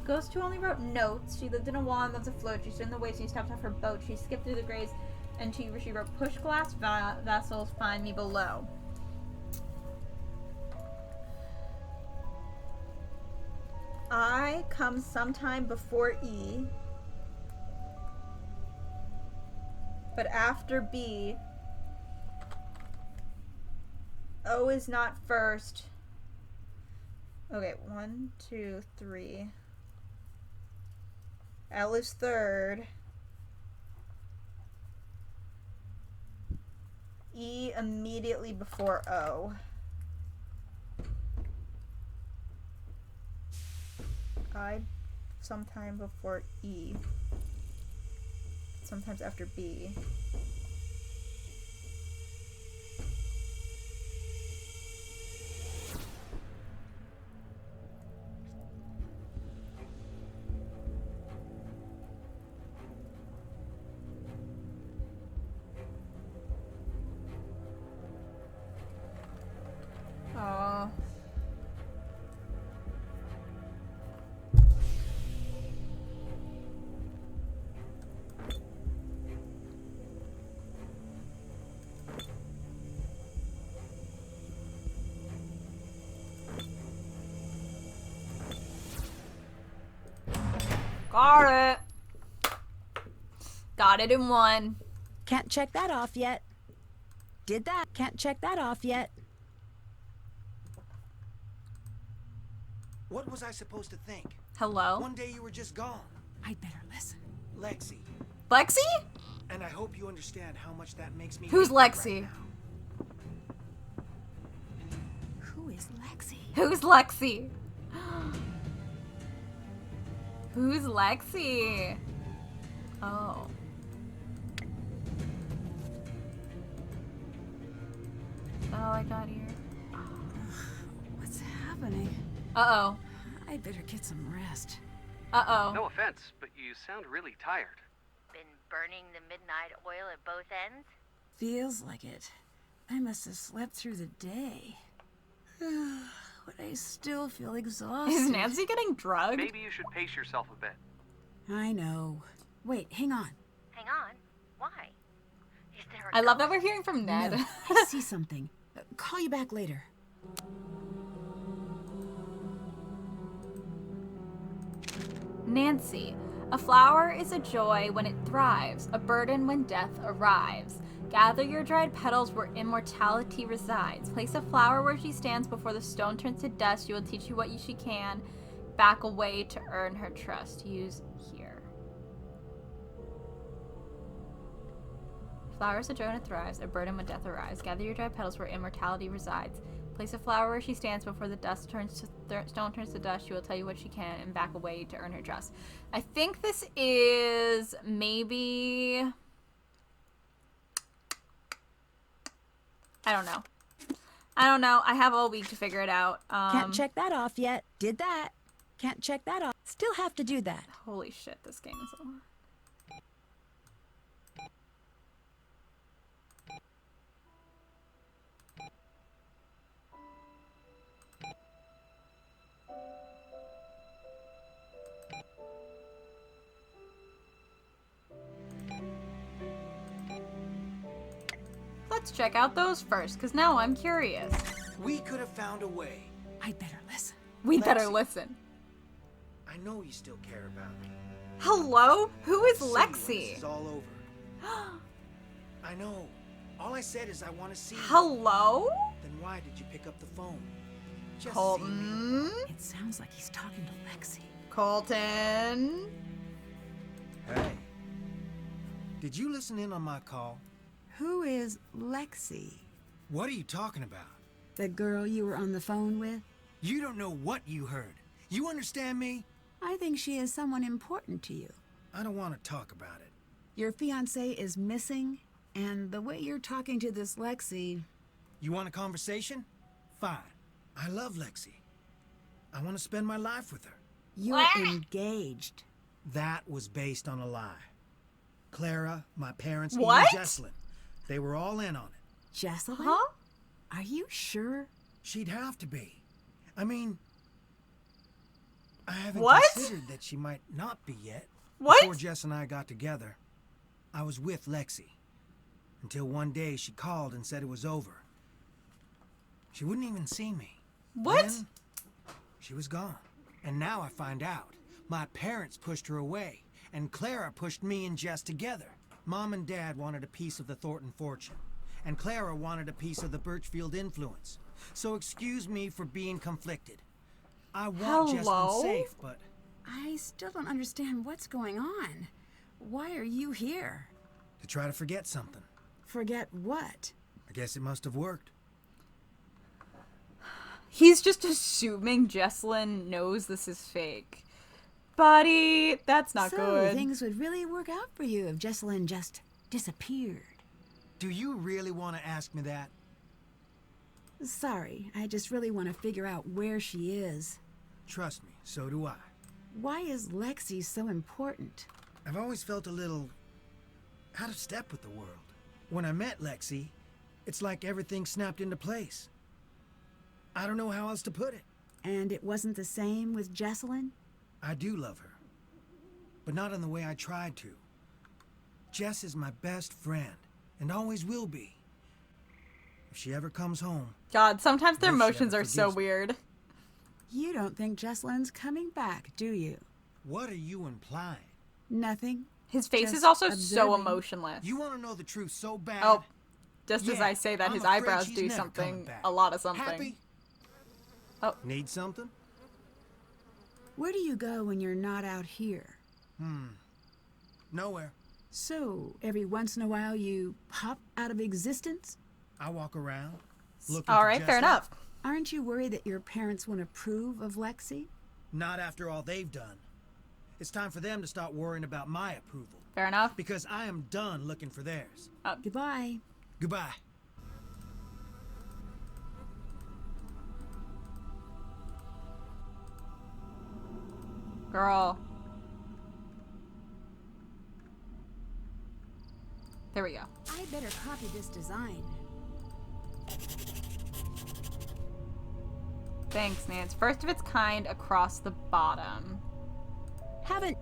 Ghost who only wrote notes. She lived in a wall and loves to float. She stood in the waves and stepped off her boat. She skipped through the graves and she wrote push glass vessels, find me below. I come sometime before E. But after B. O is not first. Okay, 1, 2, 3. L is third. E immediately before O. I sometime before E. Sometimes after B. Got it. Got it in one. Can't check that off yet. Did that. Can't check that off yet. What was I supposed to think? Hello? One day you were just gone. I'd better listen. Lexi. Lexi? And I hope you understand how much that makes me. Who's hate you right Lexi? now. Who is Lexi? Who's Lexi? Who's Lexi? Oh. Oh, I got here. What's happening? Uh-oh. I better get some rest. Uh-oh. No offense, but you sound really tired. Been burning the midnight oil at both ends? Feels like it. I must have slept through the day. But I still feel exhausted. Is Nancy getting drugged? Maybe you should pace yourself a bit. I know. Wait, hang on. Hang on. Why? Is there a I love that ghost? we're hearing from Ned. No, I see something. Call you back later. Nancy. A flower is a joy when it thrives, a burden when death arrives. Gather your dried petals where immortality resides. Place a flower where she stands before the stone turns to dust. She will teach you what she can. Back away to earn her trust. Use here. Flower is a joy when it thrives, a burden when death arrives. Gather your dried petals where immortality resides. Place a flower where she stands before the dust turns to stone turns to dust. She will tell you what she can and back away to earn her trust. I think this is maybe... I don't know. I have all week to figure it out. Can't check that off yet. Did that. Can't check that off. Still have to do that. Holy shit, this game is a lot. Let's check out those first, because now I'm curious. We could have found a way. I'd better listen. We Lexi. better listen. I know you still care about me. Hello? Who is See you when Lexi? This is all over. I know. All I said is I want to see you. Hello? Then why did you pick up the phone? Just see me. Colton? It sounds like he's talking to Lexi. Colton? Hey. Did you listen in on my call? Who is Lexi? What are you talking about? The girl you were on the phone with? You don't know what you heard. You understand me? I think she is someone important to you. I don't want to talk about it. Your fiancé is missing, and the way you're talking to this Lexi... You want a conversation? Fine. I love Lexi. I want to spend my life with her. You're engaged. That was based on a lie. Clara, my parents, What? even Jessalyn. They were all in on it. Jessalyn? Huh? Are you sure? She'd have to be. I mean, I haven't What? considered that she might not be yet. What? Before Jess and I got together, I was with Lexi. Until one day she called and said it was over. She wouldn't even see me. What? Then, she was gone. And now I find out. My parents pushed her away, and Clara pushed me and Jess together. Mom and Dad wanted a piece of the Thornton fortune, and Clara wanted a piece of the Birchfield influence. So excuse me for being conflicted. I want Hello? Jessalyn safe, but I still don't understand what's going on. Why are you here? to try to forget something. Forget what? I guess it must have worked. He's just assuming Jessalyn knows this is fake. Buddy, that's not so good. things would really work out for you if Jessalyn just disappeared. Do you really want to ask me that? Sorry, I just really want to figure out where she is. Trust me, so do I. Why is Lexi so important? I've always felt a little out of step with the world. When I met Lexi, it's like everything snapped into place. I don't know how else to put it. And it wasn't the same with Jessalyn? I do love her, but not in the way I tried to. Jess is my best friend, and always will be. If she ever comes home... God, sometimes their If she emotions ever are so forgives me. weird. You don't think Jessalyn's coming back, do you? What are you implying? Nothing. His face Just is also so observing. emotionless. You want to know the truth so bad? Oh, just as Yeah, I say that, I'm his afraid eyebrows she's do never coming something, back. a lot of something. Happy? Oh. Need something? Where do you go when you're not out here? Nowhere. So, every once in a while you pop out of existence? I walk around. Looking All for right, fair Jessup. enough. Aren't you worried that your parents won't approve of Lexi? Not after all they've done. It's time for them to start worrying about my approval. Fair enough. Because I am done looking for theirs. Goodbye. Goodbye. Girl. There we go. I better copy this design. Thanks, Nance. First of its kind across the bottom.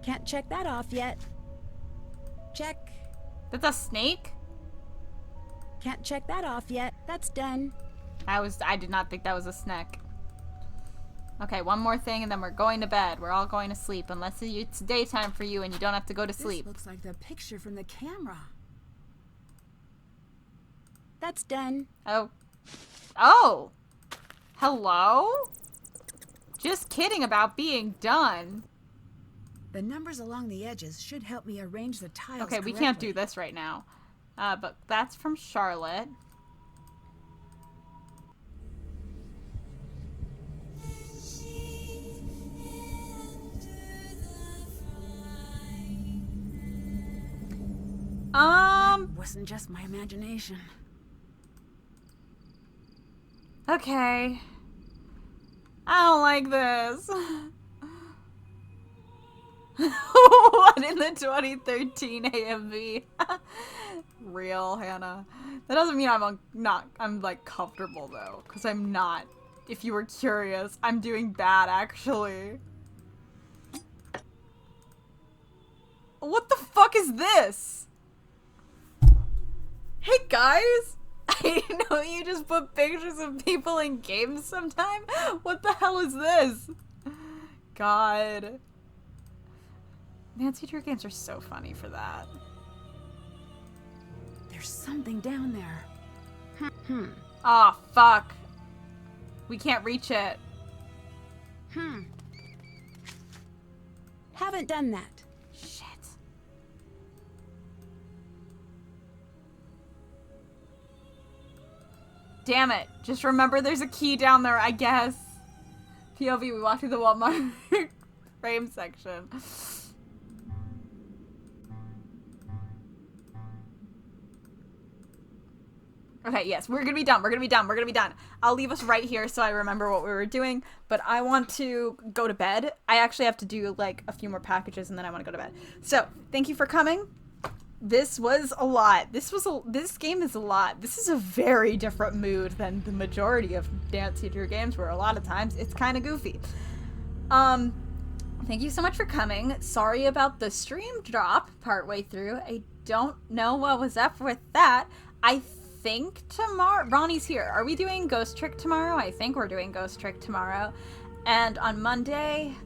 Can't check that off yet. Check. That's a snake? Can't check that off yet. That's done. I did not think that was a snake. Okay, one more thing and then we're going to bed. We're all going to sleep unless it's daytime for you and you don't have to go to sleep. This looks like the picture from the camera. That's done. Oh. Oh! Hello? Just kidding about being done. The numbers along the edges should help me arrange the tiles Okay, we correctly. can't do this right now. But that's from Charlotte. Wasn't just my imagination. Okay. I don't like this. What in the 2013 AMV? Real, Hannah. That doesn't mean I'm like comfortable though, because I'm not. If you were curious, I'm doing bad actually. What the fuck is this? Hey guys! I didn't know you just put pictures of people in games sometime. What the hell is this? God. Nancy Drew games are so funny for that. There's something down there. Aw, oh, fuck. We can't reach it. Haven't done that. Shit. Damn it. Just remember there's a key down there, I guess. POV, we walk through the Walmart frame section. Okay, yes, we're gonna be done. We're gonna be done. We're gonna be done. I'll leave us right here so I remember what we were doing, but I want to go to bed. I actually have to do like a few more packages and then I want to go to bed. So, thank you for coming. This was a lot. This game is a lot. This is a very different mood than the majority of Nancy Drew games, where a lot of times it's kind of goofy. Thank you so much for coming. Sorry about the stream drop partway through. I don't know what was up with that. I think tomorrow, Ronnie's here. Are we doing Ghost Trick tomorrow? I think we're doing Ghost Trick tomorrow. And on Monday,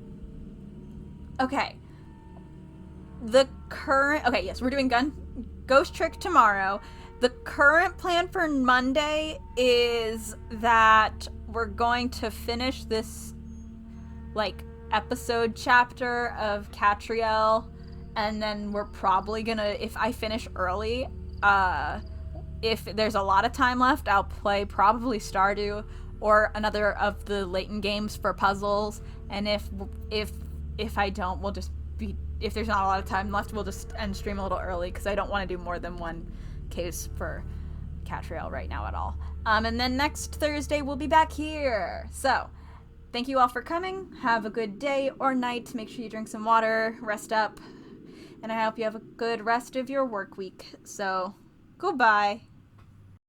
okay. Okay, yes, we're doing Ghost Trick tomorrow. The current plan for Monday is that we're going to finish this, like, episode chapter of Catriel, and then we're probably gonna, if I finish early, if there's a lot of time left, I'll play probably Stardew or another of the Layton games for puzzles, and if I don't, we'll just be, if there's not a lot of time left, we'll just end stream a little early, because I don't want to do more than one case for Catriel right now at all. And then next Thursday, we'll be back here. So, thank you all for coming. Have a good day or night. Make sure you drink some water, rest up, and I hope you have a good rest of your work week. So, goodbye.